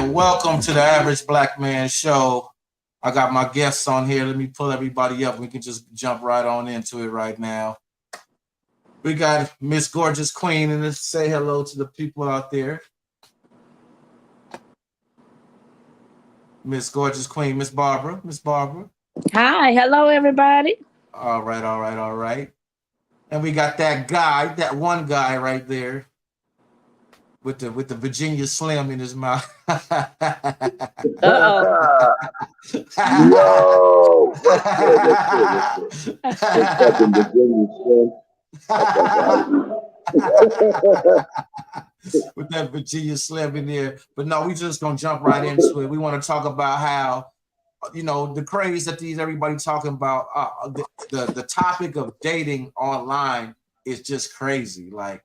and welcome to the Average Black Man Show. I got my guests on here. Let me pull everybody up. We can just jump right on into it right now. We got Miss Gorgeous Queen, and let's say hello to the people out there. Miss Gorgeous Queen, Miss Barbara. Miss Barbara. Hi, hello everybody. All right, all right, all right. And we got that guy, that one guy right there, with the Virginia Slim in his mouth. Uh-oh. Yo, what's good? What's fucking Virginia Slim? With that Virginia Slim in there. But no, we just gonna jump right into it. We want to talk about how, the craze that everybody talking about. The topic of dating online is just crazy. Like,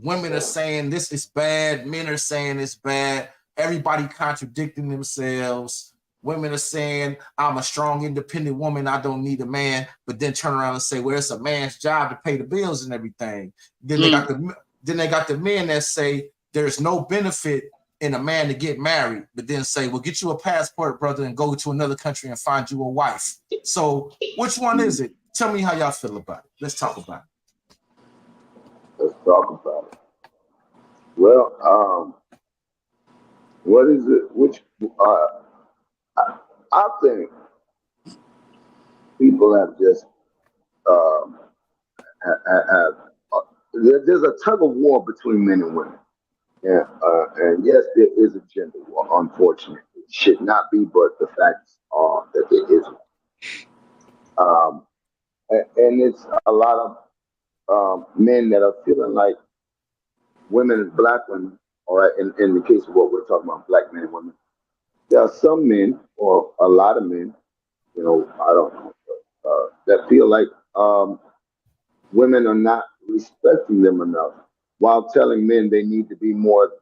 women are saying this is bad, men are saying it's bad, everybody contradicting themselves. Women are saying, I'm a strong, independent woman, I don't need a man, but then turn around and say, well, it's a man's job to pay the bills and everything. Then they got the men that say there's no benefit in a man to get married, but then say, well, get you a passport, brother, and go to another country and find you a wife. So which one is it? Tell me how y'all feel about it. Let's talk about it. Let's talk about it. Well, what is it? I think people have just there's a tug of war between men and women. Yeah, and yes, there is a gender war. Unfortunately, it should not be, but the facts are that there is. And it's a lot of men that are feeling like women, black women, all right, in the case of what we're talking about, black men and women, there are some men, or a lot of men, I don't know, that feel like women are not respecting them enough, while telling men they need to be more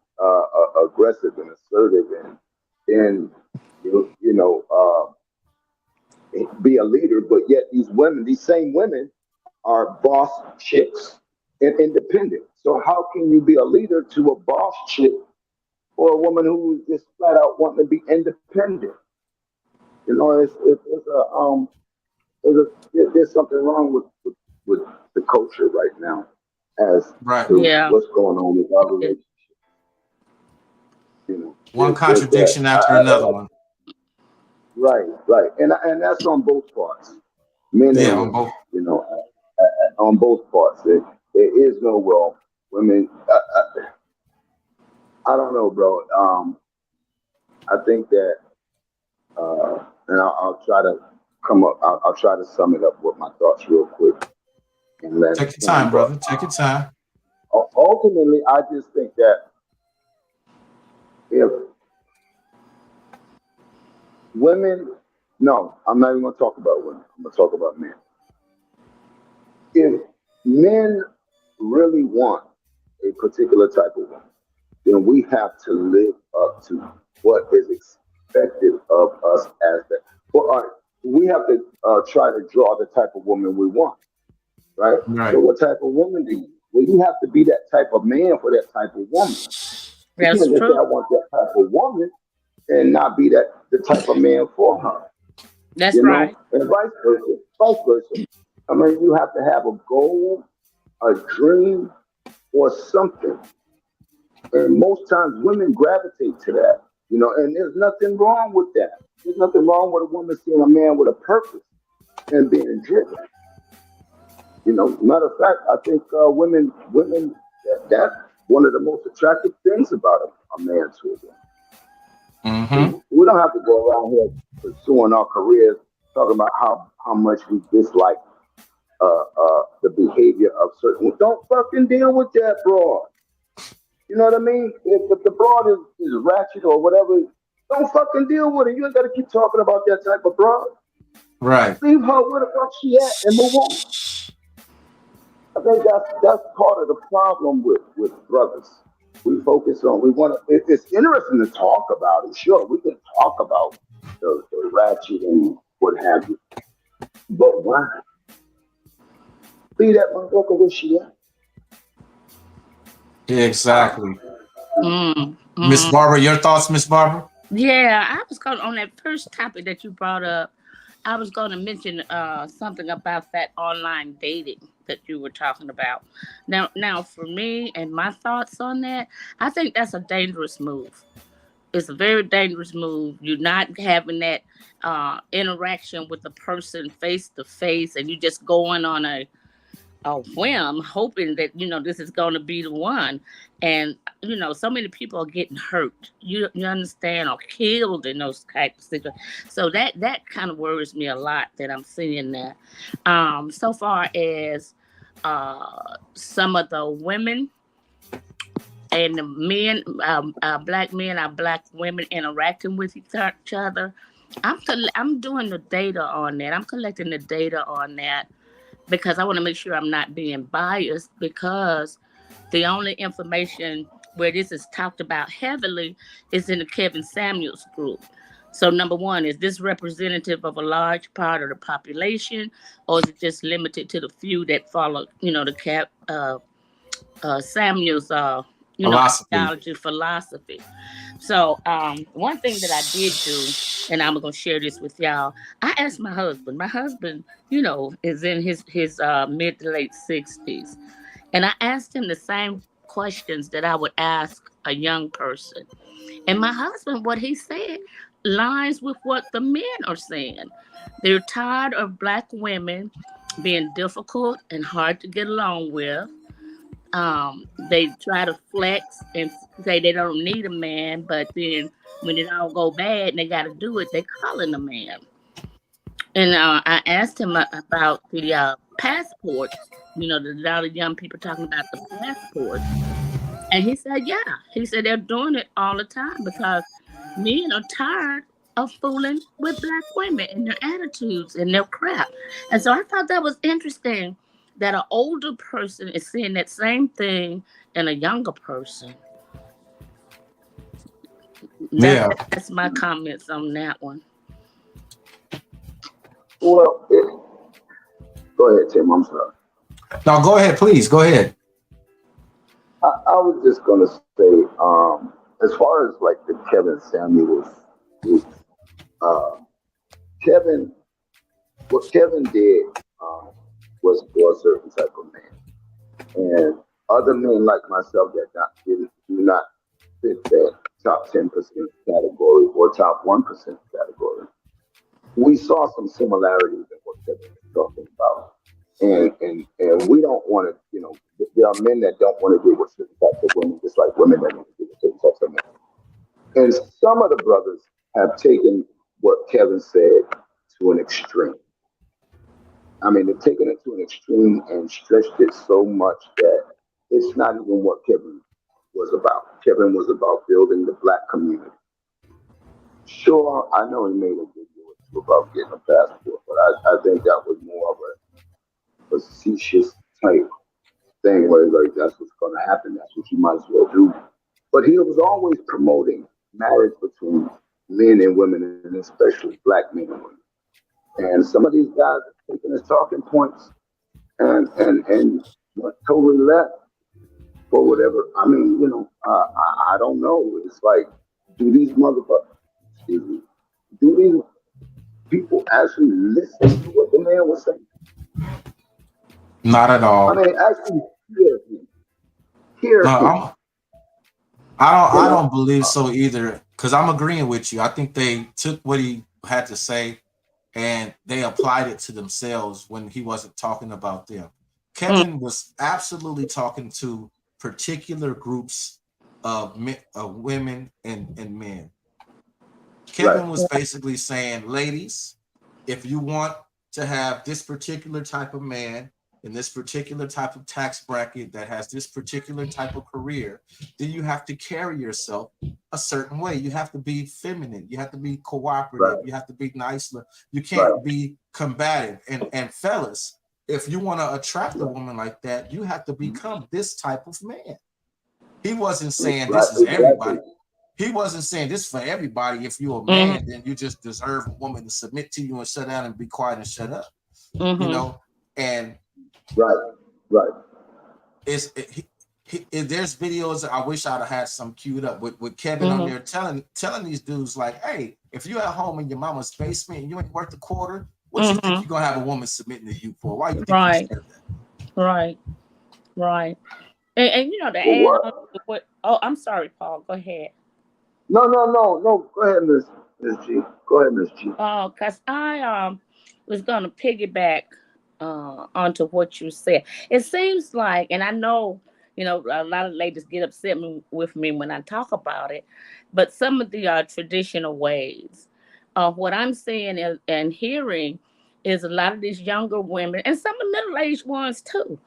aggressive and assertive and be a leader. But yet these same women, are boss chicks and independent. So how can you be a leader to a boss chick or a woman who just flat out wanting to be independent? There's something wrong with the culture right now as to what's going on with our relationship. One contradiction after another one. Right, and that's on both parts. Men and on both. On both parts. There is no women. I don't know, bro. I think that, and I'll try to come up. I'll try to sum it up with my thoughts real quick. And take your time, brother. Take your time. Ultimately, I just think that if women, no, I'm not even going to talk about women. I'm going to talk about men. If men really want a particular type of woman, then we have to live up to what is expected of us as that. We have to try to draw the type of woman we want, right? So what type of woman do you? Well, you have to be that type of man for that type of woman. You can't just say I want that type of woman and not be the type of man for her. That's right. And vice versa. I mean, you have to have a goal, a dream, or something. And most times women gravitate to that, and there's nothing wrong with that. There's nothing wrong with a woman seeing a man with a purpose and being driven. Matter of fact, I think women, that's one of the most attractive things about a man to a woman. Mm-hmm. We don't have to go around here pursuing our careers, talking about how much we dislike the behavior of certain. Don't fucking deal with that broad. You know what I mean? If the broad is ratchet or whatever, don't fucking deal with it. You ain't got to keep talking about that type of broad. Right. Leave her where the fuck she at and move on. I think that's part of the problem with brothers. We focus on, it's interesting to talk about it. Sure, we can talk about the ratchet and what have you. But why? Leave that motherfucker where she at. Yeah, exactly. Miss Barbara, your thoughts, Miss Barbara? Yeah, I was going on that first topic that you brought up. I was going to mention something about that online dating that you were talking about. Now, for me and my thoughts on that, I think that's a dangerous move. It's a very dangerous move. You're not having that interaction with the person face to face, and you just going on a whim, hoping that this is going to be the one. And so many people are getting hurt. You understand, or killed in those types of situations. So that kind of worries me a lot that I'm seeing that. So far as some of the women and the men, black men, or black women interacting with each other. I'm doing the data on that. I'm collecting the data on that because I want to make sure I'm not being biased, because the only information where this is talked about heavily is in the Kevin Samuels group. So number one, is this representative of a large part of the population, or is it just limited to the few that follow, the Samuels, Philosophy. philosophy. So one thing that I did do, and I'm gonna share this with y'all. I asked my husband. My husband, is in his mid to late 60s, and I asked him the same questions that I would ask a young person. And my husband, what he said, lines with what the men are saying. They're tired of black women being difficult and hard to get along with. They try to flex and say they don't need a man, but then when it all go bad and they got to do it, they calling a man. And I asked him about the passports. There's a lot of young people talking about the passports, and he said, yeah, he said they're doing it all the time because men are tired of fooling with black women and their attitudes and their crap. And so I thought that was interesting that an older person is seeing that same thing in a younger person. Yeah. That's my comments on that one. Well, go ahead, Tim. I'm sorry. No, go ahead, please. Go ahead. I was just gonna say, as far as like the Kevin Samuels group, Kevin, what Kevin did was for a certain type of man, and other men like myself that do not fit that top 10% category or top 1% category. We saw some similarities in what Kevin was talking about. And we don't want to, there are men that don't want to deal with certain types of women, just like women that want to deal with certain types of men. And some of the brothers have taken what Kevin said to an extreme. I mean, they've taken it to an extreme and stretched it so much that it's not even what Kevin was about. Kevin was about building the black community. Sure, I know he made a big deal about getting a passport, but I think that was more of a facetious type thing where like that's what's going to happen. That's what you might as well do. But he was always promoting marriage between men and women, and especially black men and women. And some of these guys are taking his talking points and went totally left for whatever. I mean, I don't know. It's like, do these people actually listen to what the man was saying? Not at all. I mean, actually hear him. I don't believe so either, because I'm agreeing with you. I think they took what he had to say and they applied it to themselves when he wasn't talking about them. Kevin was absolutely talking to particular groups of women and men. Kevin was basically saying, ladies, if you want to have this particular type of man in this particular type of tax bracket that has this particular type of career, then you have to carry yourself a certain way. You have to be feminine. You have to be cooperative. You have to be nice. You can't be combative. And fellas, if you want to attract a woman like that, you have to become this type of man. He wasn't saying this is everybody. He wasn't saying this for everybody. If you're a man, then you just deserve a woman to submit to you and shut down and be quiet and shut up. You know, and right. there's videos. I wish I'd have had some queued up with Kevin on there telling these dudes like, hey, if you're at home in your mama's basement and you ain't worth a quarter, what you think you're gonna have a woman submitting to you for? Why you think you said that? Right. And you know, to add on to what, oh, I'm sorry, Paul. Go ahead. No. Go ahead, Miss G. Go ahead, Miss G. Oh, because I was gonna piggyback onto what you said. It seems like, and I know, you know, a lot of ladies get upset with me when I talk about it, but some of the traditional ways, what I'm seeing and hearing is a lot of these younger women and some of the middle-aged ones too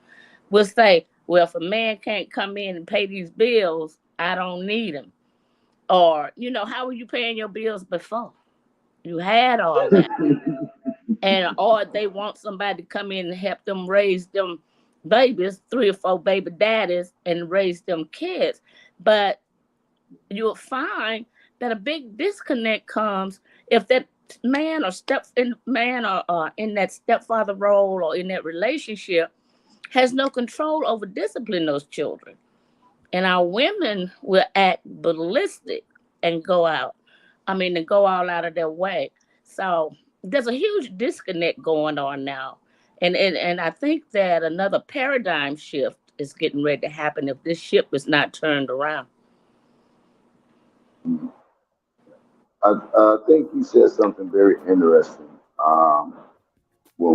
will say, well, if a man can't come in and pay these bills, I don't need him. Or, you know, how were you paying your bills before? You had all that. And or they want somebody to come in and help them raise them babies, 3 or 4 baby daddies, and raise them kids. But you'll find that a big disconnect comes if that man or in that stepfather role or in that relationship has no control over disciplining those children. And our women will act ballistic and go all out of their way. So there's a huge disconnect going on now. And I think that another paradigm shift is getting ready to happen if this ship is not turned around. I think you said something very interesting,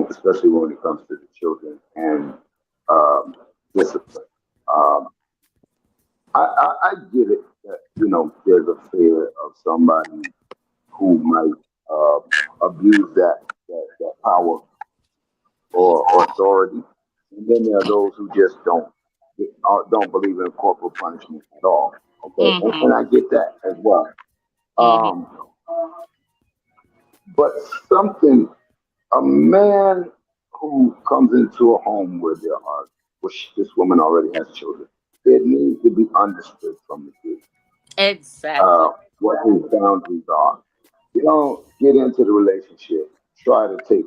especially when it comes to the children and discipline. I get it that, you know, there's a fear of somebody who might abuse that power or authority, and then there are those who just don't believe in corporal punishment at all. Okay, and I get that as well. But a man who comes into a home where this woman already has children, it needs to be understood from the beginning. Exactly. What his boundaries are. You don't get into the relationship, try to take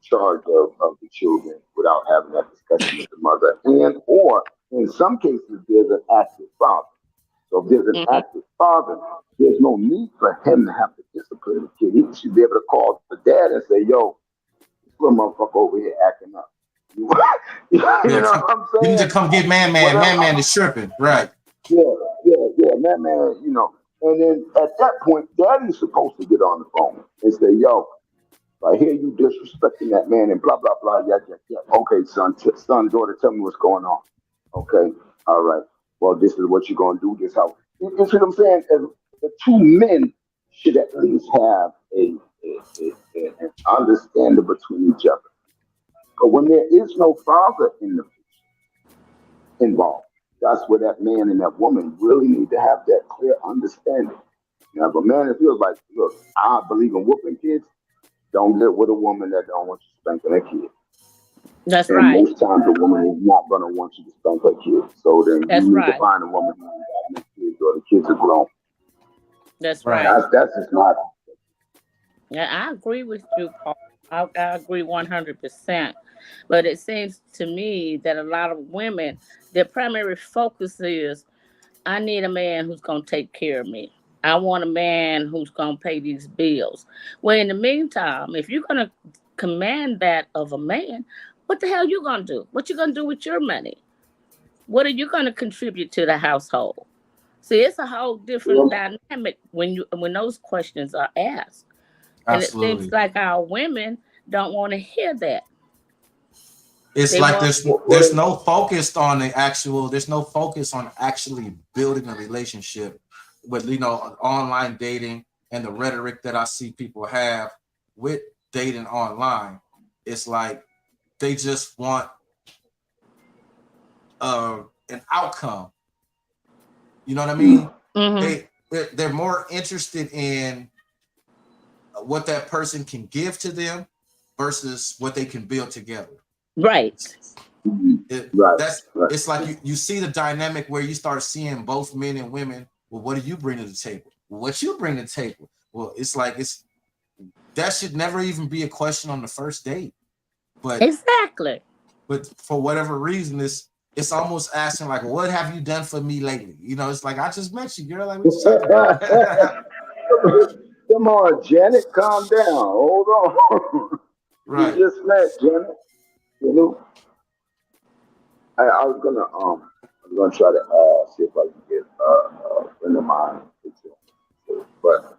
charge of the children without having that discussion with the mother. Or in some cases, there's an active father. So if there's an active father, there's no need for him to have to discipline the kid. He should be able to call the dad and say, yo, this little motherfucker over here acting up. You know what I'm saying? You need to come get man. Man is tripping, right? Yeah, man, you know. And then at that point, daddy's supposed to get on the phone and say, yo, I hear you disrespecting that man and blah, blah, blah, yeah. Okay, son, daughter, tell me what's going on. Okay, all right. Well, this is what you're going to do, this how. You see what I'm saying? The 2 men should at least have an understanding between each other. But when there is no father involved, that's where that man and that woman really need to have that clear understanding. You know, if a man that feels like, look, I believe in whooping kids, don't get with a woman that don't want you spanking her kid. That's and right. Most times a woman is not going to want you to spank her kid. So then That's you need right. to find a woman who has got kids or the kids are grown. That's right. That's just not. Yeah, I agree with you, Paul. I agree 100%. But it seems to me that a lot of women, their primary focus is, I need a man who's going to take care of me. I want a man who's going to pay these bills. Well, in the meantime, if you're going to command that of a man, what the hell you going to do? What you going to do with your money? What are you going to contribute to the household? See, it's a whole different dynamic when those questions are asked. And Absolutely. it seems like our women don't want to hear that. It's like there's no focus on there's no focus on actually building a relationship with, you know, online dating and the rhetoric that I see people have with dating online. It's like they just want an outcome. You know what I mean? They're more interested in what that person can give to them versus what they can build together. Right. It's like you see the dynamic where you start seeing both men and women. Well, what do you bring to the table? Well, what you bring to the table? Well, it's like that should never even be a question on the first date. But exactly. But for whatever reason, it's it's almost asking like, what have you done for me lately? You know, it's like, I just met you, girl. Like, what you talking about? Come on, Janet, calm down. Hold on. We Right. just met, Janet. You know, I was gonna try to see if I can get a friend of mine, but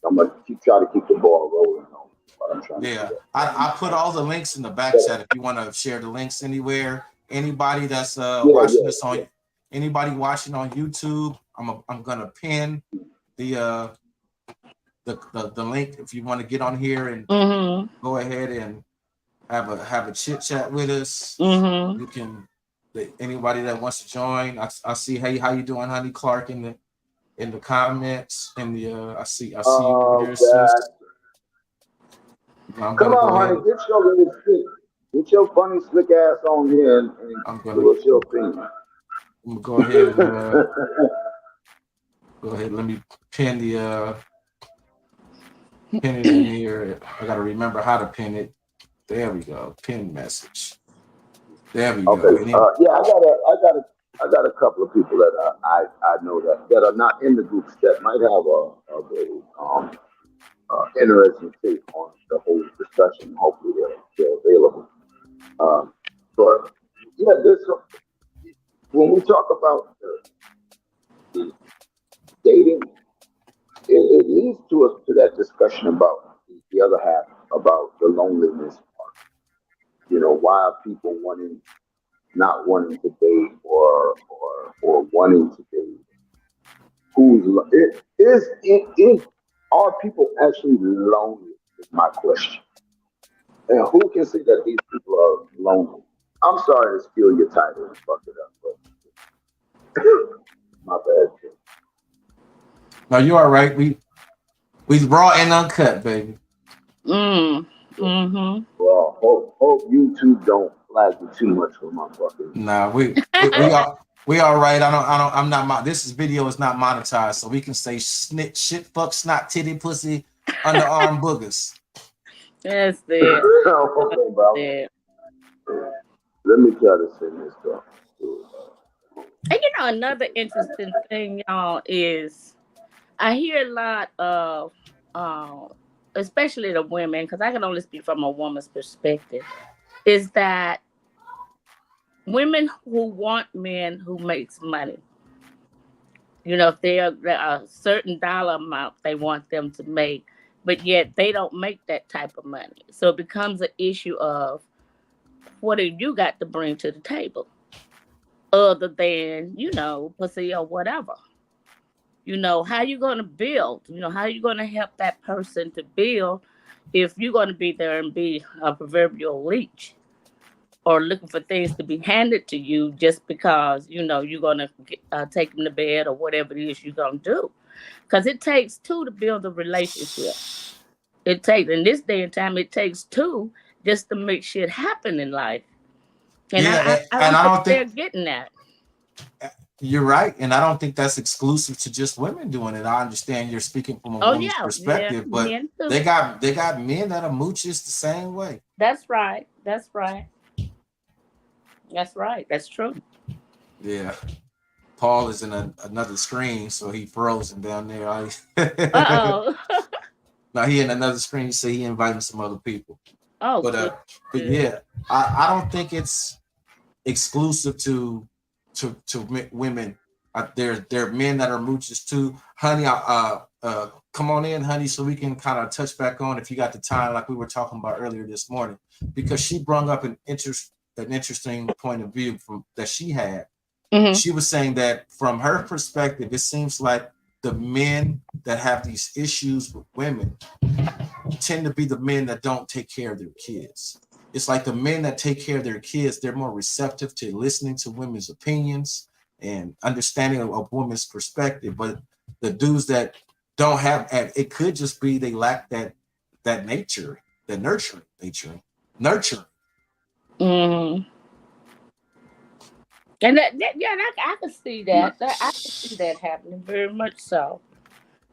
I'm gonna try to keep the ball rolling on what I'm trying to do Yeah. that. I put all the links in the back But, chat if you want to share the links anywhere. Anybody that's yeah, watching yeah, this on anybody watching on YouTube, I'm gonna pin the the link if you want to get on here and Mm-hmm. go ahead and have a chit chat with us. Mm-hmm. You can anybody that wants to join. I see, hey, how you doing, honey Clark, in the comments, in the I see you over there, sis. God. I'm Come gonna go on, ahead. honey, get your little slick, get your funny slick ass on here and I'm gonna do us your thing. I'm gonna go ahead and go ahead. Let me pin pin it in here. I gotta remember how to pin it. There we go. Pin message. There we go. Okay. Yeah, I got a couple of people that I know that are not in the groups that might have a very interesting take on the whole discussion. Hopefully they're available. But yeah, when we talk about the dating, it leads to us to that discussion about the other half, about the loneliness part. You know, why are people not wanting to date or wanting to date? Are people actually lonely? Is my question. And who can say that these people are lonely? I'm sorry to steal your title and fuck it up, but my bad. No, you are right. We raw and uncut, baby. Mm-hmm. Well, hope YouTube don't flag you too much for my fucking. Nah, we all right. I'm not. This video is not monetized, so we can say snit, shit, fuck, snot, titty, pussy, underarm boogers. That's it. Okay, bro. It. Let me try to send this stuff. And another interesting thing, y'all, is I hear a lot of, especially the women, because I can only speak from a woman's perspective, is that women who want men who makes money. If they're a certain dollar amount they want them to make, but yet they don't make that type of money. So it becomes an issue of what have you got to bring to the table other than, pussy or whatever. How you going to build? How you going to help that person to build if you're going to be there and be a proverbial leech or looking for things to be handed to you just because, you're going to take them to bed or whatever it is you're going to do. Because it takes two to build a relationship. In this day and time, it takes two just to make shit happen in life. And Yeah, I don't think they're getting that. You're right, and I don't think that's exclusive to just women doing it. I understand you're speaking from a woman's perspective, but they got men that are mooches the same way. That's right. That's true. Yeah. Paul is in another screen, so he frozen down there. Uh-oh. Now he in another screen, so he inviting some other people. Oh, but yeah, I don't think it's exclusive to women. There are men that are mooches too. Honey, come on in, honey, so we can kind of touch back on if you got the time, like we were talking about earlier this morning, because she brought up an interesting point of view that she had. Mm-hmm. She was saying that from her perspective, it seems like the men that have these issues with women tend to be the men that don't take care of their kids. It's like the men that take care of their kids, they're more receptive to listening to women's opinions and understanding of women's perspective. But the dudes that don't have, it could just be they lack that nature, that nurturing nature. Mm-hmm. And I can see that. I can see that happening very much so.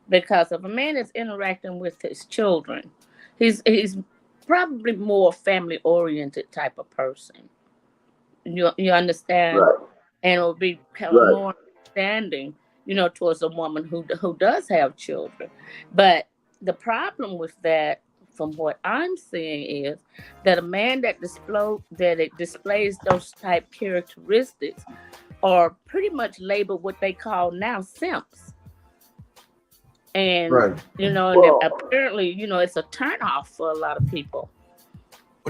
Because if a man is interacting with his children, he's probably more family oriented type of person. You understand? right, And it will be kind of right. more understanding, towards a woman who does have children. But the problem with that, from what I'm seeing, is that a man that it displays those type characteristics are pretty much labeled what they call now simps. And Right. and then Well, apparently, it's a turn off for a lot of people.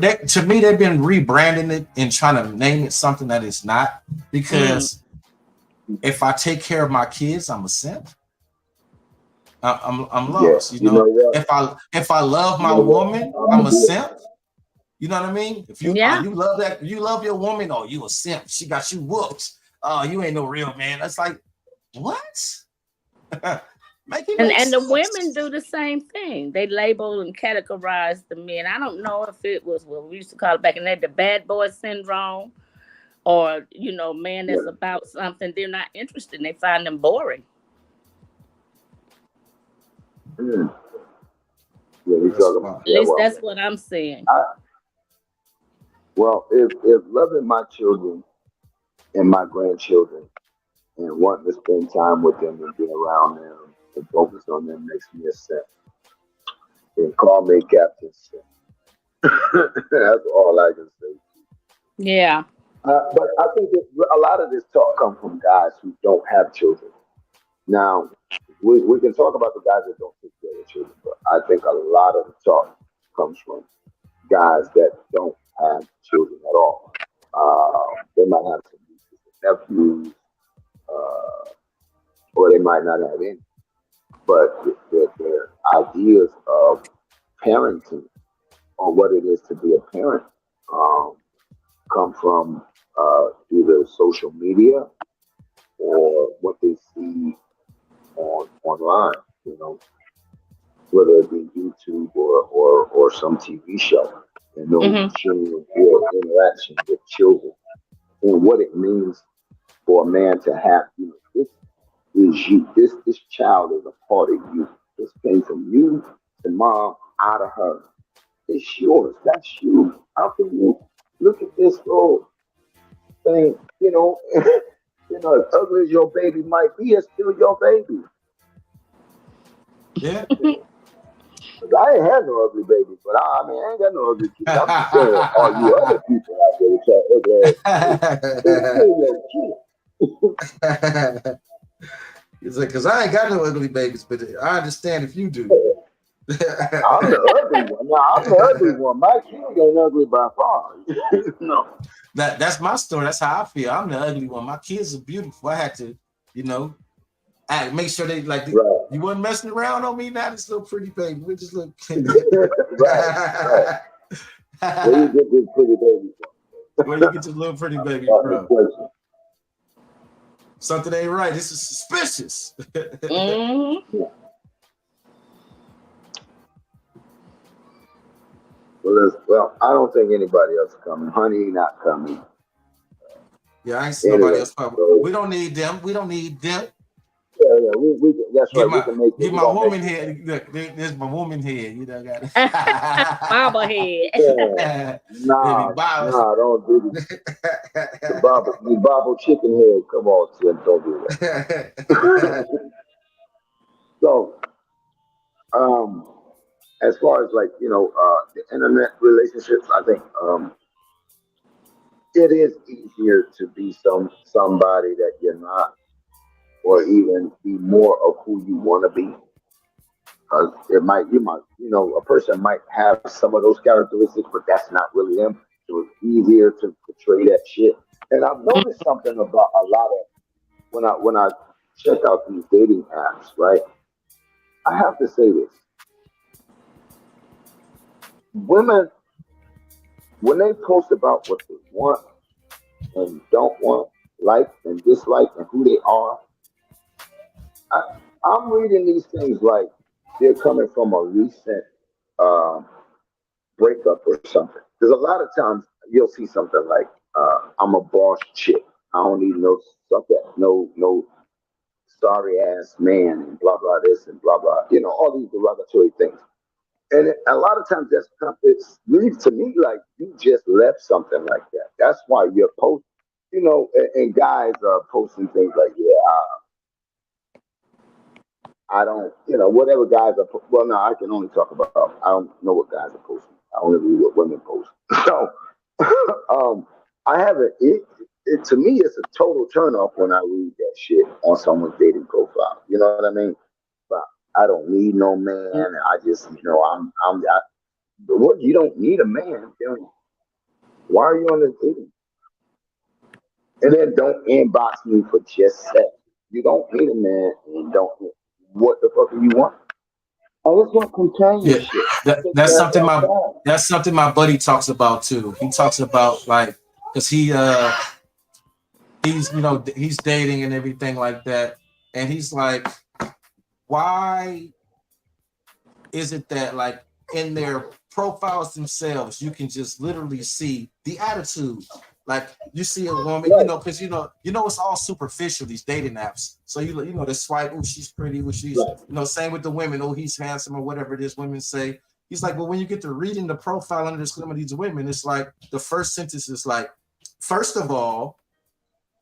To me, they've been rebranding it and trying to name it something that it's not. Mm, Because if I take care of my kids, I'm a simp. I'm yeah, lost. you know what? If I love You my know what? woman, I'm I'm gonna a do it. simp. You know what I mean? If yeah. you love your woman, oh, you a simp. She got you whooped. Oh, you ain't no real man. That's like, what? Make it make And the women sense. do the same thing. They label and categorize the men. I don't know if it was what we used to call it back in the day, the bad boy syndrome, or man Yeah. that's about something they're not interested in. They find them boring. Mm. Yeah, we That's talking fine. about At yeah. least that's what I'm seeing. Well, if loving my children and my grandchildren and wanting to spend time with them and be around them and focus on them makes me a simp, then call me Captain Simp. That's all I can say. Yeah. But I think that a lot of this talk comes from guys who don't have children. Now, we can talk about the guys that don't take care of children, but I think a lot of the talk comes from guys that don't have children at all. They might have some nieces and nephews, uh, or they might not have any. But the ideas of parenting or what it is to be a parent um, come from either social media or what they see online. You know, whether it be YouTube or some TV show, and those Hmm. genuine real interaction with children and what it means for a man to have. This is you. This child is a part of you. This came from you to mom out of her. It's yours. That's you. How can you look at this little thing? As ugly as your baby might be, it's still your baby. Yeah. 'Cause I ain't had no ugly baby, but I mean, I ain't got no ugly kids. I'm just saying, all you other people out there with your ugly ass kids, it's still your kid. He's like, because I ain't got no ugly babies, but I understand if you do. I'm the ugly one. Now, I'm the ugly one. My kid ain't ugly by far. No. That's my story. That's how I feel. I'm the ugly one. My kids are beautiful. I had to, you know, make sure they like Right. you wasn't messing around on me. Now this little pretty baby. We just look. Right. Where you get this pretty baby from? Where you get this little pretty baby That's the from? question. Something ain't right. This is suspicious. Hmm. Well, I don't think anybody else coming. Honey not coming. Yeah, I ain't see nobody Anyway, else. so, We don't need them. We don't need them. yeah, that's Get right. We can make it. get We my gonna make woman it. head. Look, there's my woman head. You know, got it. Bobblehead. Yeah. Nah, Baby, wow. don't do the bobble chicken head. Come on, Tim, don't do that. So, as far as like the internet relationships, I think it is easier to be somebody that you're not, or even be more of who you want to be. Because a person might have some of those characteristics, but that's not really them. So it's easier to portray that shit. And I've noticed something about a lot of when I check out these dating apps, right? I have to say this: women, when they post about what they want and don't want, like and dislike, and who they are, I, I'm reading these things like they're coming from a recent um, breakup or something. Because a lot of times you'll see something like, "I'm a boss chick. I don't need no sucker, no sorry ass man, and blah blah this and blah blah." All these derogatory things. And a lot of times it's leads to me like you just left something like that. That's why you're post, and guys are posting things like, yeah, I don't, whatever guys are. Well, no, I can only talk about. I don't know what guys are posting. I only read what women post. So, um, I haven't. It to me, it's a total turnoff when I read that shit on someone's dating profile. You know what I mean? But I don't need no man. I just, what you don't need a man. Why are you on this dating? And then don't inbox me for just sex. You don't need a man and don't. What the fuck do you want? I just want Yeah, companionship. that's something my buddy talks about too. He talks about like because he's dating and everything like that, and he's like, why is it that like in their profiles themselves you can just literally see the attitude? Like you see a woman, because it's all superficial, these dating apps. So the swipe, oh, she's pretty, oh, she's same with the women, oh, he's handsome or whatever it is women say. He's like, well, when you get to reading the profile under some of these women, it's like the first sentence is like, first of all,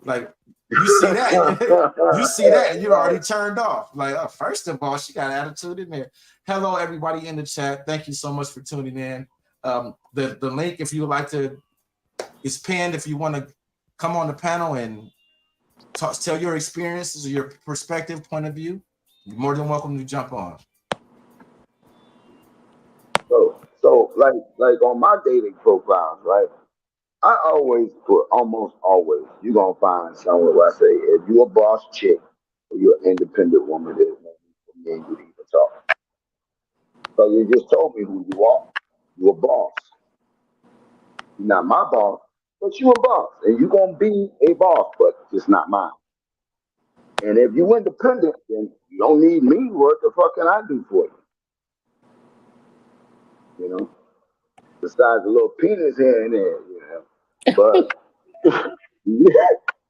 like you see that, and you're already turned off. Like, first of all, she got attitude in there. Hello, everybody in the chat. Thank you so much for tuning in. The link, if you would like to, is pinned. If you want to come on the panel and tell your experiences or your perspective, point of view, you're more than welcome to jump on. So like on my dating profiles, right? I always put, almost always, you're gonna find somewhere where I say, if you're a boss chick or you're an independent woman, there's no need for me and you to even talk. So you just told me who you are. You're a boss. You're not my boss, but you a boss. And you're gonna be a boss, but just not mine. And if you independent, then you don't need me. What the fuck can I do for you? Besides a little penis here and there, But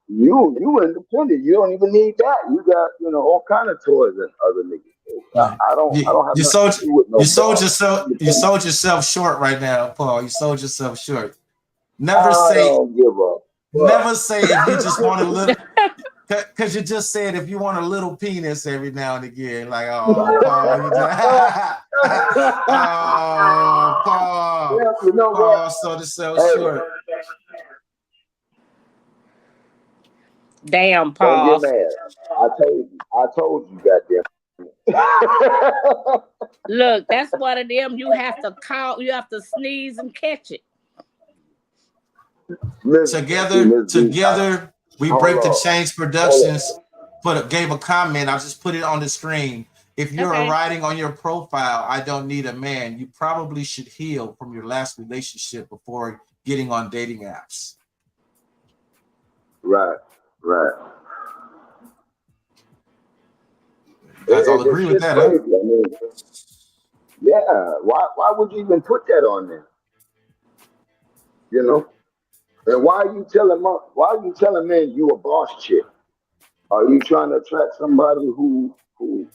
you independent. You don't even need that. You got all kind of toys and other niggas. I don't have you nothing sold to do with no you sold boss. yourself you sold yourself short right now, Paul. You sold yourself short. I don't give a Never say if you just want a little, because you just said if you want a little penis every now and again. Like, oh, Paul, you just, oh, Paul, Yeah, Paul sold himself short. Damn, Paul. Don't get mad. I told you, goddamn. Look, that's one of them. You have to sneeze and catch it. Together, we break the Change Productions. Gave a comment. I just put it on the screen. If you're writing on your profile, I don't need a man, you probably should heal from your last relationship before getting on dating apps. Right. You guys all agree with that, huh? I mean, yeah. Why would you even put that on there? And why are you telling men you a boss chick? Are you trying to attract somebody who is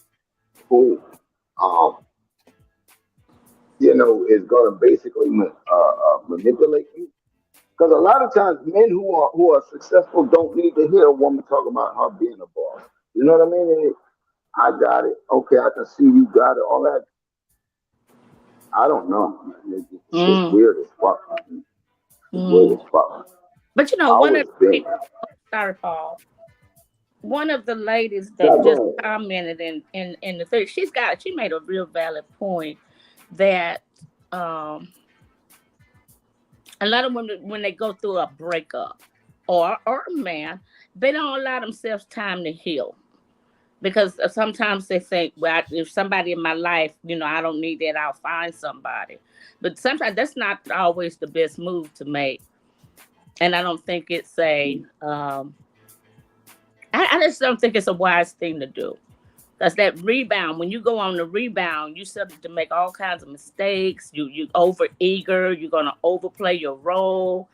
gonna basically manipulate you? Because a lot of times men who are successful don't need to hear a woman talk about her being a boss. You know what I mean? I got it. Okay, I can see you got it. All that. I don't know. It's weird as fuck. Weird as fuck. But sorry, Paul. One of the ladies that just commented in the third, she made a real valid point that a lot of women, when they go through a breakup or a man, they don't allow themselves time to heal. Because sometimes they think, well, if somebody in my life, I don't need that, I'll find somebody. But sometimes that's not always the best move to make. And I don't think it's I just don't think it's a wise thing to do. That's that rebound. When you go on the rebound, you're subject to make all kinds of mistakes. You over eager. You're going to overplay your role,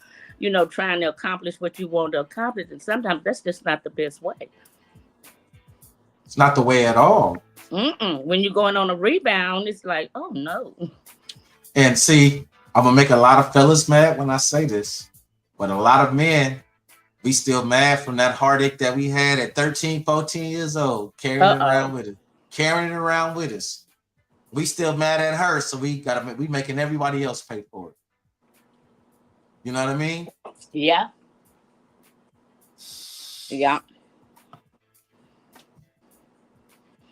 trying to accomplish what you want to accomplish. And sometimes that's just not the best way. It's not the way at all. When you're going on a rebound, it's like, oh no. And see, I'm gonna make a lot of fellas mad when I say this, but a lot of men, we still mad from that heartache that we had at 13, 14 years old, carrying it around with us. We still mad at her, so we making everybody else pay for it. You know what I mean? Yeah. Yeah.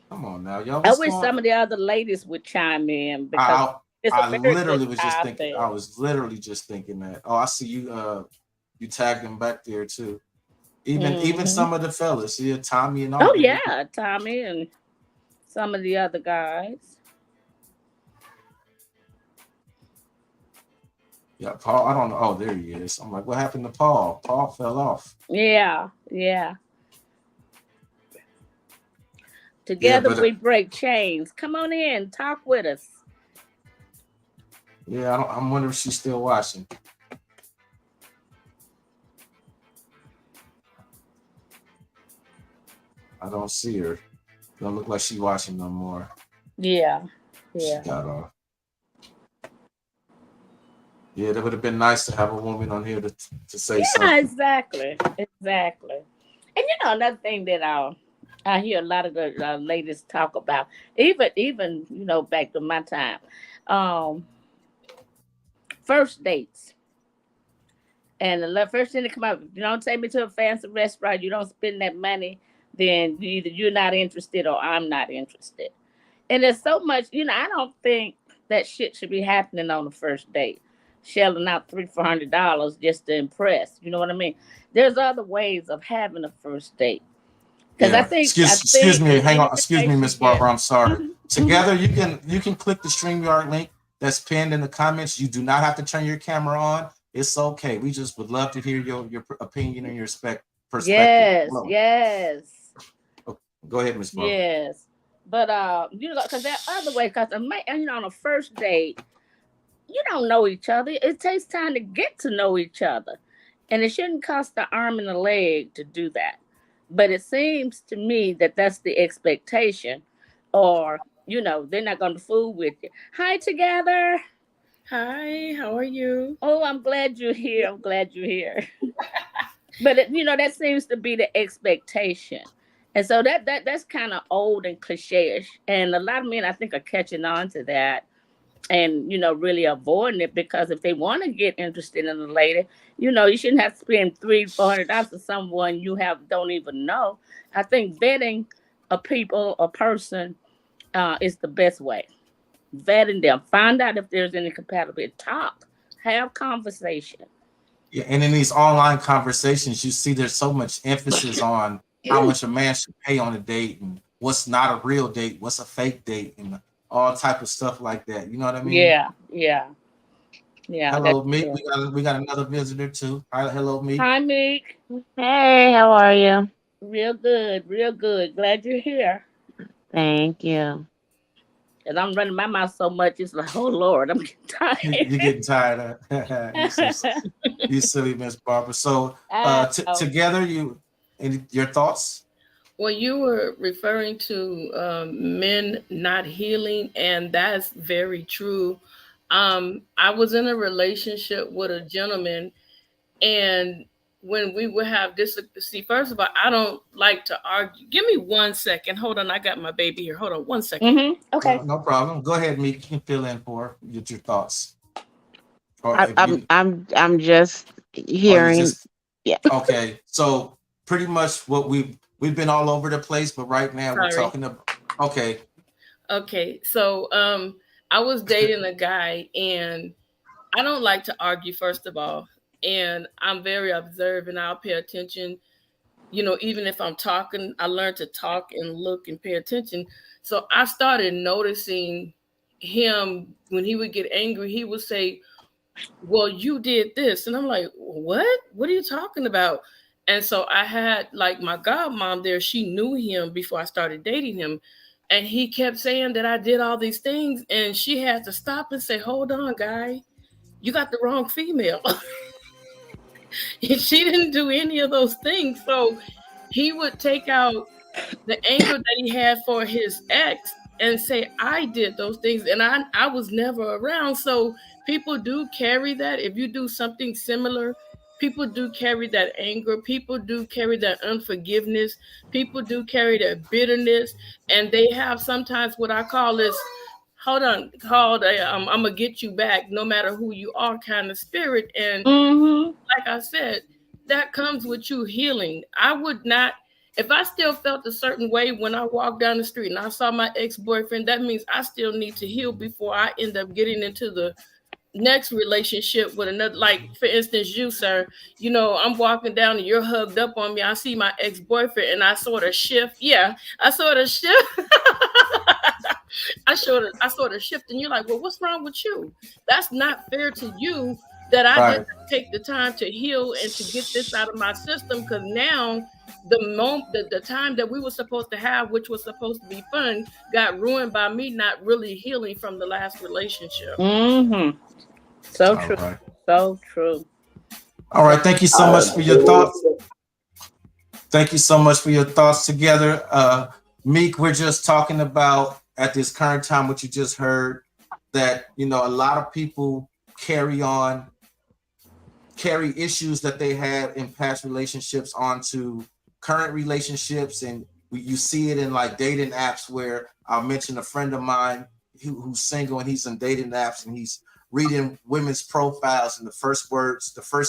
Come on now, y'all. I wish some of the other ladies would chime in because I literally was just thinking. I was literally just thinking that. Oh, I see you. You tagged them back there too. Even some of the fellas, yeah, Tommy and all. Oh yeah, Tommy and some of the other guys. Yeah, Paul. I don't know. Oh, there he is. I'm like, what happened to Paul? Paul fell off. Yeah. Together we break chains. Come on in, talk with us. Yeah, I'm wondering if she's still watching. I don't see her. Don't look like she's watching no more. Yeah. She got off. Yeah, that would have been nice to have a woman on here to say something. Yeah, exactly. And another thing that I hear a lot of the ladies talk about, even back to my time, first dates. And the first thing to come up, if you don't take me to a fancy restaurant, you don't spend that money, then either you're not interested or I'm not interested. And there's so much, I don't think that shit should be happening on the first date. Shelling out $300-400 just to impress. You know what I mean? There's other ways of having a first date. Because I think excuse me, hang on, excuse me, Miss Barbara. I'm sorry. Together you can click the StreamYard link that's pinned in the comments. You do not have to turn your camera on. It's okay. We just would love to hear your opinion and your perspective. Yes. Oh, go ahead, Miss Barbara. Yes. But because there are other ways. Because on a first date, you don't know each other. It takes time to get to know each other. And it shouldn't cost the arm and a leg to do that. But it seems to me that that's the expectation. Or, they're not going to fool with you. Hi, together. Hi, how are you? Oh, I'm glad you're here. But, that seems to be the expectation. And so that's kind of old and cliche-ish. And a lot of men, I think, are catching on to that. And really avoiding it, because if they want to get interested in a lady, you shouldn't have to spend $300-400 for someone you don't even know. I think vetting a person is the best way. Vetting them, find out if there's any compatibility, talk, have conversation. Yeah, and in these online conversations, you see there's so much emphasis on how much a man should pay on a date and what's not a real date, what's a fake date, and all type of stuff like that. You know what I mean? Yeah. Hello, Meek. We got another visitor too. Hello, Meek. Hi, Meek. Hey, how are you? Real good. Glad you're here. Thank you. And I'm running my mouth so much, it's like, oh Lord, I'm getting tired. You're getting tired. You silly Miss Barbara. So together, your thoughts? Well, you were referring to men not healing, and that's very true. I was in a relationship with a gentleman, and when we would have this, first of all, I don't like to argue. Give me 1 second. Hold on, I got my baby here. Hold on 1 second. Okay. No problem. Go ahead, Meek. You can fill in get your thoughts. I'm just hearing. Yeah. Okay. So pretty much what we've been all over the place, but right now we're talking about. Okay. So I was dating a guy, and I don't like to argue, first of all, and I'm very observant. I'll pay attention. Even if I'm talking, I learn to talk and look and pay attention. So I started noticing him when he would get angry. He would say, "Well, you did this," and I'm like, "What? What are you talking about?" And so I had my godmom there. She knew him before I started dating him. And he kept saying that I did all these things. And she had to stop and say, "Hold on, guy. You got the wrong female." She didn't do any of those things. So he would take out the anger that he had for his ex and say, I did those things and I was never around. So people do carry that. If you do something similar, people do carry that anger. People do carry that unforgiveness. People do carry that bitterness. And they have sometimes what I call this, called a, I'm going to get you back no matter who you are kind of spirit. And Mm-hmm. like I said, that comes with you healing. I would not, if I still felt a certain way when I walked down the street and I saw my ex-boyfriend, that means I still need to heal before I end up getting into the next relationship with another. Like, for instance, you, sir, you know, I'm walking down and you're hugged up on me. I see my ex-boyfriend and I sort of shift. Yeah, I sort of shift. I sort of shift, and you're like, well, what's wrong with you? That's not fair to you that I Right. didn't take the time to heal and to get this out of my system. Because now the time that we were supposed to have, which was supposed to be fun, got ruined by me not really healing from the last relationship. Mm-hmm. So All true. right. So true. All right. Thank you so much for your thoughts. Thank you so much for your thoughts together. Meek, we're just talking about at this current time what you just heard, that, you know, a lot of people carry issues that they had in past relationships onto current relationships. And you see it in like dating apps, where I'll mention a friend of mine who's single and he's in dating apps and he's reading women's profiles, and the first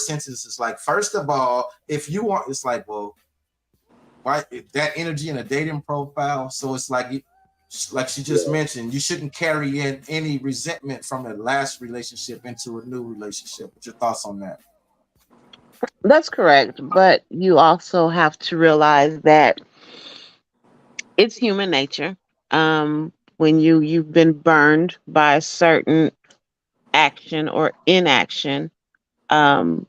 sentence is like, first of all, if you want, it's like, well, why that energy in a dating profile? So it's like she just mentioned, you shouldn't carry in any resentment from a last relationship into a new relationship. What's your thoughts on that? That's correct. But you also have to realize that it's human nature. When you've been burned by a certain action or inaction, um,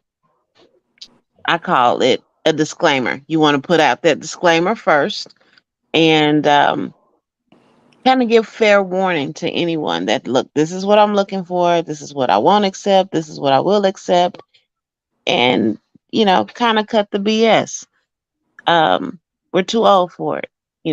I call it a disclaimer. You want to put out that disclaimer first, and kind of give fair warning to anyone that, look, this is what I'm looking for. This is what I won't accept. This is what I will accept. And, kind of cut the BS. We're too old for it. We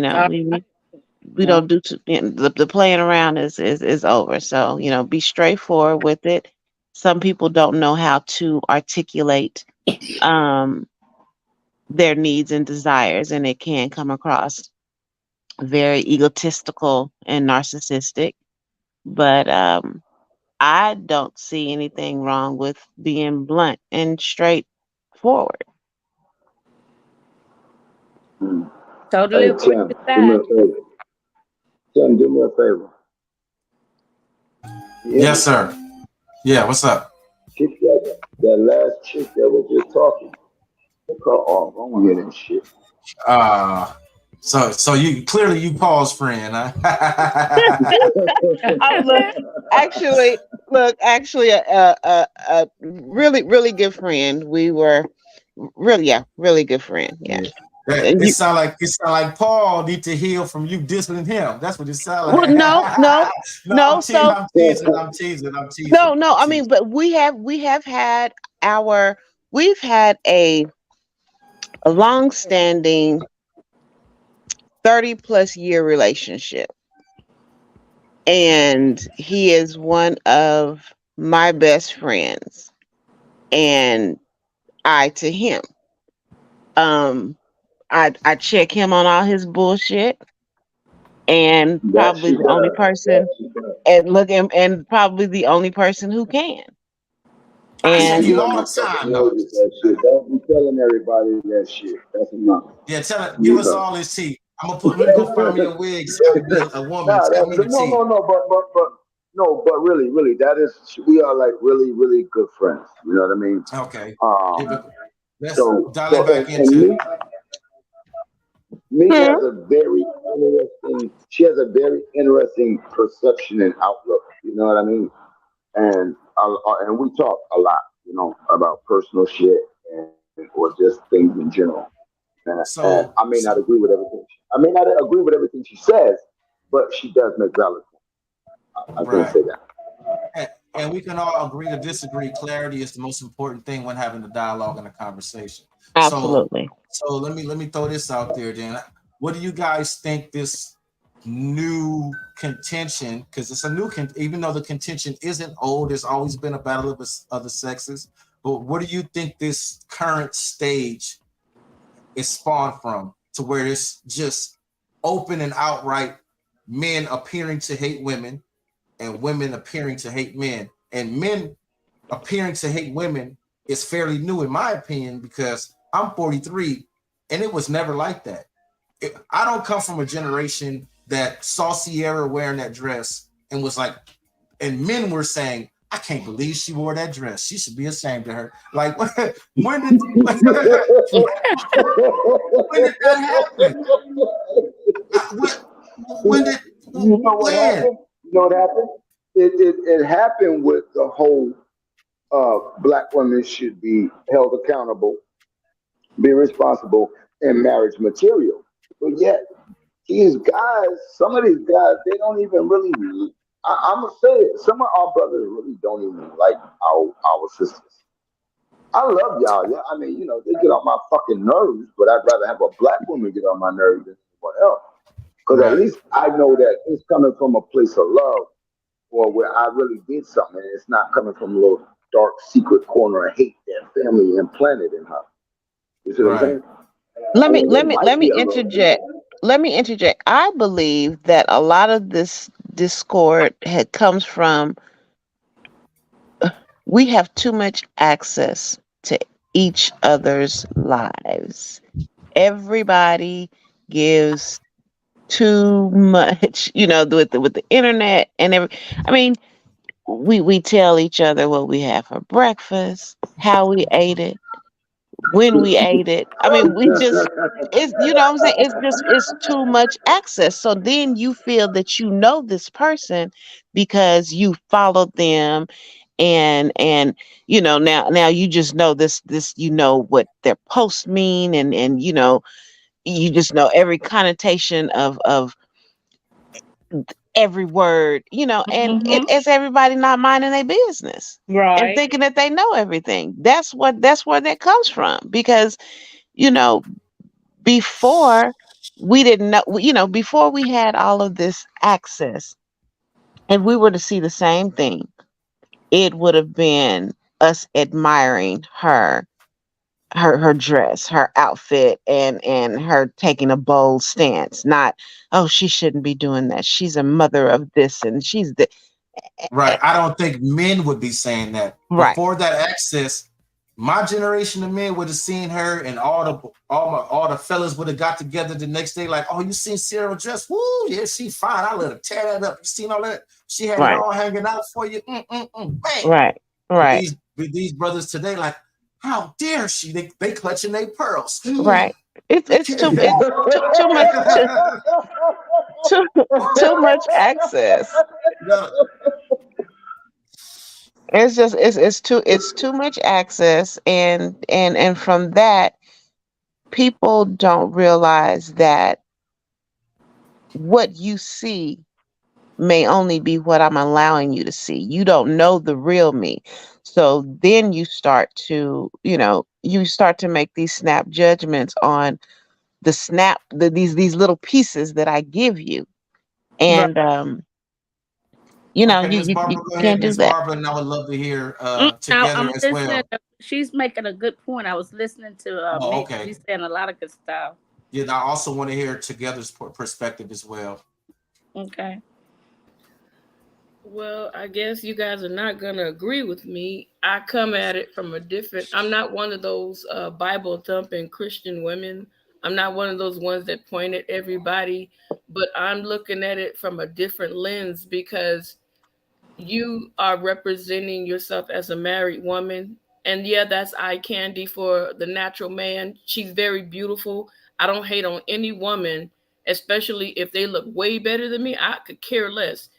don't do the playing around is over. So, be straightforward with it. Some people don't know how to articulate their needs and desires, and it can come across very egotistical and narcissistic. But I don't see anything wrong with being blunt and straightforward. Totally Hey, agree Tim, with do me a that. favor. Tim, do me a favor. Yes, sir. Yeah, what's up? Kick that last chick that was just talking. Kick her off. I don't want to hear that shit. So you clearly you Paul's friend, huh? Actually, a really, really good friend. We were really good friend. Yeah. It sound like Paul need to heal from you disciplining him. That's what it sounds like. Well, no. I'm teasing. No. I mean, but we've had a long-standing 30+ year relationship, and he is one of my best friends, and I to him. I check him on all his bullshit, and probably the only person, and probably the only person who can. And you all the time, though. Don't be telling everybody that shit. That's enough. Yeah, give us all his tea. I'm gonna go find me a wig so I can be a woman. But really, that is, we are like really, really good friends. You know what I mean? Okay. Let's So dial it back into. Meek has a very interesting perception and outlook. You know what I mean? And we talk a lot, about personal shit or just things in general. And I may not agree with everything. I may not agree with everything she says, but she does make valid points. I can say that. And we can all agree to disagree. Clarity is the most important thing when having a dialogue and a conversation. Absolutely. So let me throw this out there then. what do you guys think this new contention, because it's a new even though the contention isn't old, there's always been a battle of the sexes, but what do you think this current stage is spawned from, to where it's just open and outright men appearing to hate women and women appearing to hate men, and men appearing to hate women is fairly new in my opinion, because I'm 43 and it was never like that. I don't come from a generation that saw Sierra wearing that dress and was like, and men were saying, I can't believe she wore that dress. She should be ashamed of her. Like, when did when did that happen? When did You know what happened? You know what happened? It happened with the whole black women should be held accountable, be responsible, and marriage material. But yet, these guys, some of these guys, they don't even really. I'm gonna say it. Some of our brothers really don't even like our sisters. I love y'all. Yeah, I mean, you know, they get on my fucking nerves, but I'd rather have a black woman get on my nerves than anyone else. Because at Right. least I know that it's coming from a place of love, or where I really did something. And it's not coming from a little dark secret corner of hate that family implanted in her. You see what I'm Right. saying? Let I me mean, let it me let might me be a little. interject. Let me interject. I believe that a lot of this discord comes from we have too much access to each other's lives. Everybody gives too much, with the internet and I mean, we tell each other what we had for breakfast, how we ate it, when we ate it. I mean, we just it's you know what I'm saying? It's too much access. So then you feel that you know this person because you followed them and now you just know this what their posts mean and you just know every connotation of every word, and Mm-hmm. it's everybody not minding their business and Right. thinking that they know everything. That's where that comes from because you know before we didn't know, before we had all of this access and we were to see the same thing, it would have been us admiring her dress, her outfit, and her taking a bold stance. Not, oh, she shouldn't be doing that. She's a mother of this, and she's the Right. I don't think men would be saying that. right, Before that access, my generation of men would have seen her, and all the fellas would have got together the next day, like, oh, you seen Sarah dress? Woo, yeah, she fine. I let her tear that up. You seen all that? She had it right, all hanging out for you. Bang. right, But right, these brothers today, like, how dare she? They clutching their pearls. right. I It's can't. too much too too much access. No, It's too much access, and from that, people don't realize that what you see may only be what I'm allowing you to see. You don't know the real me. So then you start to make these snap judgments on these little pieces that I give you. Right. And okay, you, Miss you you Barbara, go ahead, can't do Miss that. Barbara, and I would love to hear I'm together as listening. well. She's making a good point. I was listening to Oh, Mick. okay. She's saying a lot of good stuff. Yeah, and I also want to hear Together's perspective as well. Okay. Well, I guess you guys are not going to agree with me. I come at it from a different. I'm not one of those Bible thumping Christian women. I'm not one of those ones that point at everybody, but I'm looking at it from a different lens because you are representing yourself as a married woman. And yeah, that's eye candy for the natural man. She's very beautiful. I don't hate on any woman, especially if they look way better than me. I could care less.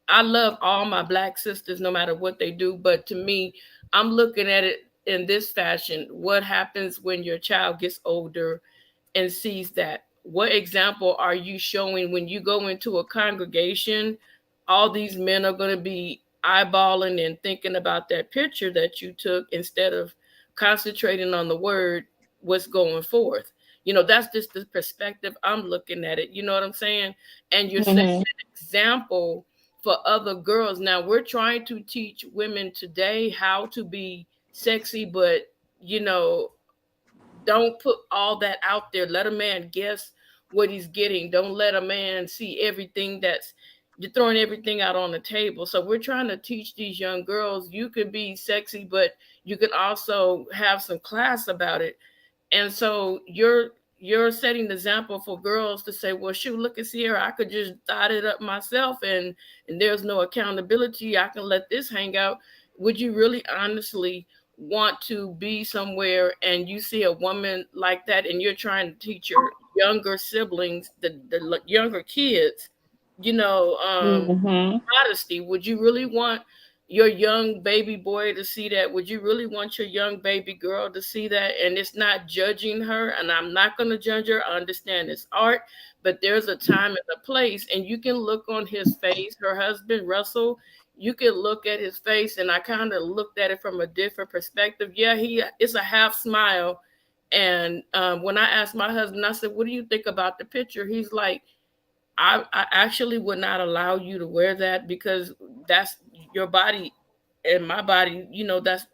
I love all my black sisters no matter what they do, but to me, I'm looking at it in this fashion. What happens when your child gets older and sees that? What example are you showing when you go into a congregation? All these men are going to be eyeballing and thinking about that picture that you took instead of concentrating on the word, what's going forth. That's just the perspective I'm looking at it. You know what I'm saying? And you're setting Mhm. an example for other girls. Now we're trying to teach women today how to be sexy, but you know, don't put all that out there. Let a man guess what he's getting. Don't let a man see everything that's you're throwing everything out on the table. So we're trying to teach these young girls you could be sexy, but you can also have some class about it. And so you're setting the example for girls to say, well, shoot, look at Sierra. I could just dot it up myself and there's no accountability. I can let this hang out. Would you really honestly want to be somewhere and you see a woman like that and you're trying to teach your younger siblings, the younger kids, you know, Mhm. modesty? Would you really want your young baby boy to see that? Would you really want your young baby girl to see that? And it's not judging her, and I'm not going to judge her. I understand it's art, but there's a time and a place, and you can look on his face. Her husband, Russell, you can look at his face, and I kind of looked at it from a different perspective. Yeah, it's a half smile. And when I asked my husband, I said, "What do you think about the picture?" He's like, I actually would not allow you to wear that because that's your body and my body,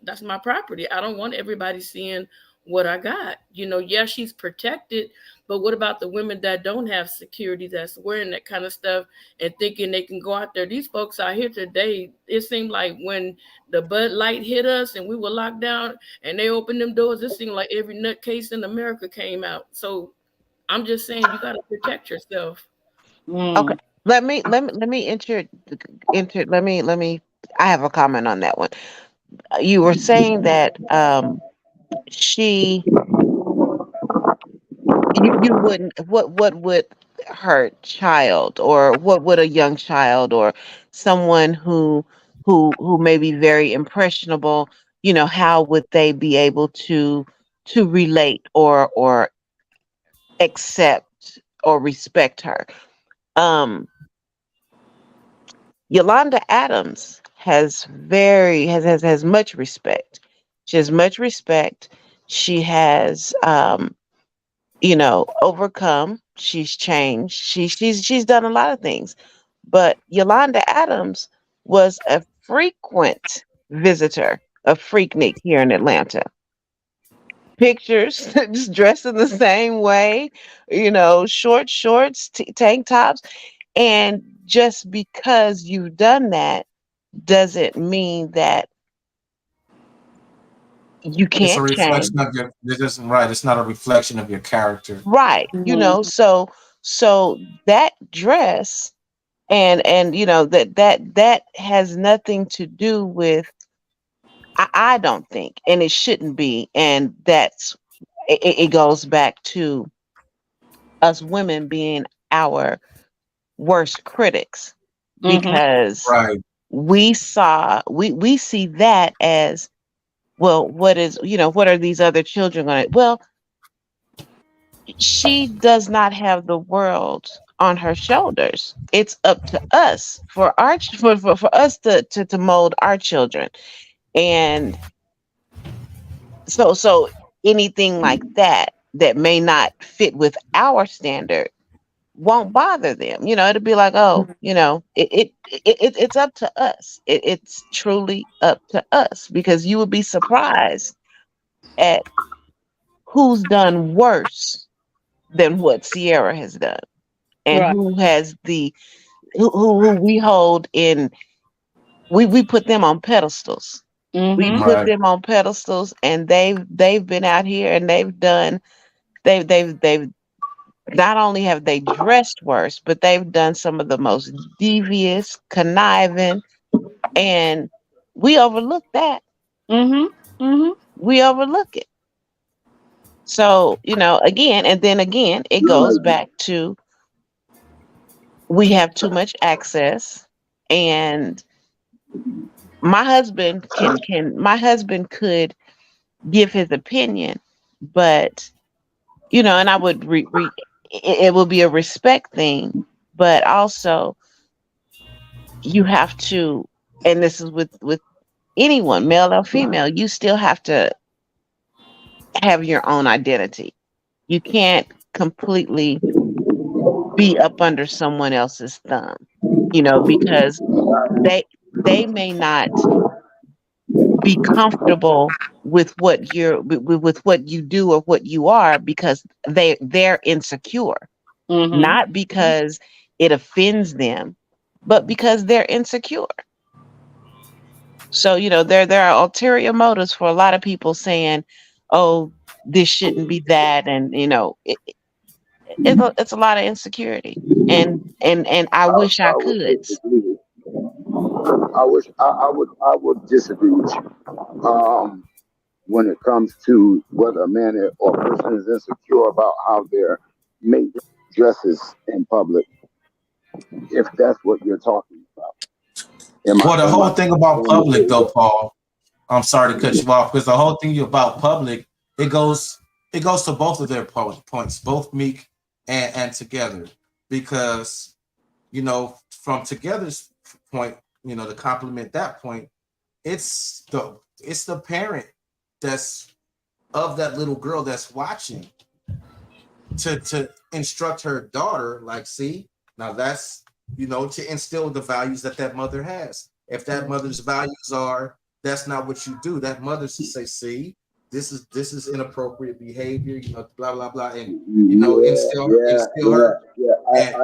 that's my property. I don't want everybody seeing what I got. Yeah, she's protected, but what about the women that don't have security that's wearing that kind of stuff and thinking they can go out there? These folks out here today, it seemed like when the Bud Light hit us and we were locked down and they opened them doors, it seemed like every nutcase in America came out. So I'm just saying you got to protect yourself. Okay. Mm. Let me let me I have a comment on that one. You were saying that she you wouldn't what would her child, or what would a young child, or someone who may be very impressionable, how would they be able to relate or accept or respect her? um Yolanda Adams has much respect. She has much respect. She has overcome. She's changed. She's done a lot of things. But Yolanda Adams was a frequent visitor of Freaknik here in Atlanta. Pictures, just dressed in the same way, short shorts, tank tops. And just because you've done that doesn't mean that you It's a can't change. reflection of your. This isn't right. It's not a reflection of your character. Right. Mhm. So that dress and that has nothing to do with, I don't think, and it shouldn't be. And it goes back to us women being our worst critics, Mhm. because Right. we see that as, well, what are these other children going to, well, she does not have the world on her shoulders. It's up to us for for us to mold our children. And so anything like that may not fit with our standard won't bother them. It'll be like, oh, it's up to us. It's truly up to us, because you would be surprised at who's done worse than what Sierra has done, and Right. who has who we hold in, we put them on pedestals. We Mhm. put Right. them on pedestals, and they've been out here, and they've not only have they dressed worse, but they've done some of the most devious, conniving, and we overlook that. Mhm. Mhm. We overlook it. So, again, and then again, it goes back to, we have too much access. And my husband could give his opinion, but and I would it will be a respect thing, but also you have to, and this is with anyone, male or female, you still have to have your own identity. You can't completely be up under someone else's thumb, because they may not be comfortable with with what you do or what you are, because they're insecure, Mm-hmm. not because it offends them, but because they're insecure. So, there are ulterior motives for a lot of people saying, "Oh, this shouldn't be that," and it's a lot of insecurity, and I wish I I would could. disagree with I would disagree with you. When it comes to whether a man or a person is insecure about how their mate dresses in public, if that's what you're talking about. Well, the Am I whole thing about going to public, say though, that? Paul. I'm sorry to cut you off, because the whole thing about public, it goes to both of their points, both Meek and Together, because from Together's point, to complement that point, it's the parent that's of that little girl that's watching to instruct her daughter, like, see, now that's to instill the values that mother has. If that mother's values are that's not what you do, that mother should say, see, this is inappropriate behavior, blah blah blah, and instill her. Yeah. and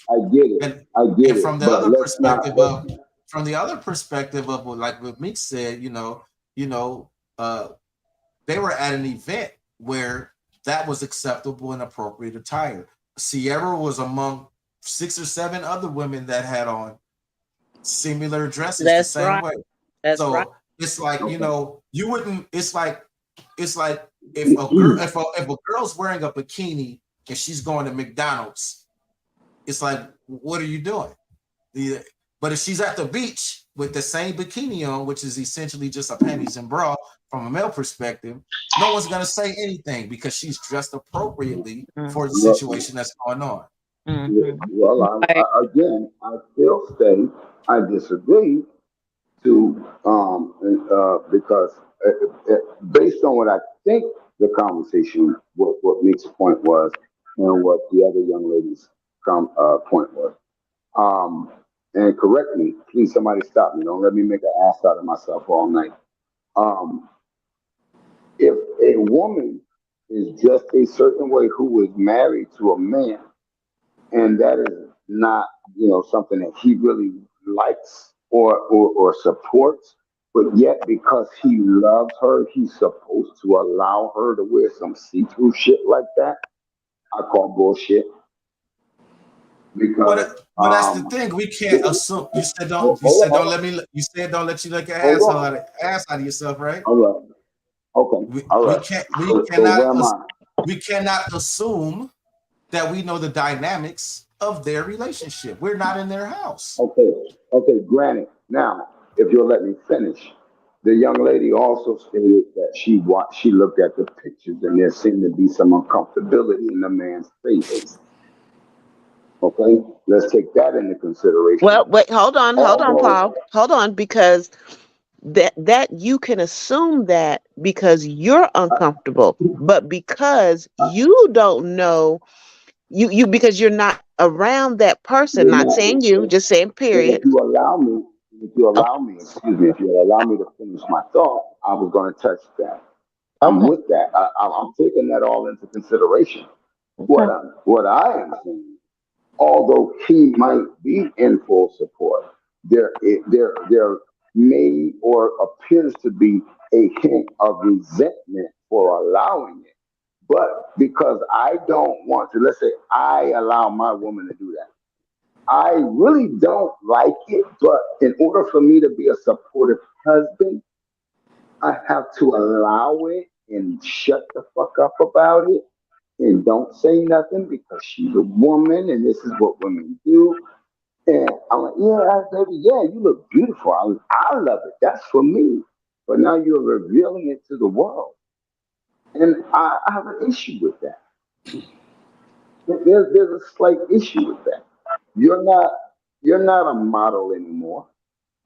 I get it. and I get and it. from the But other let's not. perspective of what, like what Meek said, you know, uh, they were at an event where that was acceptable and appropriate attire. Sierra was among 6 or 7 other women that had on similar dresses the That's same right. way. That's right. So it's like, you wouldn't. It's like if a girl's wearing a bikini and she's going to McDonald's, it's like, what are you doing? But if she's at the beach with the same bikini on, which is essentially just a panties and bra, from a male perspective, no one's gonna say anything because she's dressed appropriately for the situation that's going on. Mhm. Well, Right. again, I still say I disagree to because based on what I think the conversation, what Nick's point was, and what the other young lady's point was. Um, and correct me, please. Somebody stop me. Don't let me make an ass out of myself all night. Um, if a woman is dressed a certain way who is married to a man, and that is not something that he really likes or supports, but yet because he loves her, he's supposed to allow her to wear some see-through shit like that. I call bullshit because But that's the thing. We can't assume. You said don't. You hold said on, don't let me. You said don't let you look your hold ass out of yourself, right? on, all right, okay, We all we right. can't So where am I? we cannot assume that we know the dynamics of their relationship. We're not in their house. Okay, granted. Now, if you'll let me finish, the young lady also stated that she looked at the pictures and there seemed to be some uncomfortability in the man's face. Okay, let's take that into consideration. Well, wait, hold on, Although, Paul. Hold on, because that you can assume that because you're uncomfortable, but because you don't know, because you're not around that person, you're not not, saying you, just saying and period. if you O- allow me, excuse me, if you allow me to finish my thought, I was going to touch that. I'm Okay. with that. I'm taking that all into consideration. Okay. What I am saying, although he might be in full support, there may or appears to be a hint of resentment for allowing it. But because I don't want to, let's say I allow my woman to do that. I really don't like it, but in order for me to be a supportive husband, I have to allow it and shut the fuck up about it and don't say nothing because she's a woman and this is what women do. And I'm like, yeah, baby, yeah, you look beautiful. I love it. That's for me. But now you're revealing it to the world. And I have an issue with that. There's a slight issue with that. You're not you're not a model anymore.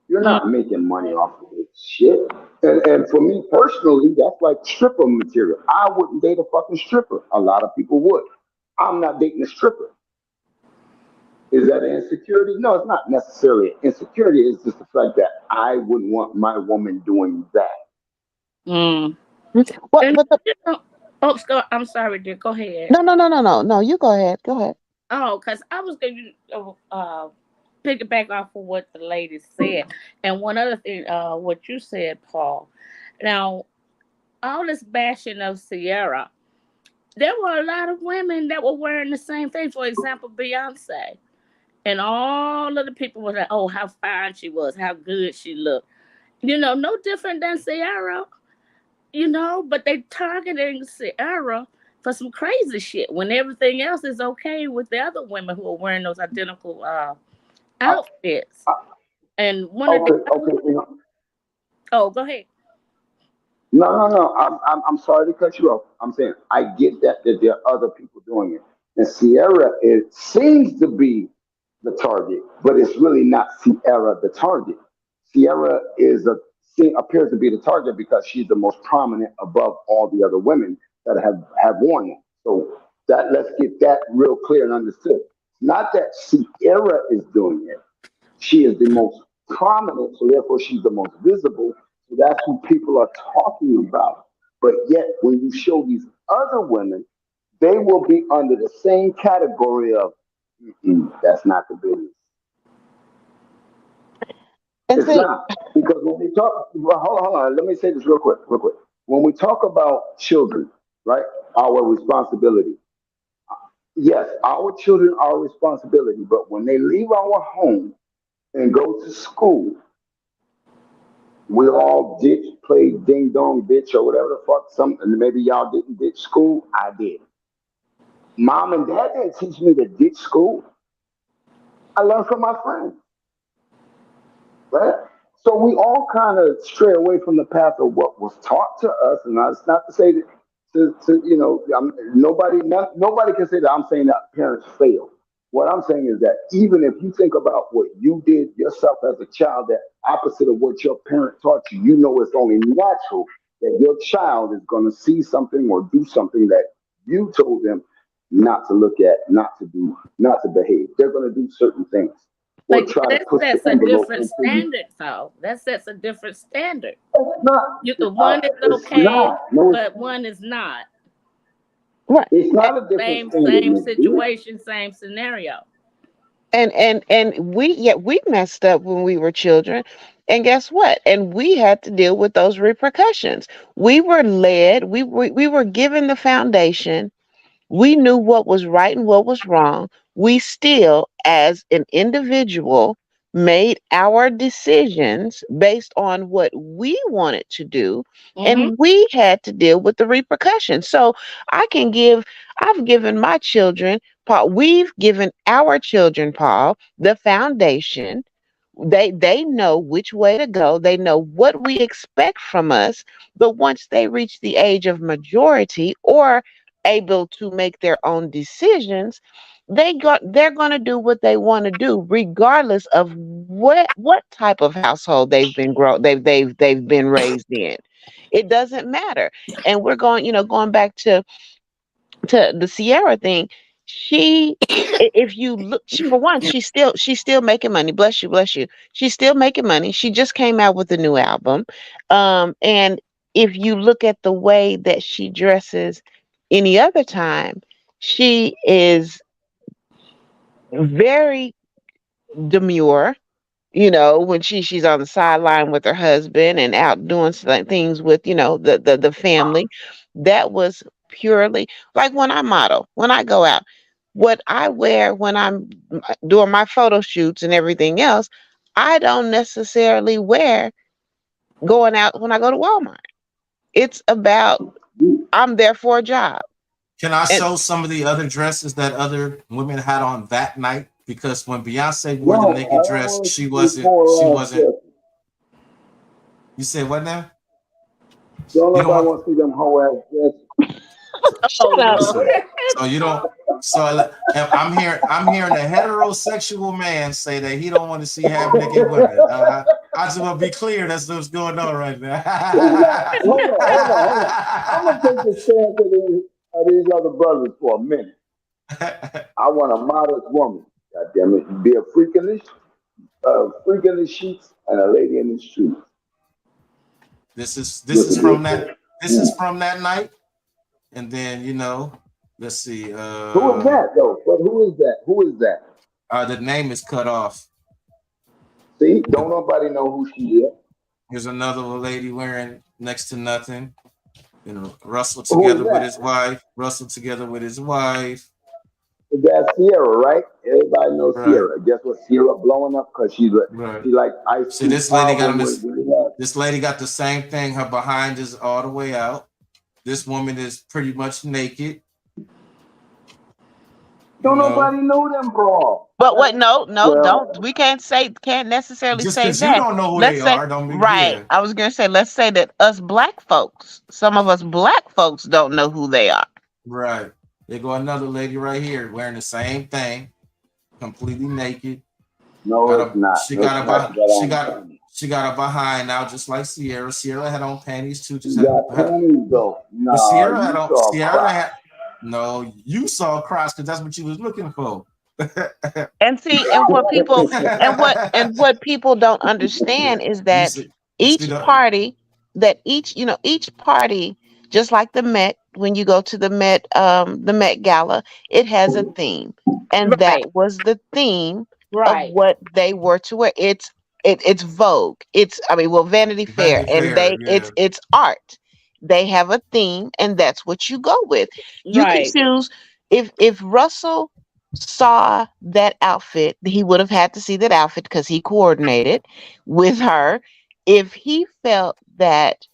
You're Mm, not making money off of this shit. And for me personally, that's like stripper material. I wouldn't date a fucking stripper. A lot of people would. I'm not dating a stripper. Is that an insecurity? No, it's not necessarily an insecurity. It's just the fact that I wouldn't want my woman doing that. mm. What? And But the, you know, oh, I'm sorry, dear. Go ahead. no. You go ahead. Go ahead. Oh, because I was going to pick it back off of what the lady said. And one other thing, what you said, Paul. Now, all this bashing of Sierra, there were a lot of women that were wearing the same thing. For example, Beyonce. And all of the people were like, oh, how fine she was, how good she looked. No different than Sierra, but they targeting Sierra for some crazy shit when everything else is okay with the other women who are wearing those identical outfits. And one of Okay, the okay. oh, go ahead. No. I'm sorry to cut you off. I'm saying I get that there are other people doing it. And Sierra, it seems to be the target, but it's really not Sierra the target. Sierra appears to be the target because she's the most prominent above all the other women that have worn it. So that let's get that real clear and understood. Not that Sierra is doing it. She is the most prominent, so therefore she's the most visible. So that's who people are talking about. But yet, when you show these other women, they will be under the same category of that's not the business. And It's see, not because when we talk, well, hold on. Let me say this real quick, real quick. When we talk about children, right, our responsibility. Yes, our children are a responsibility, but when they leave our home and go to school, we all play ding dong ditch or whatever the fuck. And maybe y'all didn't ditch school. I did. Mom and dad didn't teach me to ditch school. I learned from my friends, right? So we all kind of stray away from the path of what was taught to us. And that's not to say that nobody can say that I'm saying that parents fail. What I'm saying is that even if you think about what you did yourself as a child, that opposite of what your parent taught you, it's only natural that your child is going to see something or do something that you told them not to look at, not to do, not to behave. They're going to do certain things or Like try to that push sets the a envelope different into you. standard, though. That sets a different standard. It's not. One is It's okay, not. No, but one is not. right. it's not a different standard, Same Miss B. situation, same scenario. And we messed up when we were children. And guess what? And we had to deal with those repercussions. We were led, we were given the foundation. We knew what was right and what was wrong. We still, as an individual, made our decisions based on what we wanted to do, Mm-hmm. and we had to deal with the repercussions. So I've given my children, Paul, we've given our children, Paul, the foundation. They know which way to go. They know what we expect from us. But once they reach the age of majority or able to make their own decisions, they're going to do what they want to do, regardless of what type of household they've been raised in. It doesn't matter. And we're going back to the Sierra thing. She, if you look, for one, she's still making money. Bless you, bless you. She's still making money. She just came out with a new album. And if you look at the way that she dresses any other time, she is very demure. When she's on the sideline with her husband and out doing things with the family. That was purely like when I model, when I go out, what I wear when I'm doing my photo shoots and everything else, I don't necessarily wear going out when I go to Walmart. It's about, I'm there for a job. Can I And show some of the other dresses that other women had on that night? Because when Beyonce wore the No, I naked don't dress, want to she see this wasn't. She whole wasn't. dress. You said what now? Don't You don't nobody want. want to see them whole ass dress. Oh shut up. Lord. So you don't. So I'm hearing a heterosexual man say that he don't want to see half naked women. I just want to be clear. That's what's going on right now. Hold on. I'm gonna take the stance of these other brothers for a minute. I want a modest woman. God damn it, be a freak in the sheets and a lady in the streets. This is Yeah. from that night, and then let's see. Who is that though? But who is that? Who is that? The name is cut off. See, don't nobody know who she is. Here's another lady wearing next to nothing. Russell Who is together with that? his wife. Russell together with his wife. That's Sierra, right? Everybody knows Right. Sierra. Guess what? Sierra blowing up because she Right. like Ice See, Cube this lady got album this. This lady got the same thing. Her behind is all the way out. This woman is pretty much naked. Don't nobody know them, bro. But what? No, Well, don't. We can't necessarily Just say because you that. don't know who Let's they say, are, don't mean right. yeah. I was gonna say, let's say that us black folks, some of us black folks don't know who they are. Right. There go another lady right here wearing the same thing, completely naked. no, it's not. She No, got it's a not. You got she got a behind out just like Sierra. Sierra had on panties too. Just You got had, panties though. but Nah, Sierra you had on saw Sierra crap. had no. You saw cross because that's what you was looking for. And see, and what people don't understand is You that see, each party, each party, just like the Met, when you go to the Met Gala, it has a theme, and Right, that was the theme of right, what they were to wear. It's Vogue. Vanity Fair, Vanity and Fair, yeah. it's art. They have a theme, and that's what you go with. You can right, choose. If Russell saw that outfit, he would have had to see that outfit because he coordinated with her. If he felt that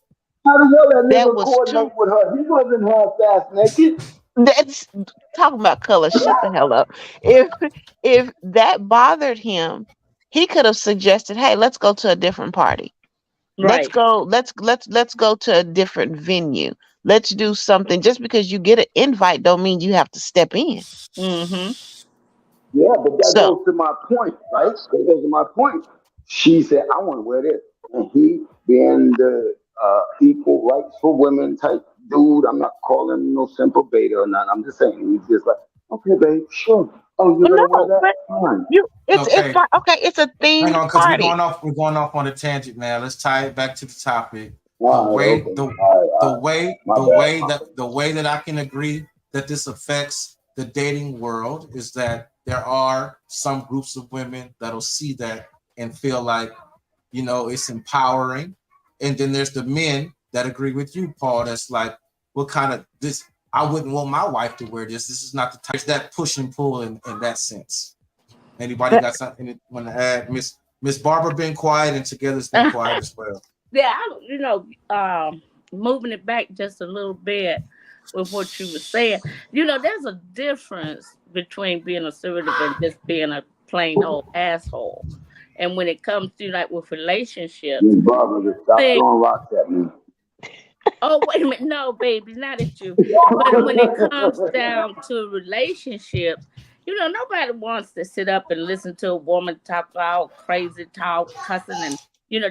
How the hell that that nigga was coordinate too, with her? He wasn't half-ass naked. that's talking about color. Shut the hell up. If that bothered him, he could have suggested, "Hey, let's go to a different party. Let's right. go. Let's go to a different venue. Let's do something." Just because you get an invite, don't mean you have to step in. Mm-hmm. Yeah, but that So goes to my point, right? That goes to my point. She said, I want to wear this. And he, being the equal rights for women type dude, I'm not calling him no simple beta or nothing. I'm just saying, he's just like, okay, babe, sure. Oh, you're going to wear no, that? but Fine. it's Okay, fine. Okay, it's a hang themed on, because party. we're going off on a tangent now. Let's tie it back to the topic. The All right, way okay. the All right. My bad. the way that I can agree that this affects the dating world is that there are some groups of women that'll see that and feel like it's empowering, and then there's the men that agree with you, Paul. That's like, what kind of this? I wouldn't want my wife to wear this. This is not the type. That push and pull in that sense. Anybody got something want to add? Miss Barbara been quiet, and Together's been quiet as well. Yeah, moving it back just a little bit with what you were saying. There's a difference between being assertive and just being a plain old asshole. And when it comes to like with relationships, Miss Barbara, just stop think, throwing rocks at me. oh wait a minute, no, baby, not at you. But when it comes down to relationships, nobody wants to sit up and listen to a woman talk all crazy talk, cussing, and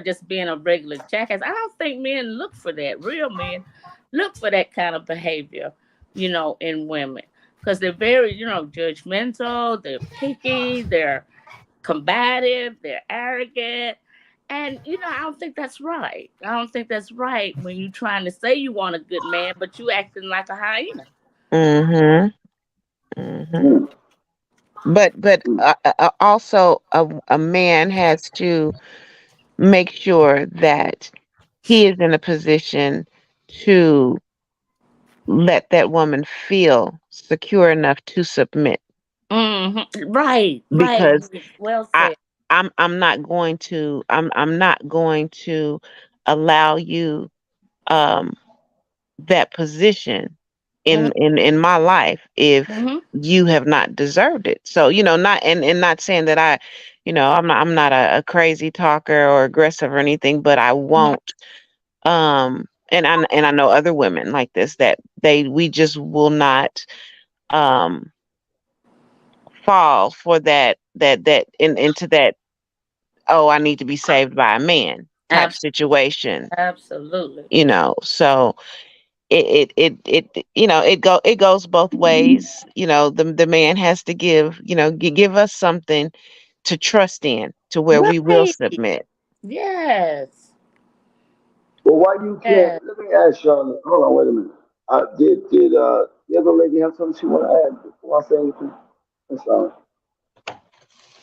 just being a regular jackass. I don't think men look for that. Real men look for that kind of behavior, in women. Because they're very, judgmental, they're picky, they're combative, they're arrogant. And I don't think that's right. I don't think that's right when you're trying to say you want a good man, but you acting like a hyena. Mm-hmm. Mm-hmm. But also a man has to make sure that he is in a position to let that woman feel secure enough to submit. Mm-hmm. Right, Because well I said. I'm not going to allow you um that position in my life if Mm-hmm. you have not deserved it. So, not and not saying that I'm not a crazy talker or aggressive or anything, but I won't and I know other women like this that we just will not fall for that into that oh, I need to be saved by a man type Abs- situation, Absolutely. so it goes both ways. The man has to give us something to trust in, to where we will Right. submit. Yes. Well, why you can't? Yes. Let me ask y'all. Hold on, wait a minute. Did the other lady have something she want to add before I say anything? That's all.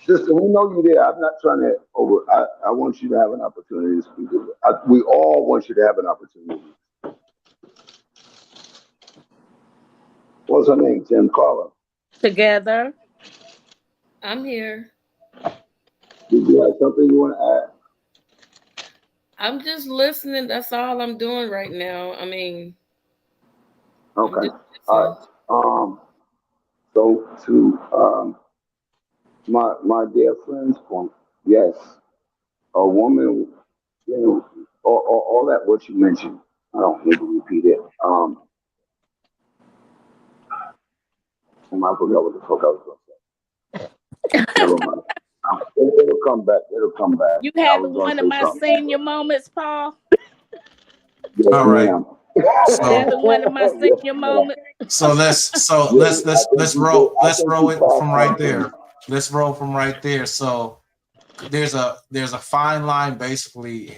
Sister, we know you there. I'm not trying to over. I want you to have an opportunity to speak. We all want you to have an opportunity. What's her name? Tim Carla. Together. I'm here. Did you have something you want to add? I'm just listening. That's all I'm doing right now. I mean, I'm Okay. just All listening. right. So to my dear friend's point, yes, a woman, all that what you mentioned. I don't need to repeat it. I forgot what the fuck I was going to say. Never mind. It'll come back. It'll come back. You I having was going one to of say my something. senior moments, Paul? Yes, All right. ma'am. So Having one of my Yes, senior ma'am. moments? Yes, I think you did. I let's think you roll it passed from right that thing. there. Let's roll from right there. So there's a fine line basically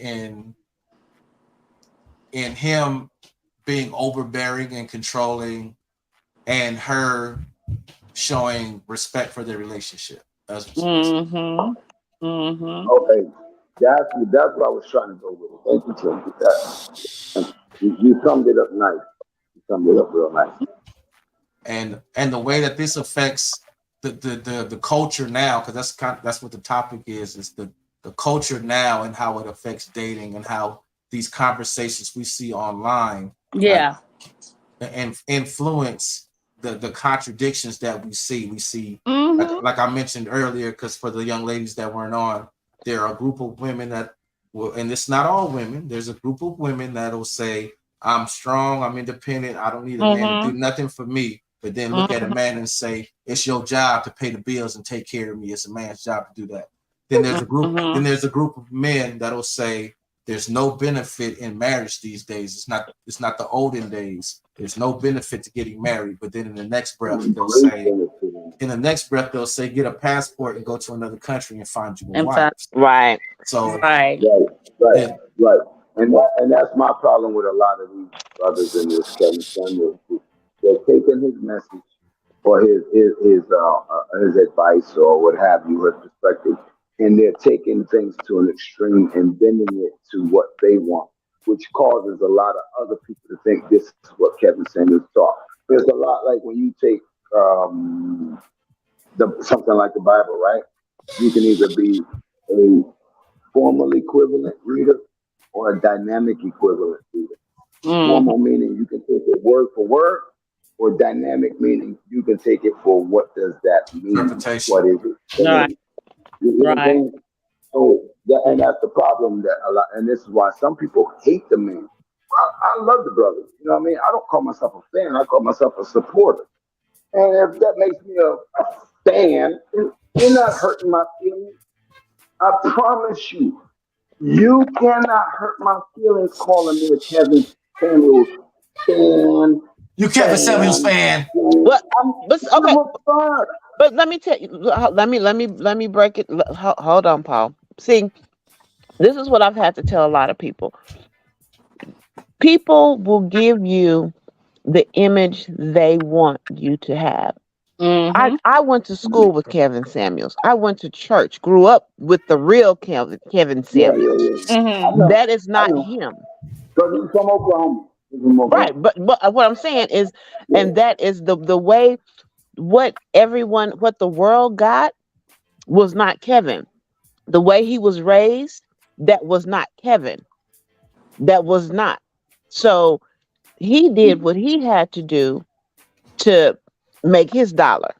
in him being overbearing and controlling, and her showing respect for their relationship. That's what she said. Mm-hmm. Mm-hmm. Okay, that's what I was trying to go with. Thank you, Tim. You summed it up nice. You summed it up real nice. And the way that this affects the culture now, because that's what the topic is the culture now and how it affects dating and how these conversations we see online Yeah. and influence the contradictions that we see. We see Mm-hmm. like I mentioned earlier, because for the young ladies that weren't on, there are a group of women that will, and it's not all women. There's a group of women that'll say, "I'm strong, I'm independent, I don't need a man to do Mm-hmm. nothing for me." But then look at a man and say, "It's your job to pay the bills and take care of me. It's a man's job to do that." Then there's a group. Mm-hmm. Then there's a group of men that'll say, "There's no benefit in marriage these days. It's not the olden days. There's no benefit to getting married." But then in the next breath, they'll say, "Get a passport and go to another country and find you a In wife." fact, Right. So right. Right, it, right. And that's my problem with a lot of these brothers in this Kevin Samuels group. They're taking his message or his advice or what have you, his perspective, and they're taking things to an extreme and bending it to what they want, which causes a lot of other people to think this is what Kevin Samuels taught. There's a lot like when you take something like the Bible, right? You can either be a formal equivalent reader or a dynamic equivalent reader. Mm-hmm. Formal meaning you can take it word for word, or dynamic meaning you can take it for what does that mean? interpretation. What is it? Right. You know what I'm Right. saying? So and that's the problem that a lot, and this is why some people hate the man. I love the brother. You know what I mean? I don't call myself a fan. I call myself a supporter. And if that makes me a fan, you're not hurting my feelings. I promise you. You cannot hurt my feelings calling me a Kevin Samuels fan. You Kevin Samuels fan. Well, but okay. Give a fuck. But let me tell you. Let me break it. Hold on, Paul. See, this is what I've had to tell a lot of people. People will give you the image they want you to have. Mm-hmm. I went to school with Kevin Samuels. I went to church, grew up with the real Kevin Yeah, Samuels. yeah, yeah. I Mm-hmm. know. That is I not know. him. But he's from Oklahoma. He's from Oklahoma. Right. But what I'm saying is, Yeah. and that is the way what the world got was not Kevin. The way he was raised, that was not Kevin. That was not. So he did what he had to do to make his dollar,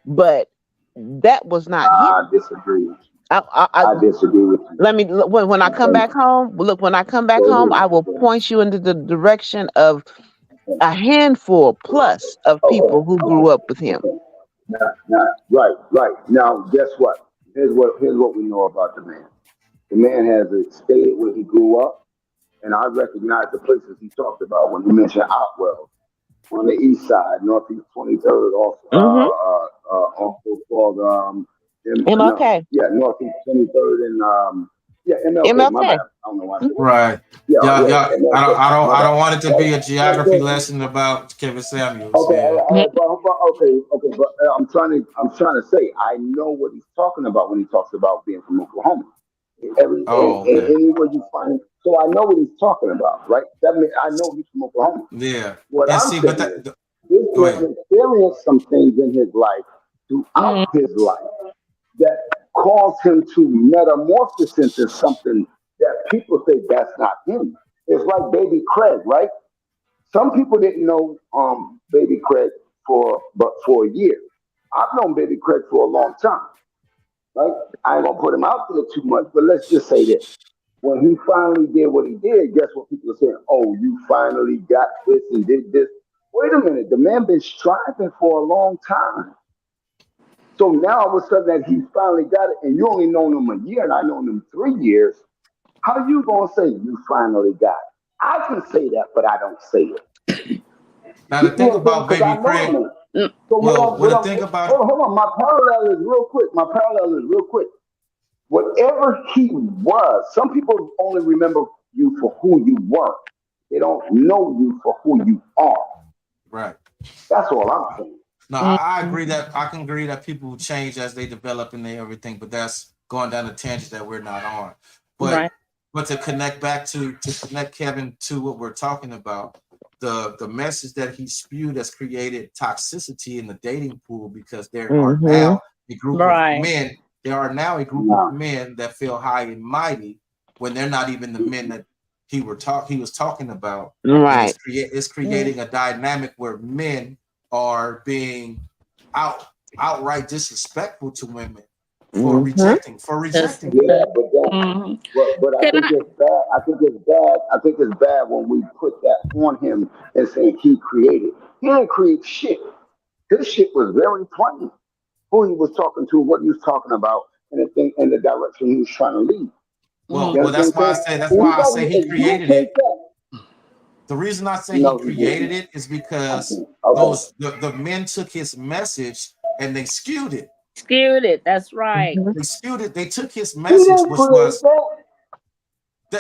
but that was not him. I disagree with you. I I disagree with you. Let me when I come back home. Look, when I come back Go home, I ahead. will point you into the direction of a handful plus of people who grew up with him. Now, right. Now, guess what? Here's what we know about the man. The man has stated where he grew up, and I recognize the places he talked about when he mentioned Outwell on the east side, Northeast 23rd, Mm-hmm. also called no, MLK. yeah, Northeast 23rd and yeah, MLK. My bad. MLK. I don't know why I said Mhm. Right. yeah, Yeah, yeah, yeah. MLK. My I bad. don't want it to be a geography Okay, lesson about Kevin Samuels. okay, Yeah. all right, okay, but I'm trying to say, I know what he's talking about when he talks about being from Oklahoma. Oh, And okay. anywhere you find, so I know what he's talking about, right? That means I know he's from Oklahoma. Yeah. What And I'm see, but saying is, that this go man ahead. experienced some things in his life throughout his life that caused him to metamorphose into something that people say that's not him. It's like Baby Craig, right? Some people didn't know Baby Craig for a year. I've known Baby Craig for a long time, right? I ain't gonna put him out there too much, but let's just say this. When he finally did what he did, guess what people are saying? Oh, you finally got this and did this. Wait a minute, the man been striving for a long time. So now all of a sudden that he finally got it, and you only known him a year, and I known him 3 years. How you gonna say you finally got it? I can say that, but I don't say it. Now You the see thing what I'm saying? about Because Baby I know the Craig, man. Mm. So well, what the thing about hold on. My parallel is real quick. Whatever he was, some people only remember you for who you were. They don't know you for who you are. right. That's all I'm saying. No, Mm. I agree that I can agree that people change as they develop and they everything, but that's going down a tangent that we're not on. But Right. to connect back to connect Kevin to what we're talking about, the message that he spewed has created toxicity in the dating pool because there are Mm-hmm. now a group of Right. men, there are now a group of No. men that feel high and mighty when they're not even the men that he was talking about. And Right. it's Mm. creating a dynamic where men are being outright disrespectful to women Mm-hmm. for That's rejecting them. Yeah, good. but that, Mhm. but I Can think I? it's bad. I think it's bad when we put that on him and saying he created. He didn't create shit. His shit was very plain. Who he was talking to, what he was talking about, and the thing, and the direction he was trying to lead. Mm. You That's understand what why I'm I saying? say that's And why he I say doesn't. he If you created it. take that, The reason I say he no, he created didn't. it is because Okay. the men took his message and they skewed it. Skewed it. That's right. Mm-hmm. They skewed it. They took his He message, didn't which create was that.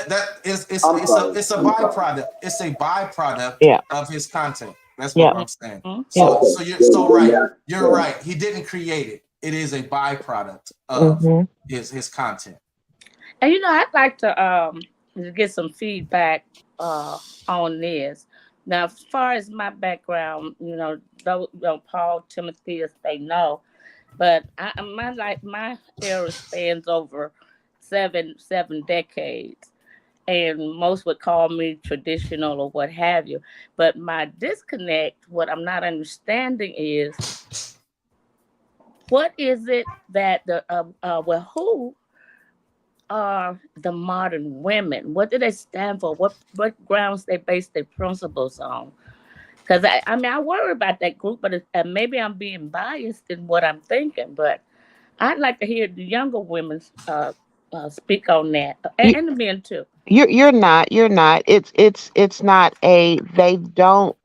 that is I'm sorry. it's a I'm sorry. byproduct. It's a byproduct Yeah. of his content. That's what Yeah. I'm saying. Mhm. Yeah. Okay. You're so Then right. that's You're fair. right. He didn't create it. It is a byproduct of Mm-hmm. his content. And I'd like to get some feedback uh on this. Now, as far as my background, Paul, Timothy, they know, but my era spans over seven decades, and most would call me traditional or what have you. But my disconnect, what I'm not understanding is what is it that who are the modern women? What do they stand for? What grounds they base their principles on? Because I worry about that group, but maybe I'm being biased in what I'm thinking. But I'd like to hear the younger women speak on that, You, and the men too. you're not. It's not a they don't.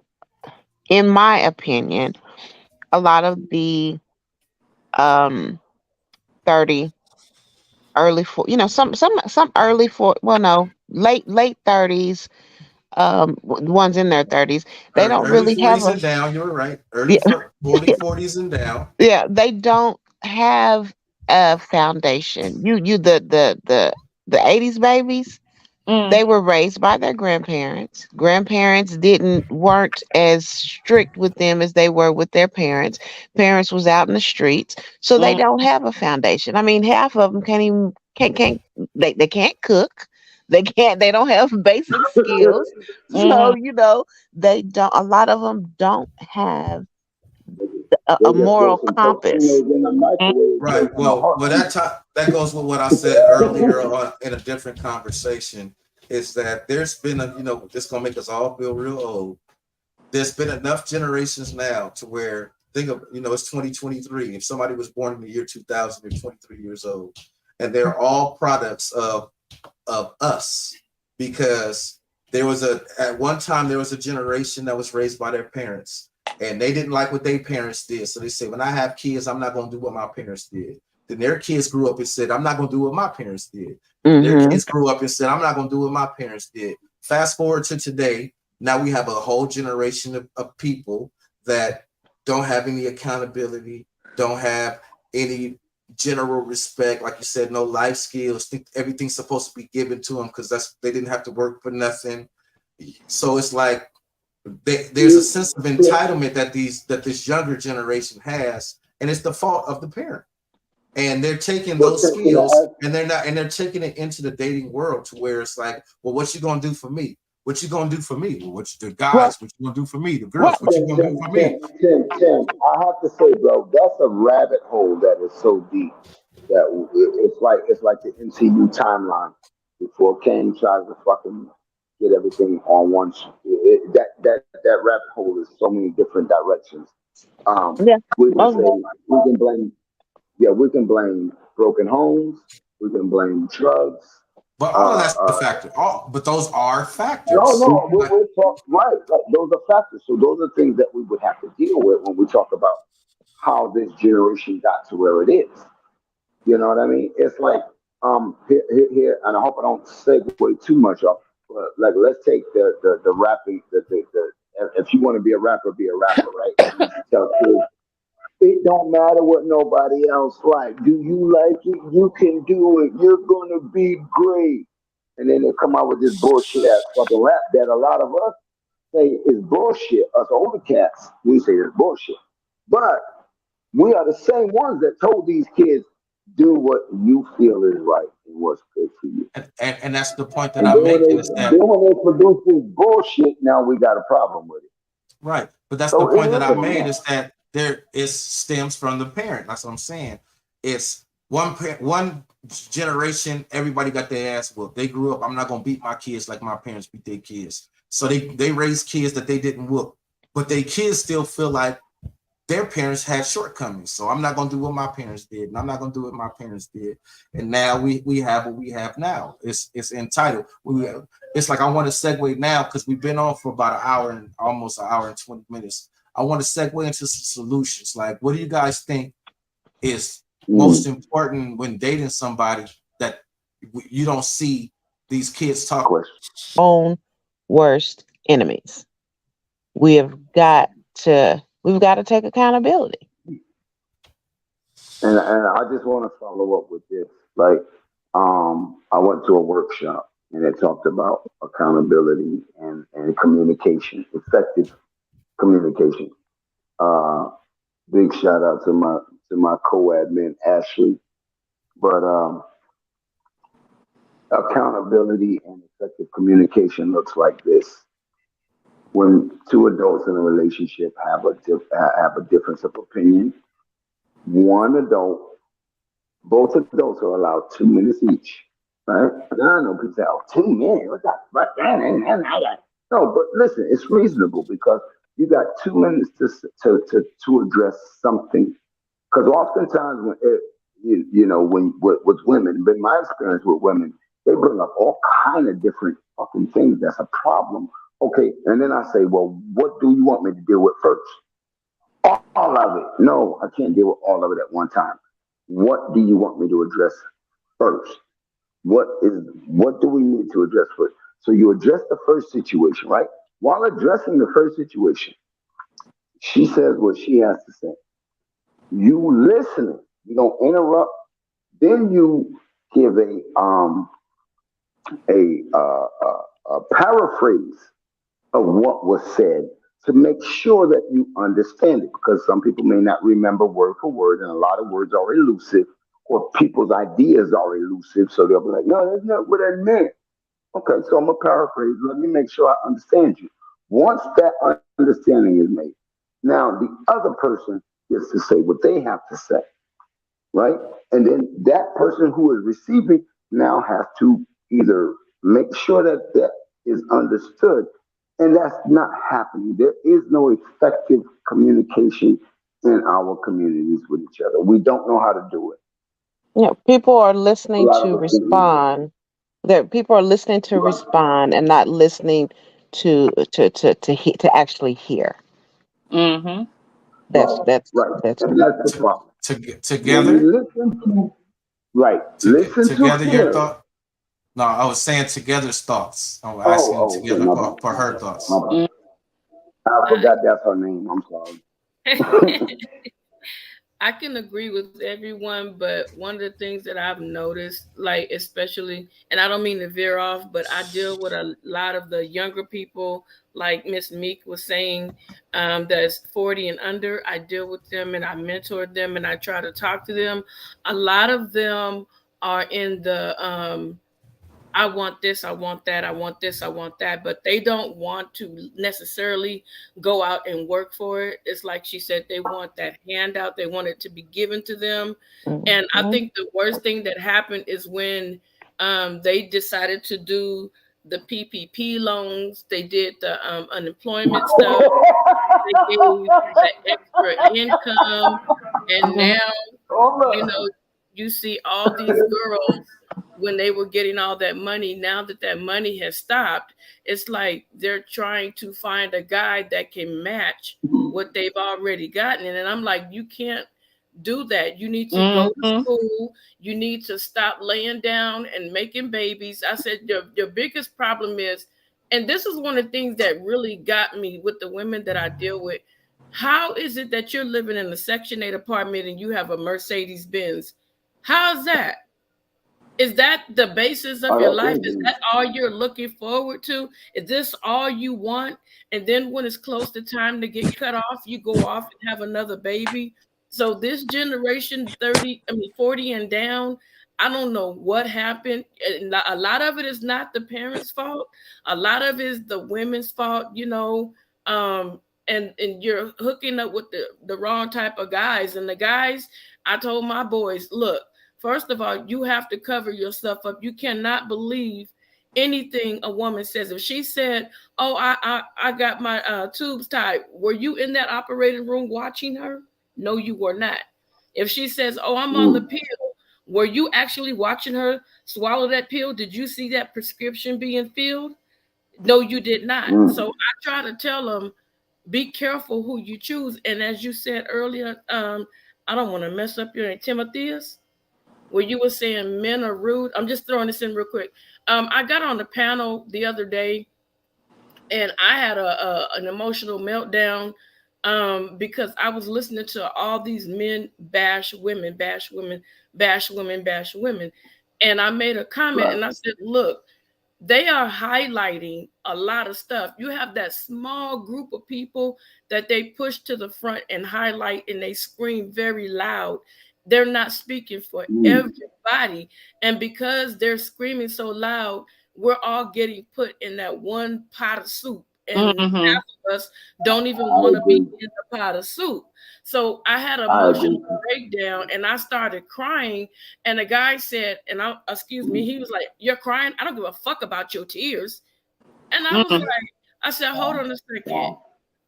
In my opinion, a lot of the um 30 early for some early for well no late 30s ones in their 30s they don't Early really have 40s a and down. You're right. Early yeah, 40s and down. yeah they don't have a foundation. The 80s babies, Mm, they were raised by their grandparents weren't as strict with them as they were with their parents was out in the streets, so they mm, don't have a foundation. I mean, half of them can't they can't cook, they don't have basic skills, so mm. they don't, a lot of them don't have They a just throw moral some compass. torpedoes in the Mm. microwave Right. in a Well, heartbeat. that goes with what I said earlier on in a different conversation. Is that there's been this gonna make us all feel real old. There's been enough generations now to where think of it's 2023. If somebody was born in the year 2000, they're 23 years old. and they're all products of us, because at one time there was a generation that was raised by their parents, and they didn't like what their parents did. So they said, when I have kids, I'm not going to do what my parents did. Then their kids grew up and said, I'm not going to do what my parents did. Their kids grew up and said, I'm not going to do what my parents did. Fast forward to today. Now we have a whole generation of people that don't have any accountability, don't have any general respect. Like you said, no life skills. Think everything's supposed to be given to them because they didn't have to work for nothing. So it's like there's a sense of entitlement that this younger generation has, and it's the fault of the parent. And they're taking those skills and they're taking it into the dating world, to where it's like, well, what you gonna do for me? What you gonna do for me? Well, the guys, what you gonna do for me? The girls, what you gonna do for me? Tim, I have to say, bro, that's a rabbit hole that is so deep that it's like the MCU timeline before Kane tries to fucking get everything on one. That rabbit hole is so many different directions. Yeah. We can blame. Yeah, we can blame broken homes. We can blame drugs. But all that's the factor. But those are factors. No, we're talking right. Those are factors. So those are things that we would have to deal with when we talk about how this generation got to where it is. You know what I mean? It's like here, and I hope I don't segue too much off. But like, let's take the rapping. If you want to be a rapper, right? Tell kids, it don't matter what nobody else like. Do you like it? You can do it. You're gonna be great. And then they come out with this bullshit ass fucking rap that a lot of us say is bullshit. Us older cats, we say it's bullshit. But we are the same ones that told these kids, do what you feel is right and what's good for you. And that's the point that I'm making. Then when they produce this bullshit, now we got a problem with it. Right. But that's the point that I made, is that it stems from the parent. That's what I'm saying. It's one generation, everybody got their ass whooped. They grew up, I'm not gonna beat my kids like my parents beat their kids. So they raised kids that they didn't whoop, but they kids still feel like their parents had shortcomings. So I'm not gonna do what my parents did, and I'm not gonna do what my parents did. And now we have what we have now. It's entitled. It's like, I want to segue now, because we've been on for about almost an hour and 20 minutes. I want to segue into some solutions. Like, what do you guys think is most important when dating somebody that you don't see these kids talk with? Own worst enemies. We've got to take accountability. And I just want to follow up with this. Like, I went to a workshop and it talked about accountability and communication, effective communication. Big shout out to my co-admin Ashley. But accountability and effective communication looks like this: when two adults in a relationship have a difference of opinion, both adults are allowed 2 minutes each. Right? I know people say, "Oh, 2 minutes? What's that?" No, but listen, it's reasonable, because you got 2 minutes to address something. Because oftentimes, when with women, but my experience with women, they bring up all kind of different fucking things that's a problem. Okay, and then I say, well, what do you want me to deal with first? All of it. No, I can't deal with all of it at one time. What do you want me to address first? What do we need to address first? So you address the first situation, right? While addressing the first situation, she says what she has to say. You listen. You don't interrupt. Then you give a paraphrase of what was said to make sure that you understand it, because some people may not remember word for word, and a lot of words are elusive, or people's ideas are elusive, so they'll be like, no, that's not what I meant. Okay, so I'm gonna paraphrase. Let me make sure I understand you. Once that understanding is made, now the other person gets to say what they have to say, right? And then that person who is receiving now has to either make sure that that is understood. And that's not happening. There is no effective communication in our communities with each other. We don't know how to do it. You know, people are A listening lot to of us didn't read that. respond. That people are listening to Right. respond and not listening to actually hear. Mm-hmm. That's Right. that's Right. that's And that's the To, problem. When we together, listen to, right, listen to together, your hear. thought. No, I was saying together's thoughts. I was Oh, asking oh, okay, together my bad. for My her bad. My thoughts. bad. I forgot that's her name. I'm sorry. I can agree with everyone, but one of the things that I've noticed, like especially, and I don't mean to veer off, but I deal with a lot of the younger people, like Miss Meek was saying, that's 40 and under. I deal with them and I mentor them and I try to talk to them. A lot of them are in the I want this, I want that, I want this, I want that, but they don't want to necessarily go out and work for it. It's like she said, they want that handout, they want it to be given to them. And I Mhm. think the worst thing that happened is when they decided to do the PPP loans, they did the unemployment stuff, they gave the extra income, and Mhm. now you know, you see all these girls when they were getting all that money. Now that that money has stopped, it's like they're trying to find a guy that can match what they've already gotten. And I'm like, you can't do that. You need to go to Mm-hmm. school. You need to stop laying down and making babies. I said, your biggest problem is, and this is one of the things that really got me with the women that I deal with. How is it that you're living in a Section 8 apartment and you have a Mercedes Benz? How's that? Is that the basis of Oh, your that's life? Is crazy. that all you're looking forward to? Is this all you want? And then when it's close to time to get cut off, you go off and have another baby. So this generation 30, I mean 40 and down, I don't know what happened. And a lot of it is not the parents' fault. A lot of it is the women's fault, you know. And you're hooking up with the wrong type of guys. And the guys, I told my boys, look, first of all, you have to cover yourself up. You cannot believe anything a woman says. If she said, "Oh, I got my tubes tied," were you in that operating room watching her? No, you were not. If she says, "Oh, I'm on the Mm. pill," were you actually watching her swallow that pill? Did you see that prescription being filled? No, you did not. So Mm. I try to tell them, be careful who you choose. And as you said earlier, I don't want to mess up your name, Timotheus, where you were saying men are rude. I'm just throwing this in real quick. I got on the panel the other day and I had an emotional meltdown because I was listening to all these men bash women, bash women, bash women, bash women. And I made a comment Right. and I said, look, they are highlighting a lot of stuff. You have that small group of people that they push to the front and highlight and they scream very loud. They're not speaking for Mm. everybody. And because they're screaming so loud, we're all getting put in that one pot of soup. And Mm-hmm. half of us don't even I want to be agree. in the pot of soup. So I had an I emotional agree. breakdown and I started crying. And the guy said, and I, excuse me, he was like, "You're crying? I don't give a fuck about your tears." And I was Mm-hmm. like, I said, hold on a second. Wow.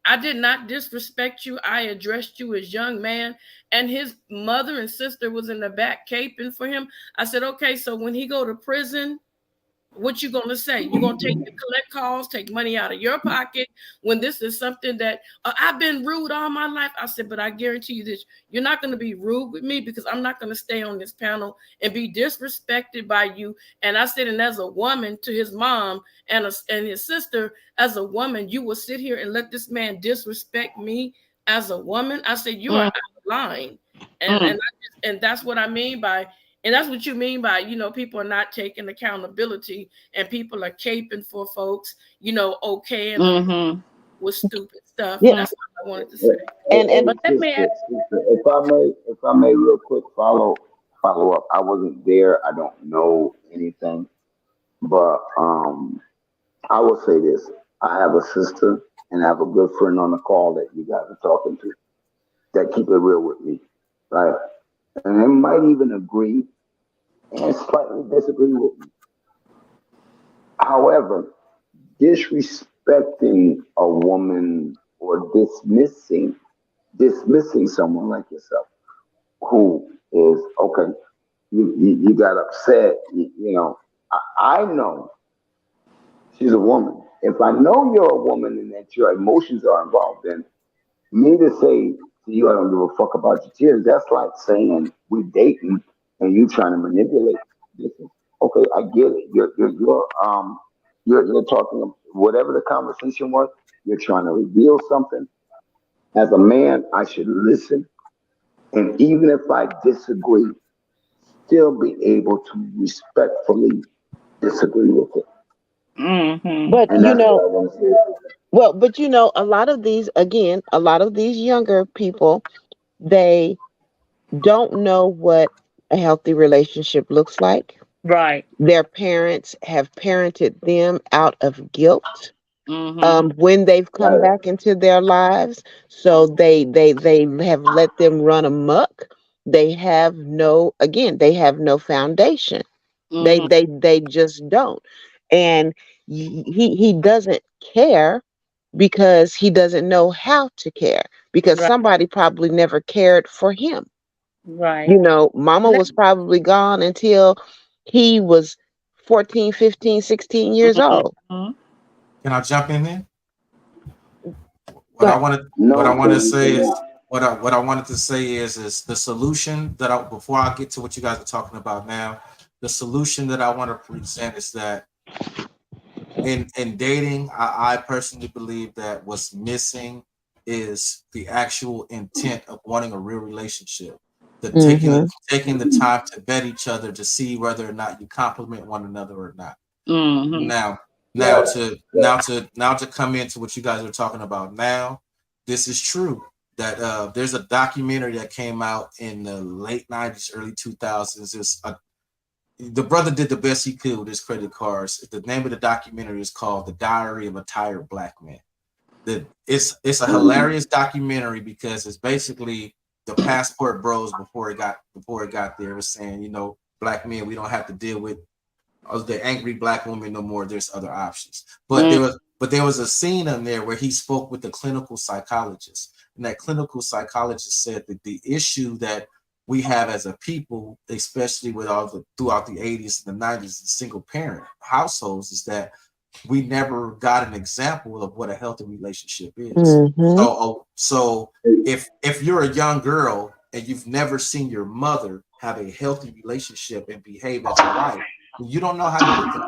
I did not disrespect you. I addressed you as young man. And his mother and sister was in the back caping for him. I said, okay, so when he go to prison, what you gonna say? You gonna take the collect calls, take money out of your pocket when this is something that I've been rude all my life. I said, but I guarantee you this: you're not gonna be rude with me because I'm not gonna stay on this panel and be disrespected by you. And I said, and as a woman to his mom and his sister, as a woman, you will sit here and let this man disrespect me as a woman. I said, you are out of line, and that's what I mean by. And that's what you mean by, people are not taking accountability and people are caping for folks, okay, and them Mm-hmm. with stupid stuff. Yeah, That's what I wanted to say. and But let me ask. If I may, real quick follow up. I wasn't there. I don't know anything, but I will say this: I have a sister and I have a good friend on the call that you guys are talking to that keep it real with me, right? And they might even agree and slightly disagree with me. However, disrespecting a woman or dismissing someone like yourself who is okay, you got upset. You know, I know she's a woman. If I know you're a woman and that your emotions are involved, then me to say to you, I don't give a fuck about your tears, that's like saying we dating and you trying to manipulate. This is, okay, I get it. You're talking whatever the conversation was. You're trying to reveal something. As a man, I should listen, and even if I disagree, still be able to respectfully disagree with it. Mm-hmm. But And that's what I want to say. well, but a lot of these, again, a lot of these younger people, they don't know what a healthy relationship looks like. Right. Their parents have parented them out of guilt Mm-hmm. when they've come Right. back into their lives. So they have let them run amok. They have they have no foundation. They Mm-hmm. they just don't. And he doesn't care because he doesn't know how to care, because Right. somebody probably never cared for him. Right. Mama Let- was probably gone until he was 14, 15, 16 years old. Mhm. Can I jump in there? What I But wanted, what I No, want sir, to you say is, cannot. what I wanted to say is the solution that before I get to what you guys are talking about now, the solution that I want to present is that in dating, I personally believe that what's missing is the actual intent of wanting a real relationship. The hmm taking the time to vet each other to see whether or not you compliment one another or not. Mhm. Now, Right. now to come into what you guys are talking about now, this is true that there's a documentary that came out in the late 90s, early 2000s. The brother did the best he could with his credit cards. The name of the documentary is called The Diary of a Tired Black Man. It's a Mhm. hilarious documentary because it's basically the passport bros before it got there. It was saying, black men, we don't have to deal with the angry black woman no more. There's other options. But Mm. there was a scene in there where he spoke with the clinical psychologist, and that clinical psychologist said that the issue that we have as a people, especially with throughout the 80s and the 90s, the single parent households, is that we never got an example of what a healthy relationship is. hmm So if you're a young girl and you've never seen your mother have a healthy relationship and behave as a wife, you don't know how to do that.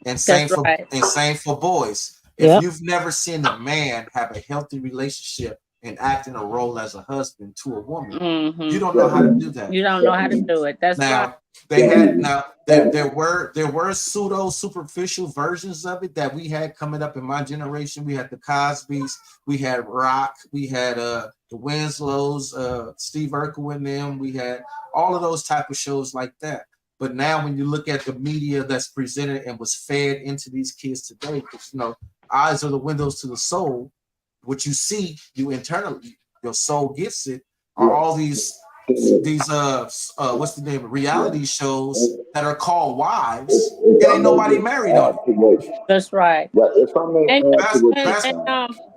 And That's right. same for boys. If Yep. you've never seen a man have a healthy relationship and act in a role as a husband to a woman, you Mm-hmm. don't know how to do that. You don't know how to do it. That's right. Now there were pseudo superficial versions of it that we had coming up in my generation. We had the Cosbys, we had Rock, we had the Winslows, Steve Urkel and them. We had all of those type of shows like that. But now when you look at the media that's presented and was fed into these kids today, because eyes are the windows to the soul. What you see, you internally, your soul gets it, are all these what's the name of reality shows that are called wives, and ain't nobody married on it. That's right. But if I may And add to what and, you're and saying,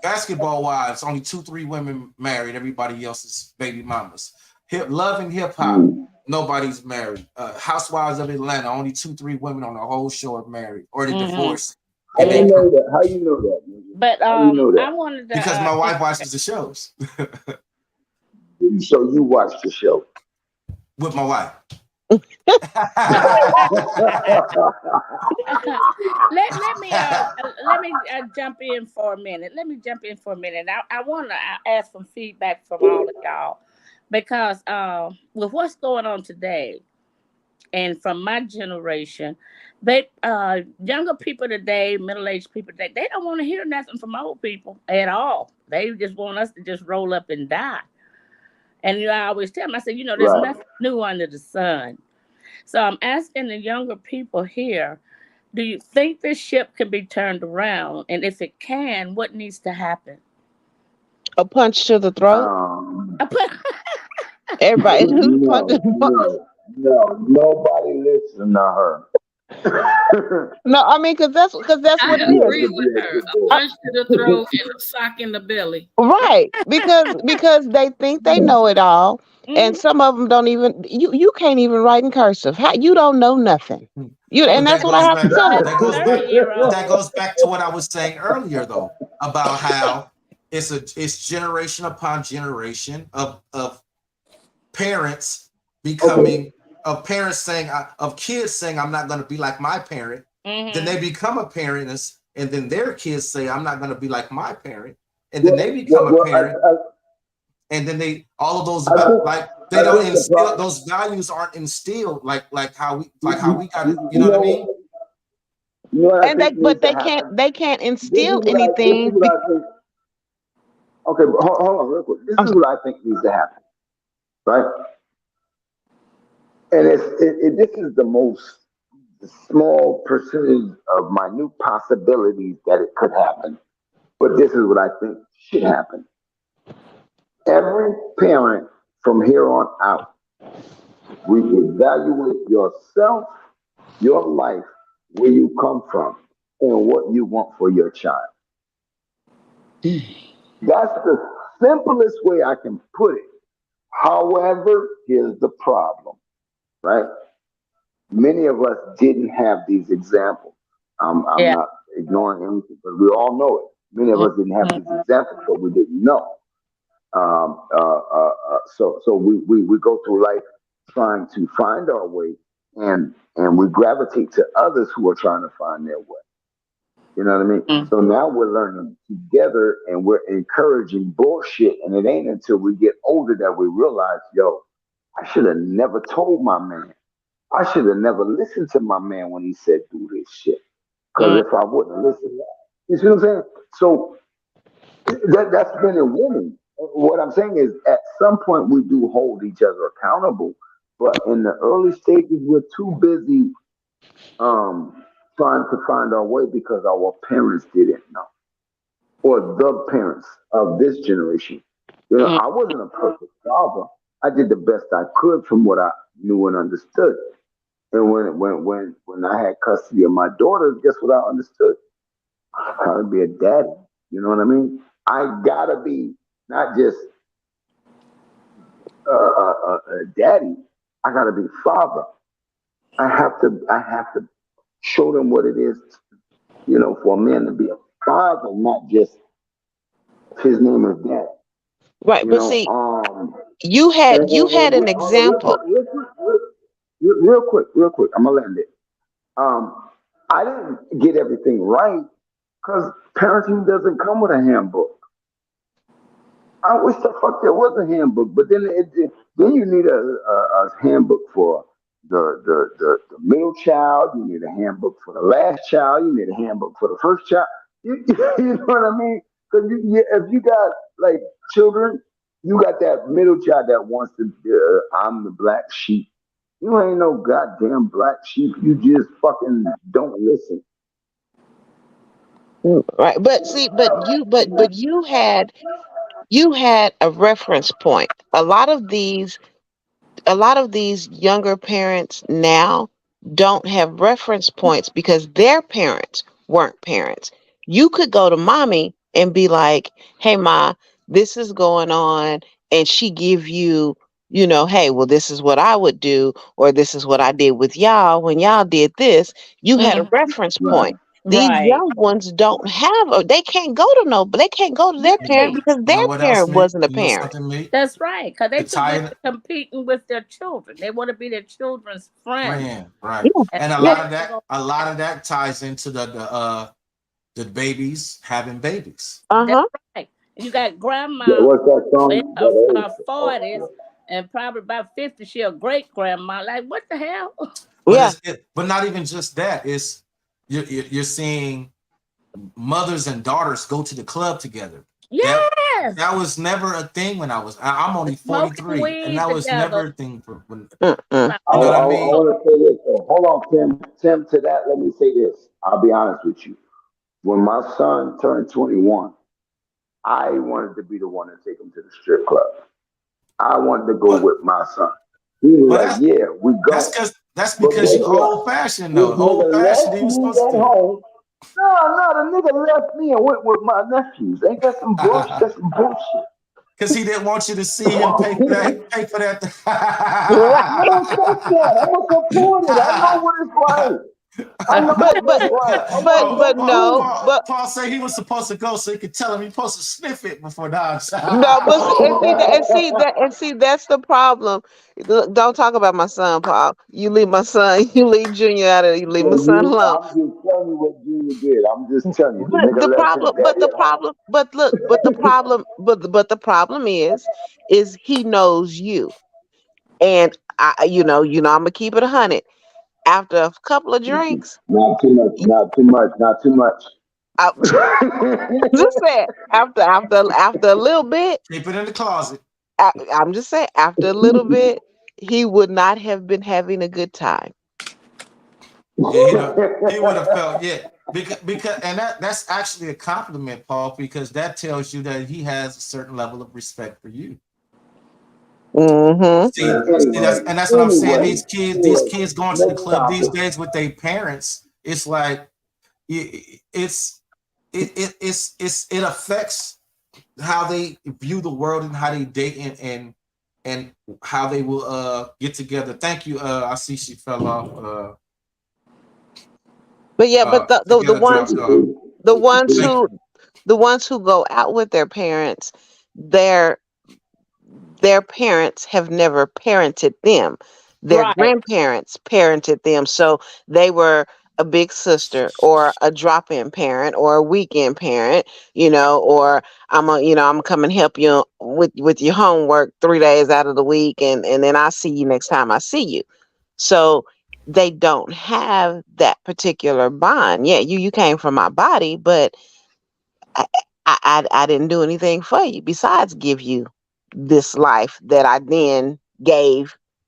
Basketball wives, only 2-3 women married, everybody else is baby mamas. Love and hip hop, nobody's married. Housewives of Atlanta, only 2-3 women on the whole show are married or they divorced. how And you they know that? How you know that? Nigga? but How you know I that? wanted to because my wife watches the shows So you watch the show. with my wife. let me jump in for a minute. Let me jump in for a minute. I want to ask some feedback from all of y'all because with what's going on today, and from my generation, they younger people today, middle-aged people today, they don't want to hear nothing from old people at all. They just want us to just roll up and die. And I always tell them, I said, there's Right. nothing new under the sun. So I'm asking the younger people here, do you think this ship can be turned around? And if it can, what needs to happen? A punch to the throat. Everybody punch. No, nobody listen to her. No, I mean, because that's I what it is. agree with her. A punch to the throat and a sock in the belly. Right, because they think they know it all, and Mhm. some of them don't even. You can't even write in cursive. How you don't know nothing. And And But that's that what I goes have to back. tell that's them. That a goes back. 30-year-old. But that goes back to what I was saying earlier, though, about how it's generation upon generation of parents Okay. becoming of parents saying of kids saying I'm not going to be like my parent. Then they Mm-hmm. become a parent, and then their kids say I'm not going to be like my parent, and then they Well, become a parent, well, and then they all of those I think like they I don't think the instill problem. those values aren't instilled like how You, we got it. you, You you know what I know, mean? you know what I And think but needs to they can't happen. they can't This is instill what I. This is anything. what I think. Okay, but hold on real quick. This is what I think needs to happen, right? And this is the most small percentage of minute possibilities that it could happen. But this is what I think should happen. Every parent from here on out, reevaluate yourself, your life, where you come from, and what you want for your child. That's the simplest way I can put it. However, here's the problem, right? Many of us didn't have these examples. I'm Yeah. not ignoring anything, but we all know it. Many of us didn't have these Mhm. examples, but we didn't know. So we go through life trying to find our way, and we gravitate to others who are trying to find their way. You know what I mean? So now we're learning together, and we're encouraging bullshit. And it ain't until we get older that we realize, yo, I should have never told my man. I should have never listened to my man when he said do this shit. Because Mhm. if I wouldn't have listened, you see what I'm saying? So that's men and women. What I'm saying is, at some point, we do hold each other accountable, but in the early stages, we're too busy um, trying to find our way because our parents didn't know, or the parents of this generation. You know, Mhm. I wasn't a perfect father. I did the best I could from what I knew and understood. And when I had custody of my daughters, guess what I understood? I gotta be a daddy. You know what I mean? I gotta be not just a daddy. I gotta be father. I have to show them what it is, for a man to be a father, not just his name is dad. Right, You but know, see, you had an hold on, example. real quick. I'm gonna land it. Um, I didn't get everything right because parenting doesn't come with a handbook. I wish the fuck there was a handbook, but then you need a handbook for the middle child. You need a handbook for the last child. You need a handbook for the first child. You know what I mean? Because if you got like children, you got that middle child that wants to. I'm the black sheep. You ain't no goddamn black sheep. You just fucking don't listen. Right, but see, but you had a reference point. A lot of these younger parents now don't have reference points because their parents weren't parents. You could go to mommy and be like, "Hey ma, this is going on," and she give you, "Hey, well this is what I would do, or this is what I did with y'all when y'all did this." You had a Mhm. reference point. Right. These Right. young ones don't have they can't go to no, but they can't go to their You parent Right. because know their what else, parent me? wasn't a You know parent. something, me? That's right. Because they To too tie busy it competing with their children. They want to be their children's friend. friend, right? Yeah, And And yeah. a lot of that ties into the babies having babies. that's Uh-huh. right. You got grandma What's that in song? her, That her is. 40s and probably about 50, she a great grandma. Like, what the hell? But Yeah. but not even just that. It's you're seeing mothers and daughters go to the club together. That Yes. that was never a thing when I'm only Smoking 43, and weed that was together. never a thing for when Mm-mm. you know what I I mean? want to say this. Hold on, Tim. Tim, to that, let me say this. I'll be honest with you. When my son turned 21, I wanted to be the one to take him to the strip club. I wanted to go But with my son. He was but like, "Yeah, we go." That's But because guess you what? old fashioned This though. Old nigga fashioned, left you me supposed at to home. No, the nigga left me and went with my nephews. Ain't that some bullshit? do. That's some bullshit. Because he didn't want you to see him pay for that. Pay for that. Man, fuck that. I'm gonna support it. I know what it's like. I know but what but it's like. I but want Paul, to but go Paul, no, see. Paul, but Paul said he was supposed to go so he could tell him he supposed to sniff it before dodge. no, but see that's the problem. Look, don't talk about my son, Paul. You leave my son, you leave Junior out of it, you leave my son alone. I'm just telling you what Junior did. I'm just telling you. The But nigga the left his problem, daddy at home. but look, but the problem is he knows you, and I'm gonna keep it 100. After a couple of drinks, Not too much. Not too much. Not too much. I just said after a little bit, Keep it in the closet. I'm just saying after a little bit, he would not have been having a good time. Yeah, he would have felt because and that's actually a compliment, Paul, because that tells you that he has a certain level of respect for you. Mm-hmm. See anyway, that's what I'm saying. These anyway, kids going to the next club these topic. days with their parents. It's like it's it affects how they view the world and how they date and how they will get together. Thank you. I see she fell off. But yeah, but the, the the Together ones dropped off. the ones Thank who the ones who go out with their parents, their their parents have never parented them. Their Right. grandparents parented them. So they were a big sister or a drop-in parent or a weekend parent, or I'm come and help you with your homework 3 days out of the week, and then I see you next time I see you. So they don't have that particular bond. Yeah, you came from my body, but I, I didn't do anything for you besides give you this life that I then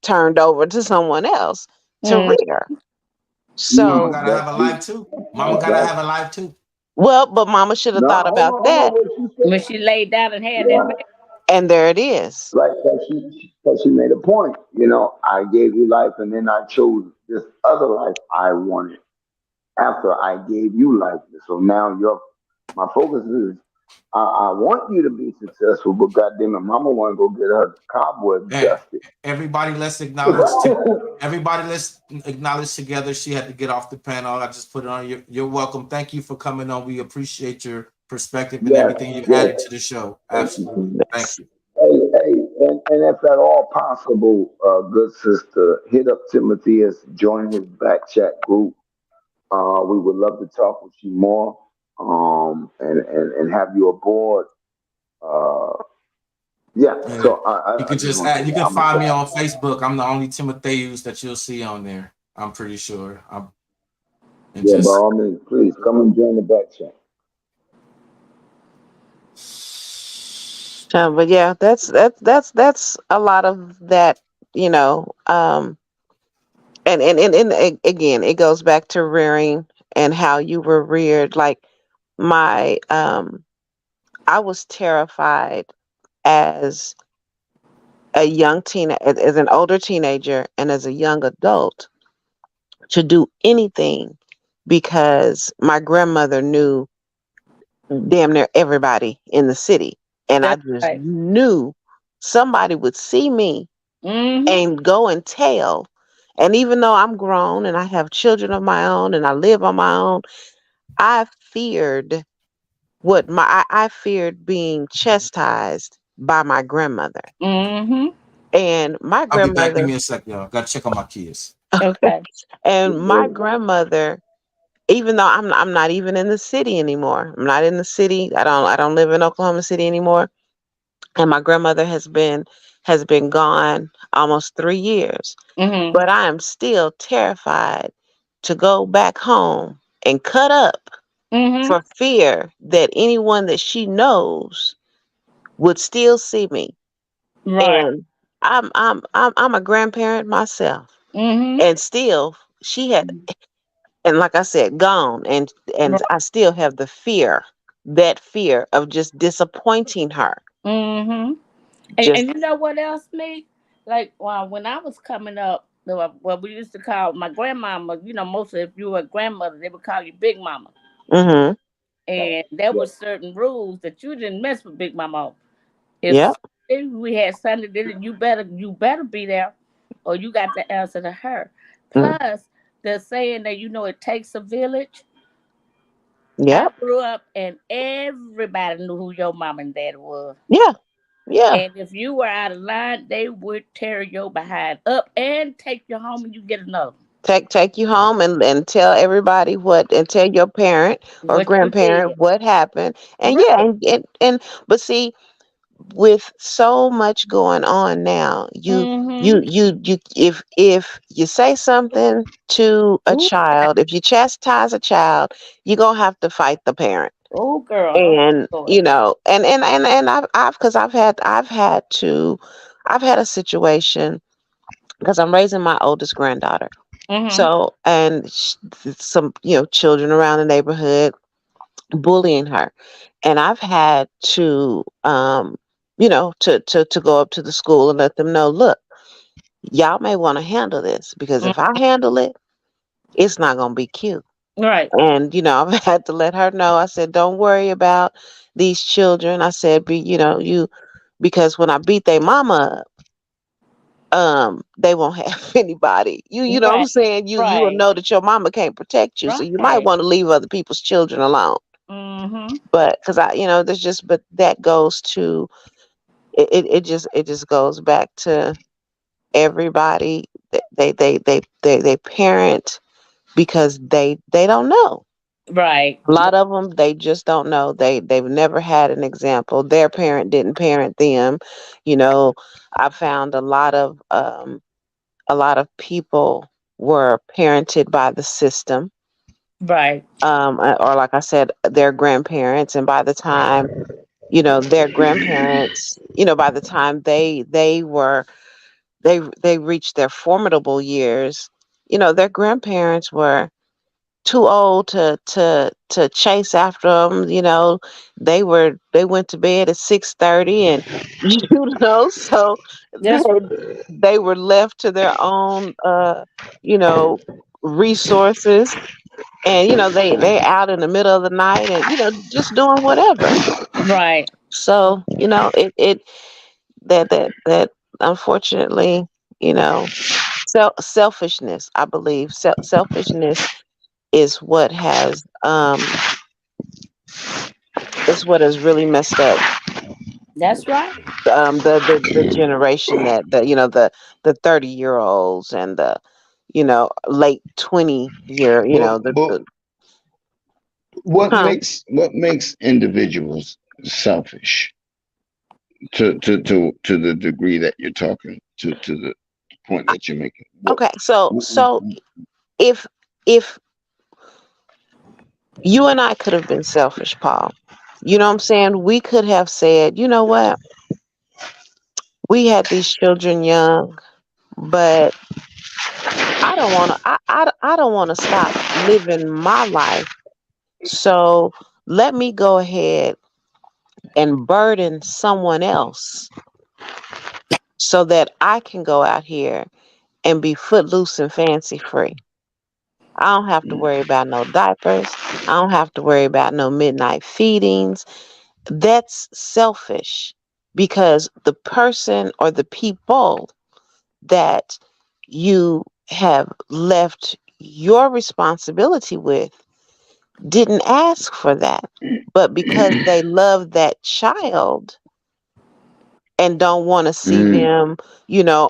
turned over to someone else to Mm. rear. Mama So, gotta have a life too. Mama gotta That's have a life too. well, but mama should have no. thought about Hold on. that. What she When said? she laid down and had that Yeah. baby. And there it is. Right. That she made a point. I gave you life, and then I chose this other life I wanted after I gave you life. So now my focus is I want you to be successful, but goddamn it, mama want to go get her cobweb And dusted. everybody everybody let's acknowledge together. She had to get off the panel. I just put it on. You're welcome. Thank you for coming on. We appreciate your perspective and Yes, everything you've yes. added to the show. Absolutely. Thank Yes. you. Hey, and if at all possible, good sister, hit up Timothy as join his back chat group. We would love to talk with you more, and have you aboard. Uh, yeah. Yeah. So You I can just just want to add, say you that. can I'm find me excited. on Facebook. I'm the only Timotheus that you'll see on there. I'm pretty sure. And Yeah, by just all means, please come and join the back chat. But yeah, that's a lot of that, you know. Again, it goes back to rearing and how you were reared. Like my I was terrified as a as an older teenager and as a young adult to do anything because my grandmother knew damn near everybody in the city, and I That's just right. knew somebody would see me Mm-hmm. and go and tell. And even though I'm grown and I have children of my own and I live on my own, I feared I feared being chastised by my grandmother. Mm-hmm. And my I'll be back. Give grandmother me a sec, y'all. Gotta check on my kids. Okay. and my grandmother, even though I'm not even in the city anymore. I'm not in the city. I don't live in Oklahoma City anymore. And my grandmother has been gone almost 3 years. Mm-hmm. But I am still terrified to go back home and cut up Mm-hmm. for fear that anyone that she knows would still see me. Right. And I'm a grandparent myself. Mm-hmm. And still she had, and like I said, gone, and Right. I still have that fear of just disappointing her. Mm-hmm. And Just you know what else, me? Like when I was coming up, what we used to call my grandmama. Mostly if you were a grandmother, they would call you Big Mama. Mm-hmm. And there were certain rules that you didn't mess with Big Mama. Yep. If we had Sunday dinner, you better be there, or you got to answer to her. Mm. Plus, the saying that it takes a village. I Yep. grew up and everybody knew who your mom and dad was. Yeah. Yeah. And if you were out of line, they would tear your behind up and take you home and you get another. Take you home and tell everybody and tell your parent or What you grandparent did. what happened. And yeah, Right. and but see, with so much going on now, Mm-hmm. if you say something to a Ooh, child, if you chastise a child, you're gonna have to fight the parent. oh, girl, don't And do it. I've had a situation because I'm raising my oldest granddaughter. Mm-hmm. So, and some, children around the neighborhood bullying her. And I've had to, to go up to the school and let them know, look, y'all may want to handle this because if I handle it, it's not going to be cute. Right. And, I've had to let her know. I said, don't worry about these children. I said, because when I beat their mama they won't have anybody. You know what I'm Right. saying? You will Right. know that your mama can't protect you, so you might Right. want to leave other people's children alone. Mm-hmm. But because there's just, but that goes to it just goes back to everybody. They parent because they don't know. Right. A lot of them, they just don't know. They've never had an example. Their parent didn't parent them. You know, I found a lot of people were parented by the system, Right. or like I said, their grandparents, and by the time their grandparents, by the time they reached their formidable years, their grandparents were too old to chase after them. They went to bed at 6:30, and so That's they were left to their own you know resources, and they out in the middle of the night, and just doing whatever. right. So it that unfortunately, you know selfishness, I believe, selfishness is what has really messed up That's right. the generation, that the 30-year-olds and the late 20-year, But what huh? makes individuals selfish to the degree that you're talking to the point that you're making? Okay, so What if if you and I could have been selfish, Paul, you know what I'm saying? We could have said, you know what, we had these children young, but I don't want to stop living my life. So let me go ahead and burden someone else so that I can go out here and be footloose and fancy free. I don't have to worry about no diapers. I don't have to worry about no midnight feedings. That's selfish, because the person or the people that you have left your responsibility with didn't ask for that. But because they love that child and don't want to see Mm, them,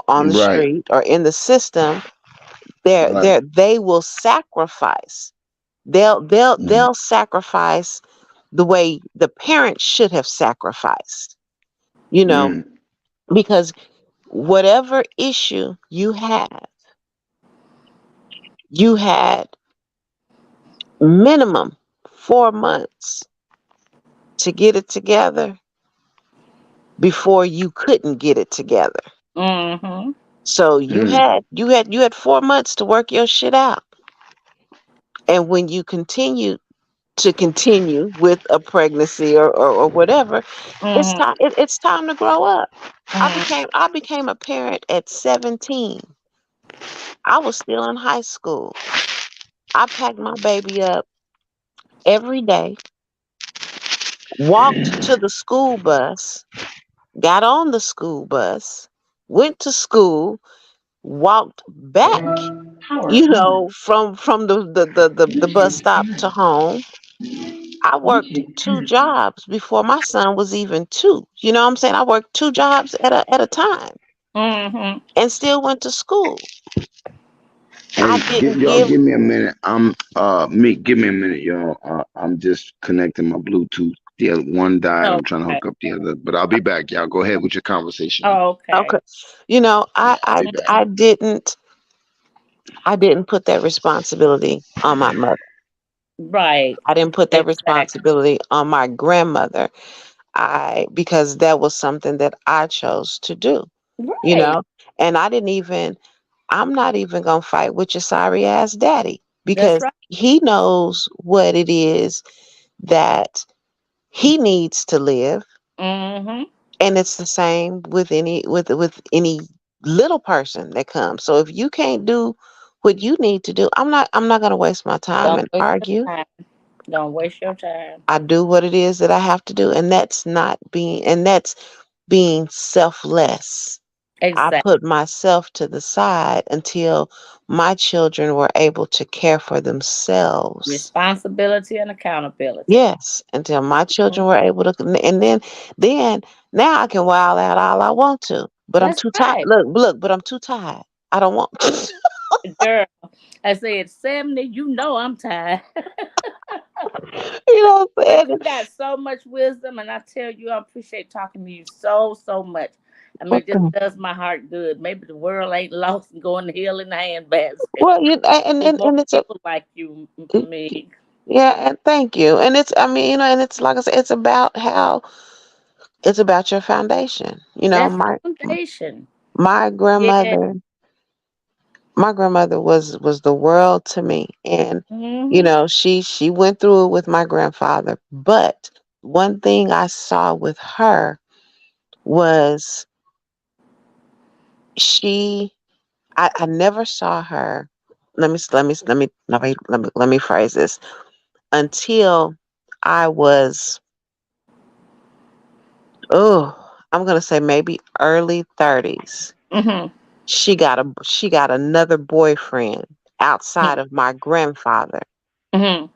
on the right, street or in the system, right. they will sacrifice. Mm, They'll sacrifice the way the parents should have sacrificed. You know, mm, because whatever issue you had minimum 4 months to get it together before you couldn't get it together. Mm-hmm. So mm, you had 4 months to work your shit out. And when you continue with a pregnancy, or whatever, Mm-hmm. it's time to grow up. I Mm-hmm. became I became a parent at 17. I was still in high school. I packed my baby up every day, walked to the school bus, got on the school bus, went to school, walked back, from the bus stop to home. I worked two jobs before my son was even two. You know what I'm saying? I worked two jobs at a time Mm-hmm. and still went to school. I Hey, didn't y'all give give me a minute. Give me a minute, y'all. I'm just connecting my Bluetooth. The other one died. I'm trying to Okay. hook up the other, but I'll be back. Y'all go ahead with your conversation. Okay. okay. You know, Yeah, I'll be back. I didn't put that responsibility on my mother. Right. I didn't put that Exactly. responsibility on my grandmother. Because that was something that I chose to do, you Right. know, and I'm not even gonna fight with your sorry ass daddy That's because right. he knows what it is that he needs to live, Mm-hmm. and it's the same with any little person that comes. So if you can't do what you need to do, I'm not gonna waste my time Don't and waste your argue. time. Don't waste your time. I do what it is that I have to do, and that's being selfless. I Exactly. put myself to the side until my children were able to care for themselves. Responsibility and accountability. Yes, until my Mhm. children were able to, and then now I can wild out all I want to, but I'm That's too tired. right. Look, but I'm too tired. I don't want. Girl, I said 70, you know I'm tired. You know what But I'm you saying? got so much wisdom, and I tell you, I appreciate talking to you so, so much. I mean, it just Mm-mm. does my heart good. Maybe the world ain't lost and going to hell in a handbasket. Well, Need more and it's a people like you, it- me. yeah, and thank you. And it's I mean, and it's like I said, it's about your foundation. That foundation. My Yeah. grandmother my grandmother was the world to me, and Hmm. she went through it with my grandfather, but one thing I saw with her was she I never saw her. Let me phrase this. Until I was, oh, I'm gonna say maybe early 30s. Hmm. She got another boyfriend outside of my grandfather. Hmm.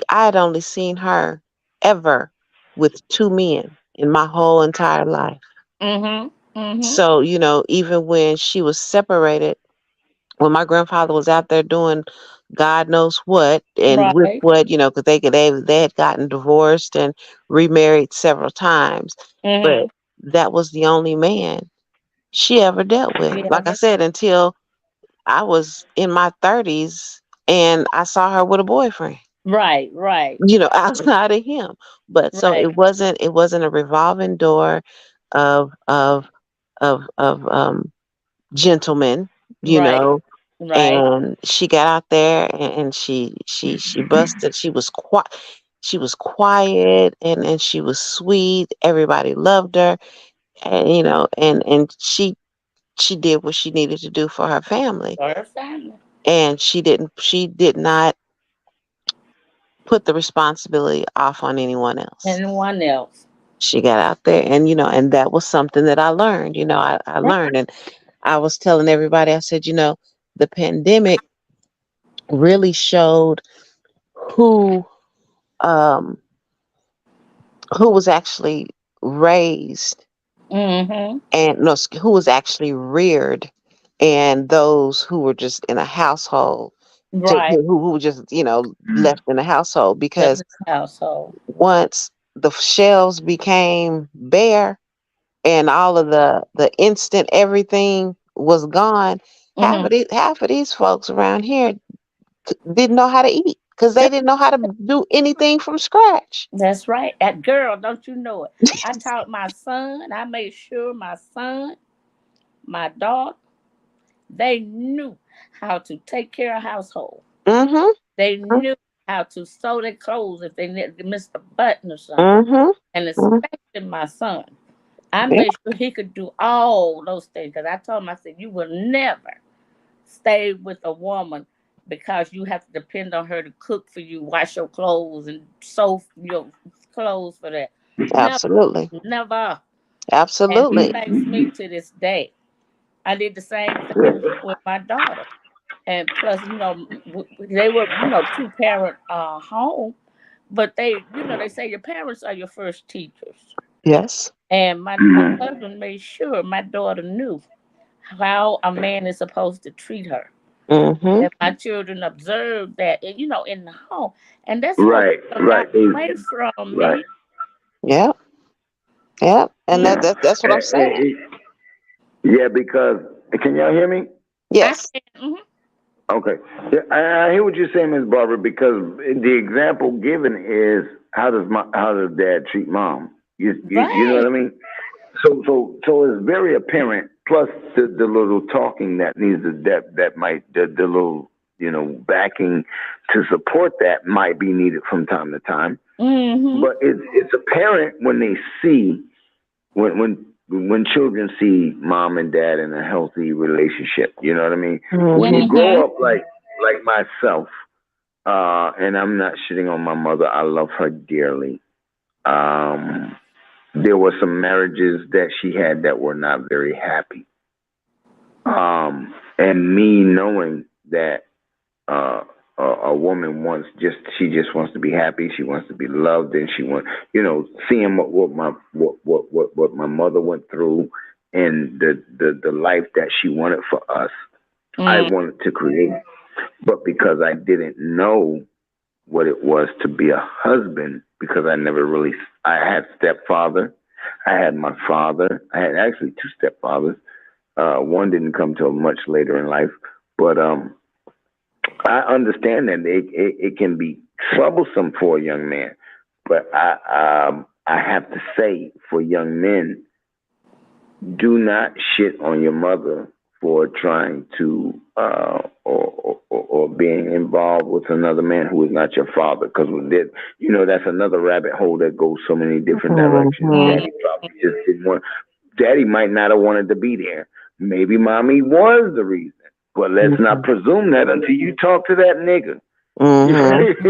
I had only seen her ever with two men in my whole entire life. Hmm. Hmm. So, even when she was separated, when my grandfather was out there doing God knows what, and with Right. what, because they had gotten divorced and remarried several times, but Hmm. that was the only man she ever dealt with. Yeah. Like I said, until I was in my 30s and I saw her with a boyfriend, Right. Right. outside of him. But so Right. it wasn't a revolving door of gentlemen, you Right. know. Right. And she got out there and she busted. She was quiet and she was sweet. Everybody loved her, and she did what she needed to do for her family, For her family. and she did not put the responsibility off on anyone else. Anyone else. She got out there, and that was something that I learned. I Right. learned, and I was telling everybody, I said, the pandemic really showed who um who was actually raised, Hmm. and no, who was actually reared, and those who were just in a household, Right. who were just left in a household, Left because in the household. once the shelves became bare and all of the instant everything was gone, Hmm. half of these folks around here didn't know how to eat because they didn't know how to do anything from scratch. That's right. That girl, don't you know it? I taught my son, I made sure my son, my daughter, they knew how to take care of household. Mhm. They knew how to sew their clothes if they missed a button or something. Mhm. And Mhm. especially my son. I Yeah. made sure he could do all those things because I told him, I said, you will never stay with a woman because you have to depend on her to cook for you, wash your clothes, and sew your clothes for that. Never, Absolutely. never. And he Absolutely. thanks me to this day. I did the same Yeah. thing with my daughter. And plus, they were, 2-parent home, but they say your parents are your first teachers. Yes. And my Mhm. husband made sure my daughter knew how a man is supposed to treat her. Mm-hmm. And my children observed that, in the home. And that's what Right, got right, away from right. me. Yeah. Yeah. And Mm, that's what I'm saying. Yeah, because can y'all hear me? I Yes. can, mhm. Okay. Yeah, I hear what you're saying, Ms. Barber, because the example given is how does dad treat mom? You know Right. what I mean? So it's very apparent. Plus the little talking that needs the little backing to support that might be needed from time to time. Mm-hmm. But it's apparent when they see when children see mom and dad in a healthy relationship. You know what I mean? When Mm-hmm. you grow Mm-hmm. up like myself, and I'm not shitting on my mother. I love her dearly. Um, there were some marriages that she had that were not very happy. And me knowing that uh, a woman she just wants to be happy, she wants to be loved, and she wants, seeing what my mother went through and the life that she wanted for us, I Mm. wanted to create. But because I didn't know what it was to be a husband, because I had stepfather, I had my father, I had actually two stepfathers. One didn't come till much later in life, but I understand that it can be troublesome for a young man. But I have to say, for young men, do not shit on your mother for trying to or being involved with another man who is not your father, because that's another rabbit hole that goes so many different directions. Mm-hmm. Mm. Daddy probably just didn't want. Daddy might not have wanted to be there. Maybe mommy was the reason, but let's not presume that until you talk to that nigga. Mm-hmm.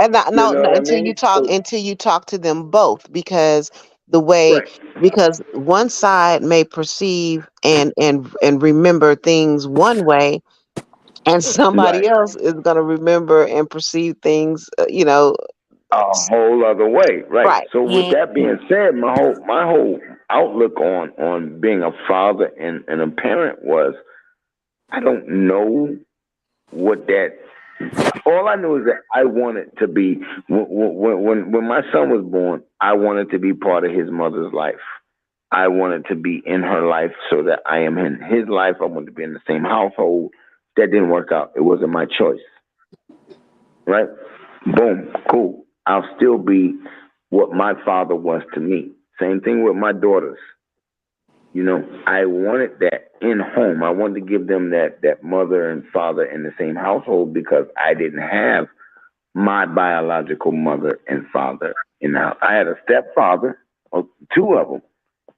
And You no, know what I until mean? you talk to them both, because the way Right. because one side may perceive and remember things one way, and somebody Right. else is going to remember and perceive things, A whole other way, right? right. So with Mm. that being said, my whole outlook on being a father and a parent was, I don't know what that. All I knew is that I wanted to be when my son was born. I wanted to be part of his mother's life. I wanted to be in her life so that I am in his life. I wanted to be in the same household. That didn't work out. It wasn't my choice, right? Boom, cool. I'll still be what my father was to me. Same thing with my daughters. I wanted that in home. I wanted to give them that mother and father in the same household, because I didn't have my biological mother and father in the house. I had a stepfather, or two of them,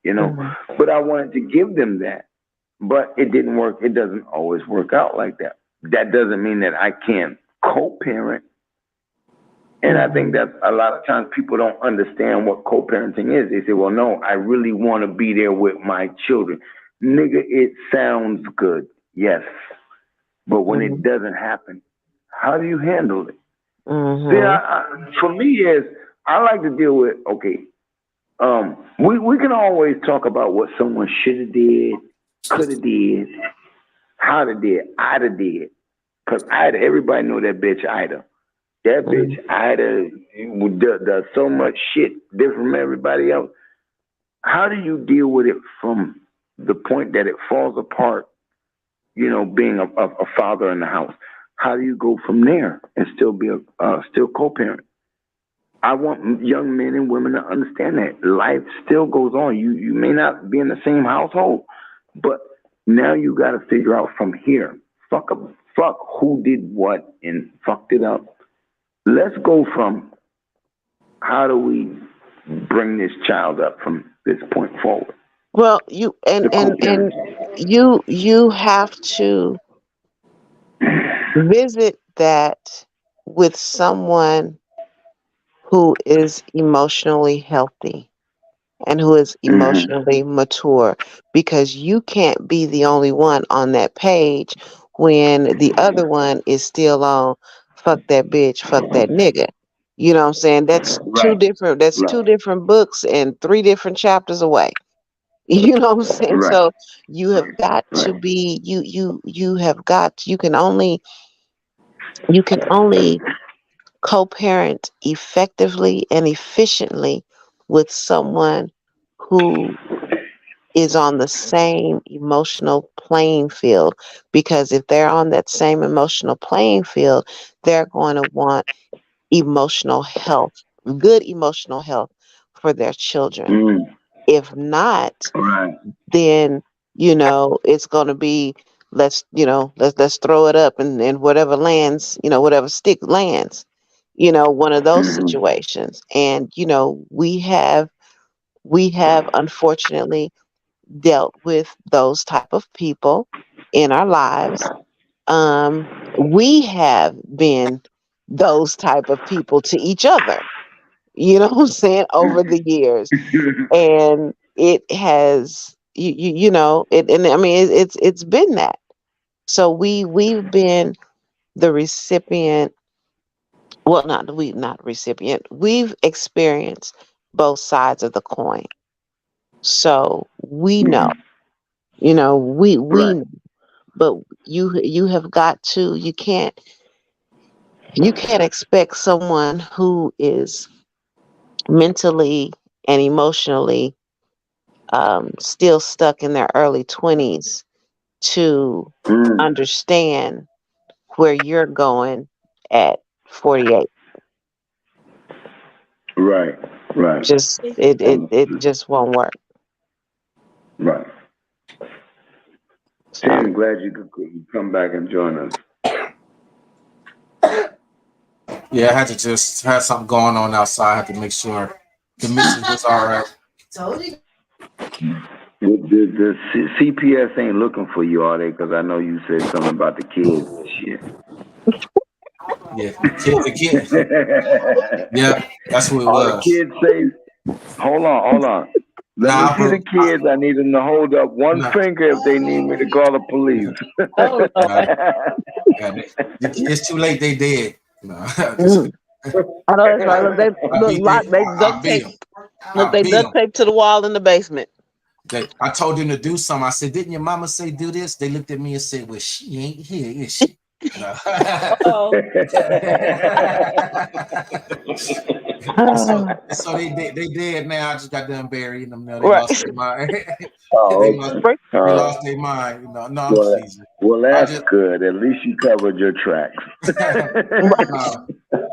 Mhm. but I wanted to give them that. But it didn't work. It doesn't always work out like that. That doesn't mean that I can't co-parent. And I think that a lot of times people don't understand what co-parenting is. They say, well, no, I really want to be there with my children. Nigga, it sounds good, yes. But when it Mhm. doesn't happen, how do you handle it? See, Mhm. for me, is I like to deal with, okay, we can always talk about what someone should have did, could have did, how to did, I'd have did. Because everybody know that bitch Ida. That bitch Mhm. Ida does so much shit different from everybody else. How do you deal with it from the point that it falls apart? Being a father in the house. How do you go from there and still be still co-parent? I want young men and women to understand that life still goes on. You may not be in the same household, but now you got to figure out from here. Fuck who did what and fucked it up. Let's go from how do we bring this child up from this point forward? Well, you The and co-parent. you have to visit that with someone who is emotionally healthy and who is emotionally mature, because you can't be the only one on that page when the other one is still on fuck that bitch, fuck that nigga. You know what I'm saying? That's Right. two different books and three different chapters away. You know what I'm saying? Right. So you have got to be you have got you can only co-parent effectively and efficiently with someone who is on the same emotional playing field, because if they're on that same emotional playing field, they're going to want emotional health, good emotional health for their children. If not, Right. then it's going to be, let's throw it up and whatever lands, whatever stick lands, one of those situations. And we have unfortunately dealt with those type of people in our lives. We have been those type of people to each other, what I'm saying, over the years. And it has and I mean it's been that. So we've been the recipient, well, not recipient, we've experienced both sides of the coin. So we know, we Right. know. But you have got to, you can't expect someone who is mentally and emotionally still stuck in their early 20s to understand where you're going at 48. Right. Right. Just it just won't work. Right. So Tim, glad you could come back and join us. Yeah, I had to just had something going on outside. I had to make sure the missus was all right. The CPS ain't looking for you, are they? Because I know you said something about the kids and shit. Yeah, the kid. Yeah, that's what it All the was. kids say, hold on. Let me see the kids. I need them to hold up one finger if they need me to call the police. oh, Yeah, it's too late. They dead. No, I know that's right. Look, they duct tape to the wall in the basement. I told them to do something. I said, "Didn't your mama say do this?" They looked at me and said, "Well, she ain't here, is she?" No. so they dead now. I just got them burying them. Now they lost their mind. they lost their mind. No, I'm teasing. Well, that's good. At least you covered your tracks.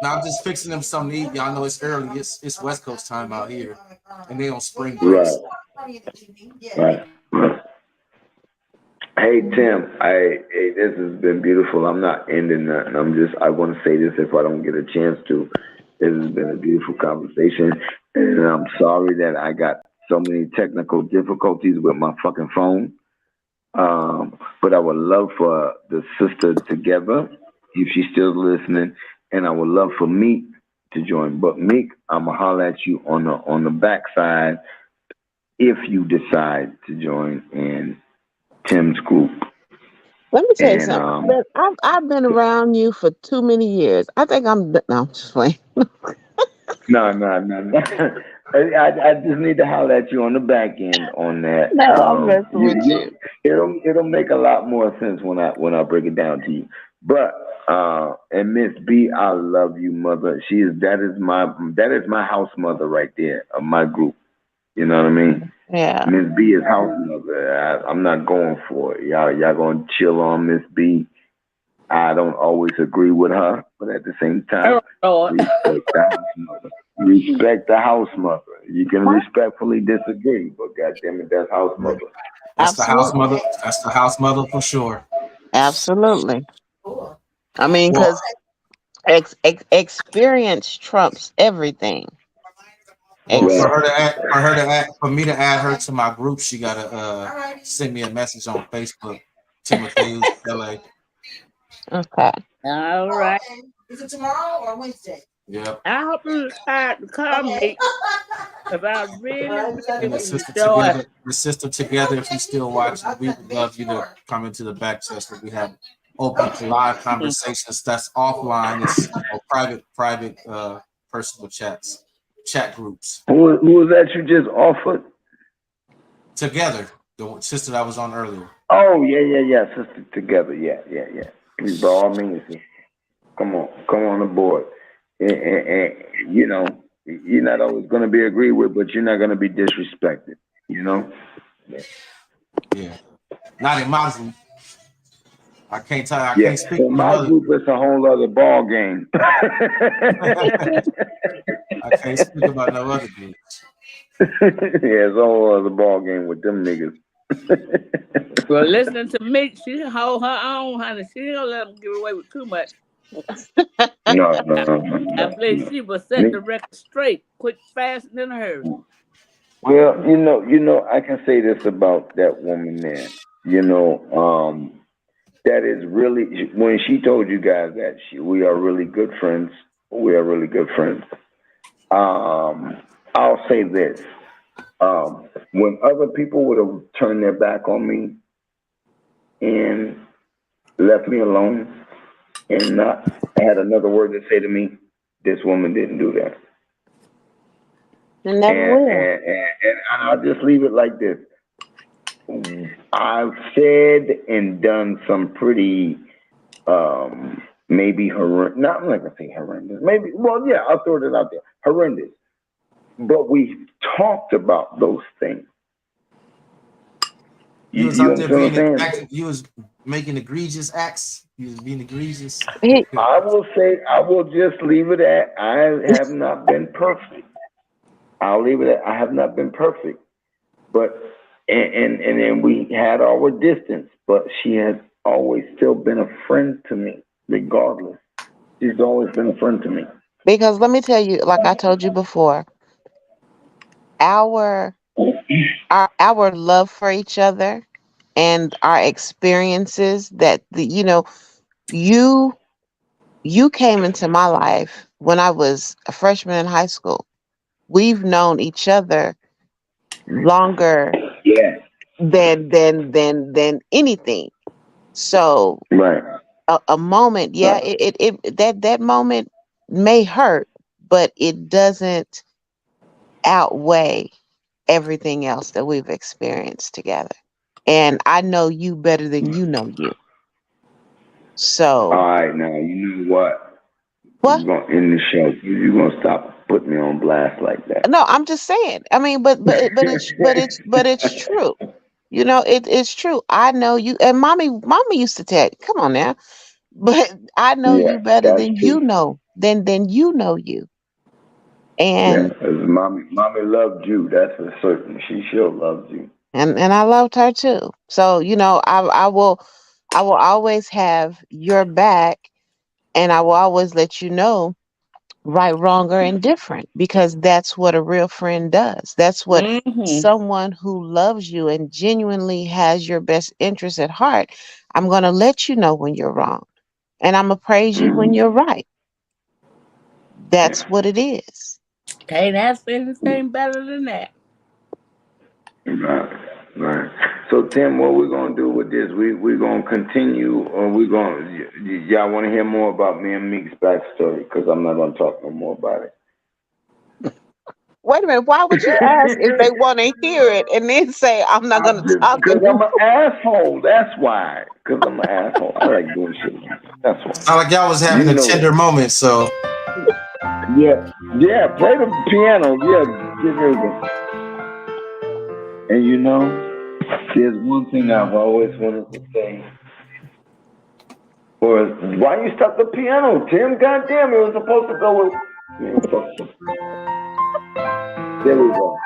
Now I'm just fixing them something to eat. Y'all know it's early. It's West Coast time out here, and they on spring break. Right. Hey Tim, this has been beautiful. I'm not ending nothing. I want to say this if I don't get a chance to. This has been a beautiful conversation, and I'm sorry that I got so many technical difficulties with my fucking phone. But I would love for the sister together, if she's still listening, and I would love for Meek to join. But Meek, I'ma holler at you on the backside if you decide to join in Tim's group. Let me tell you something. I've been around you for too many years. I think I'm just playing. No. I just need to holler at you on the back end on that. No, I'm messing with you. It'll make a lot more sense when I break it down to you. But and Miss B, I love you, mother. That is my house mother right there of my group. You know what I mean? Yeah. Miss B is house mother. I'm not going for it. Y'all gonna chill on Miss B. I don't always agree with her, but at the same time, respect the house mother. You can respectfully disagree, but goddamn it, that's house mother. That's the house mother. That's the house mother for sure. Absolutely. I mean, because experience trumps everything. Well, for me to add her to my group, she gotta send me a message on Facebook. Timothy LA. Okay. All right. Is it tomorrow or Wednesday? Yep. I hope you decide to call me if I really, And really enjoy. the sister together, if you still watching, we would love you to come into the back chest where we have open live conversations. That's offline. It's private personal chat groups. Who was that you just offered? Together, the sister that was on earlier. Oh, yeah. Sister together. Yeah. Please, by all means, come on aboard. And, you know, you're not always going to be agreed with, but you're not going to be disrespected, you know? Yeah. Not in my group. I can't tell you. I Yeah, can't speak in for my another. group, it's a whole other ball game. I can't speak about no other group. Yeah, it's a whole other ball game with them niggas. Well, listening to me, she can hold her own, honey. She don't let them get away with too much. No. I believe she will set the record straight, quick, fast, and in a hurry. Well, you know, I can say this about that woman there. You know, that is really, when she told you guys that we are really good friends. We are really good friends. I'll say this. When other people would have turned their back on me and left me alone and not had another word to say to me, this woman didn't do that. And never will. And I'll just leave it like this. I've said and done some pretty, maybe horrendous, not like I say horrendous, maybe, well, yeah, I'll throw it out there, horrendous. But we talked about those things. You was out there you was making egregious acts. You was being egregious. I will just leave it at, I have not been perfect. I'll leave it at, I have not been perfect. But, and then we had our distance, but she has always still been a friend to me, regardless. She's always been a friend to me. Because let me tell you, like I told you before, our love for each other and our experiences that you came into my life when I was a freshman in high school. We've known each other longer than anything. So right. A moment, yeah, that moment may hurt, but it doesn't outweigh everything else that we've experienced together. And I know you better than you know you. So all right, now you know what? What? You're gonna end the show. You're gonna stop putting me on blast like that. No, I'm just saying. I mean, but it's true. You know, it's true. I know you, and mommy used to tell you, come on now. But I know you better than true. than you know you. And mommy loved you, that's for certain. She sure loved you. And I loved her too. So, you know, I will always have your back, and I will always let you know right, wrong, or indifferent, because that's what a real friend does. That's what someone who loves you and genuinely has your best interest at heart. I'm going to let you know when you're wrong, and I'm going to praise you when you're right. That's what it is. Can't ask anything better than that. Right. So Tim, what we're gonna do with this? We're gonna continue, or y'all want to hear more about me and Meek's backstory? Because I'm not gonna talk no more about it. Wait a minute. Why would you ask if they want to hear it and then say I'm not gonna talk? Because I'm an asshole. That's why. Because I'm an asshole. I like doing shit. That's why. Sound like y'all was having a tender moment. So. Yeah. Play the piano. Yeah. Give everything. And you know, there's one thing I've always wanted to say. Or why you stop the piano, Tim? God damn, it was supposed to go with. There we go.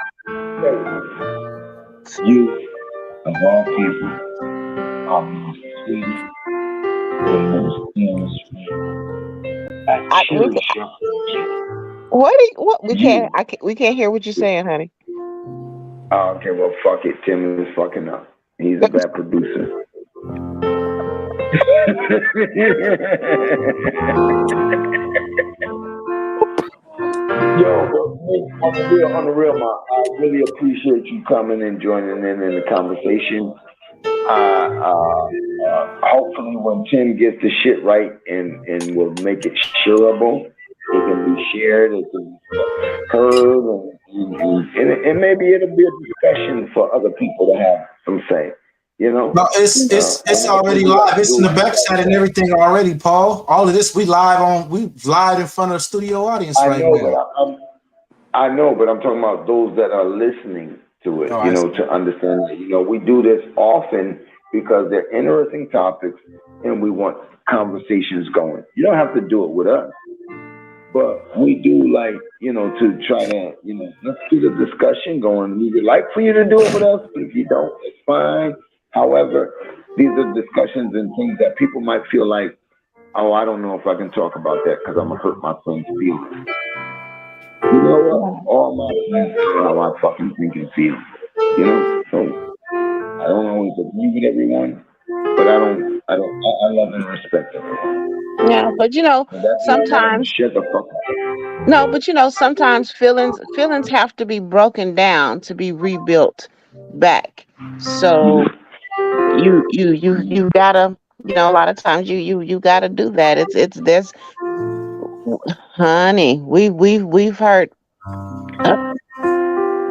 You, of all people, are the most sweetest, the most honest friend. I cherish your friendship. We can't hear what you're saying, honey. Okay, well, fuck it. Tim is fucking up. He's a bad producer. Yo, but on the real, I really appreciate you coming and joining in the conversation. Hopefully, when Tim gets the shit right and will make it shareable, it can be shared, it can be heard, and maybe it'll be a discussion for other people to have some say. You know, No, it's already live. It's in the back chat and everything already, Paul. All of this we live in front of the studio audience I right know, now. but I know, but I'm talking about those that are listening to it. Oh, You I know, see. to understand that we do this often because they're interesting topics and we want conversations going. You don't have to do it with us, but we do like to try to let's get a discussion going. We would like for you to do it with us, but if you don't, it's fine. However, these are discussions and things that people might feel like, oh, I don't know if I can talk about that because I'm gonna hurt my friend's feelings. You know what? All my friends know how I fucking think and feel. So I don't always agree with everyone, but I love and respect everyone. Yeah, but So that's why I want to sometimes shut the fuck up. no, but sometimes feelings have to be broken down to be rebuilt back. So you gotta, a lot of times you gotta do that. It's this, honey. We've hurt.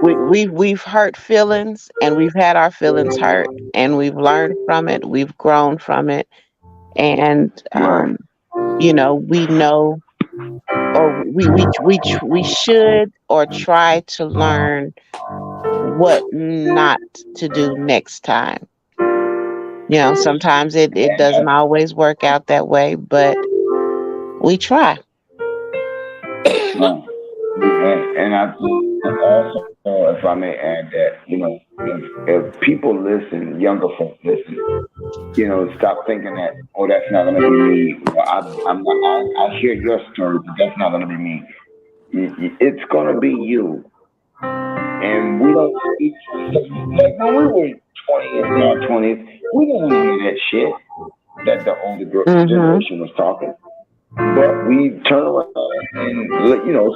We've hurt feelings, and we've had our feelings hurt, and we've learned from it. We've grown from it, and Right. we know, or we should, or try to learn what not to do next time. Sometimes it doesn't always work out that way, but we try. Right. And I think also, if I may add that, if people listen, younger folks listen, stop thinking that, oh, that's not going to be me. Well, I hear your story, but that's not going to be me. It's going to be you. And we don't speak, like when we were 20 in our 20s, we didn't hear that shit that the older generation was talking. But we turn around and,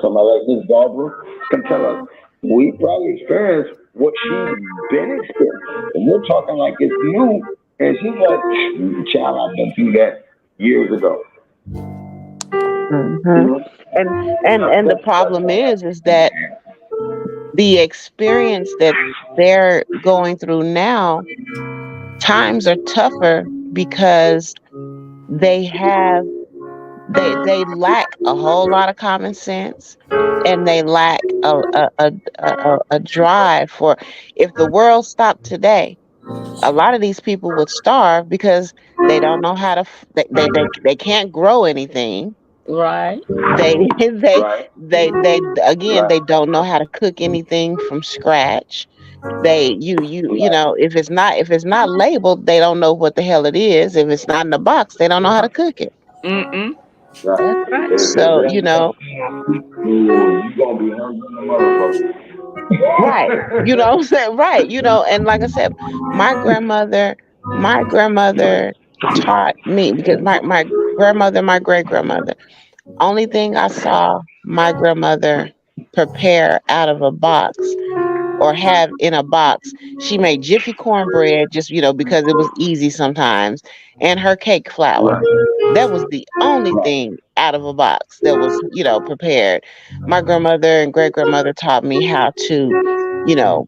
somebody like Miss Barbara can tell us, we probably experienced what she's been experiencing. And we're talking like it's new. And she's like, child, I've been through that years ago. And the problem is that the experience that they're going through now, times are tougher because they lack a whole lot of common sense, and they lack a drive for, if the world stopped today, a lot of these people would starve because they don't know how to they can't grow anything. Right. They Right. again, they don't know how to cook anything from scratch. If it's not labeled, they don't know what the hell it is. If it's not in the box, they don't know how to cook it. Right. That's right. So, you're gonna be hungry in the motherfucker. right. What I'm saying? Right. And like I said, my grandmother taught me, because my grandmother, my great grandmother, only thing I saw my grandmother prepare out of a box, or have in a box, she made Jiffy cornbread, just because it was easy sometimes, and her cake flour. That was the only thing out of a box that was prepared. My grandmother and great grandmother taught me how to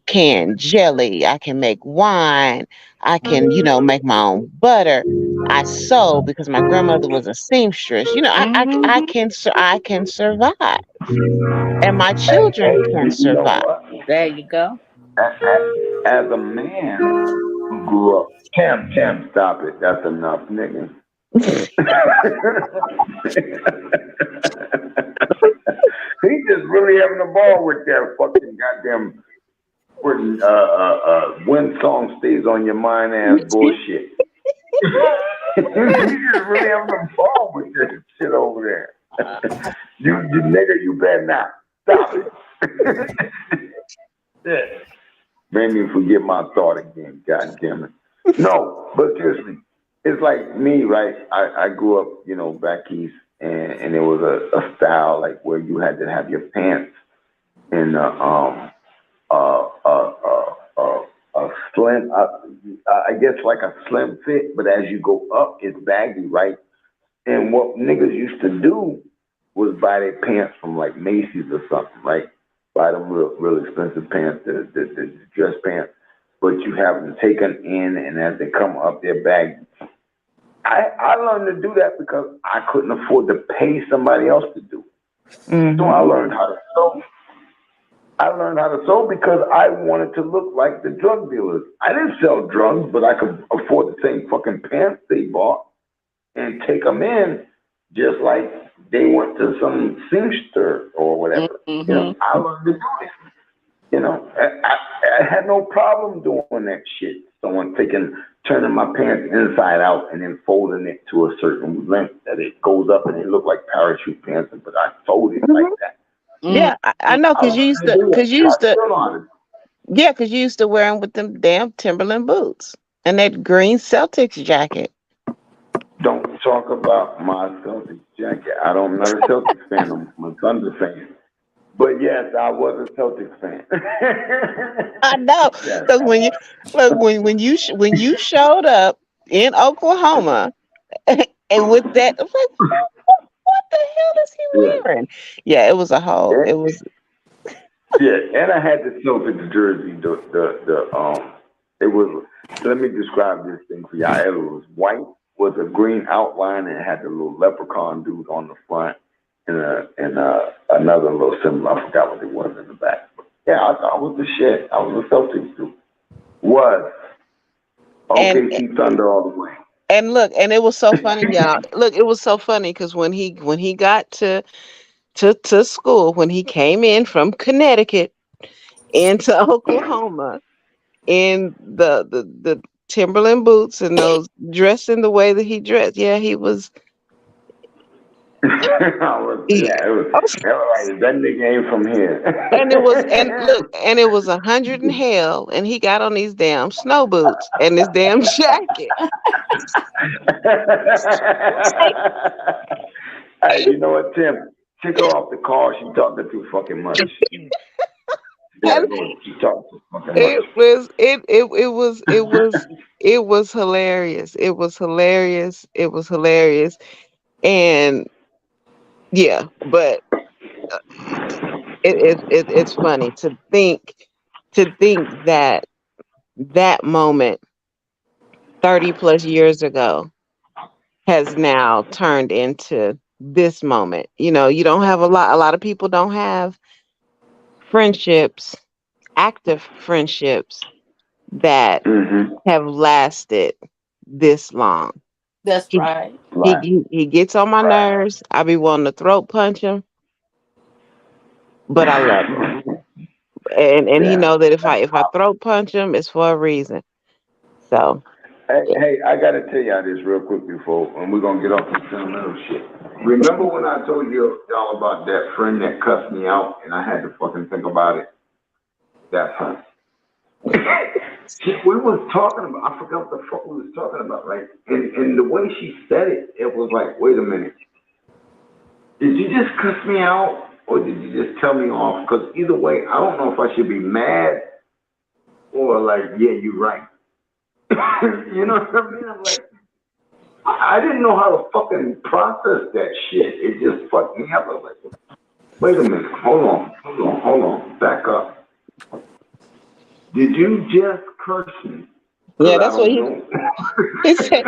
can jelly. I can make wine. I can make my own butter. I sew because my grandmother was a seamstress. I can survive, and my children can You know survive. what? There you go. As a man who grew up, Tim, stop it. That's enough, nigga. He just really having a ball with that fucking goddamn when song stays on your mind ass bullshit. He just really having a ball with that shit over there. You nigga, you better not. Stop it. Yeah. Made me forget my thought again. God damn it. No, but seriously, it's like me, right? I grew up, you know, back east, and it was a style like where you had to have your pants in uh, uh, uh, a slim, I guess like a slim fit, but as you go up, it's baggy, right? And what niggas used to do was buy their pants from like Macy's or something, right? Buy them real expensive pants, the dress pants, but you have them taken in, and as they come up, they're baggy. I learned to do that because I couldn't afford to pay somebody else to do it. So I learned how to sew. I learned how to sew because I wanted to look like the drug dealers. I didn't sell drugs, but I could afford the same fucking pants they bought and take them in just like they went to some seamster or whatever. You know, I learned to do it. You know, I had no problem doing that shit. Someone turning my pants inside out and then folding it to a certain length that it goes up and it look like parachute pants, but I fold it like that. Yeah, I know, I learned to do that. I still know how to. yeah, because you used to wear them with them damn Timberland boots and that green Celtics jacket. Don't talk about my Celtics jacket. I'm not a Celtics fan. I'm a Thunder fan. But yes, I was a Celtics fan. I know, Yes. because when you look when you showed up in Oklahoma and with that, I was like, what the hell is he Yeah. wearing? Yeah, it was a whole. It was. Yeah, and I had the Celtics jersey. It was. Let me describe this thing for y'all. It was white with a green outline, and it had the little leprechaun dude on the front, and another little symbol. I forgot what it was in the back. But yeah, I was the shit. I was a Celtics dude. Was OKC Thunder all the way. And look, and it was so funny, y'all. Look, it was so funny because when he got to school, when he came in from Connecticut into Oklahoma in the Timberland boots and those dressing the way that he dressed, yeah, he was. It was like that nigga ain't from here. And it was 100 in hell, and he got on these damn snow boots and this damn jacket. Hey, you know what, Tim? Take her off the call. She's talking too fucking much. She's talking too fucking much. It was hilarious. It was hilarious. It was hilarious. And yeah, but it's funny to think that that moment 30 plus years ago has now turned into this moment. You know, you don't have a lot of people don't have friendships, active friendships that have lasted this long. That's right. He gets on my nerves. I be wanting to throat punch him, but I love him, and he know that if I throat punch him, it's for a reason. So. Hey, I gotta tell y'all this real quick and we're gonna get off this sentimental shit. Remember when I told y'all about that friend that cussed me out and I had to fucking think about it? That's her. We was talking about, I forgot what the fuck we was talking about, right? And the way she said it, it was like, wait a minute. Did you just cuss me out or did you just tell me off? Because either way, I don't know if I should be mad or like, yeah, you're right. You know what I mean? I'm like, I didn't know how to fucking process that shit. It just fucked me up. I was like, wait a minute, hold on, back up. Did you just curse me? Yeah, that's what he said.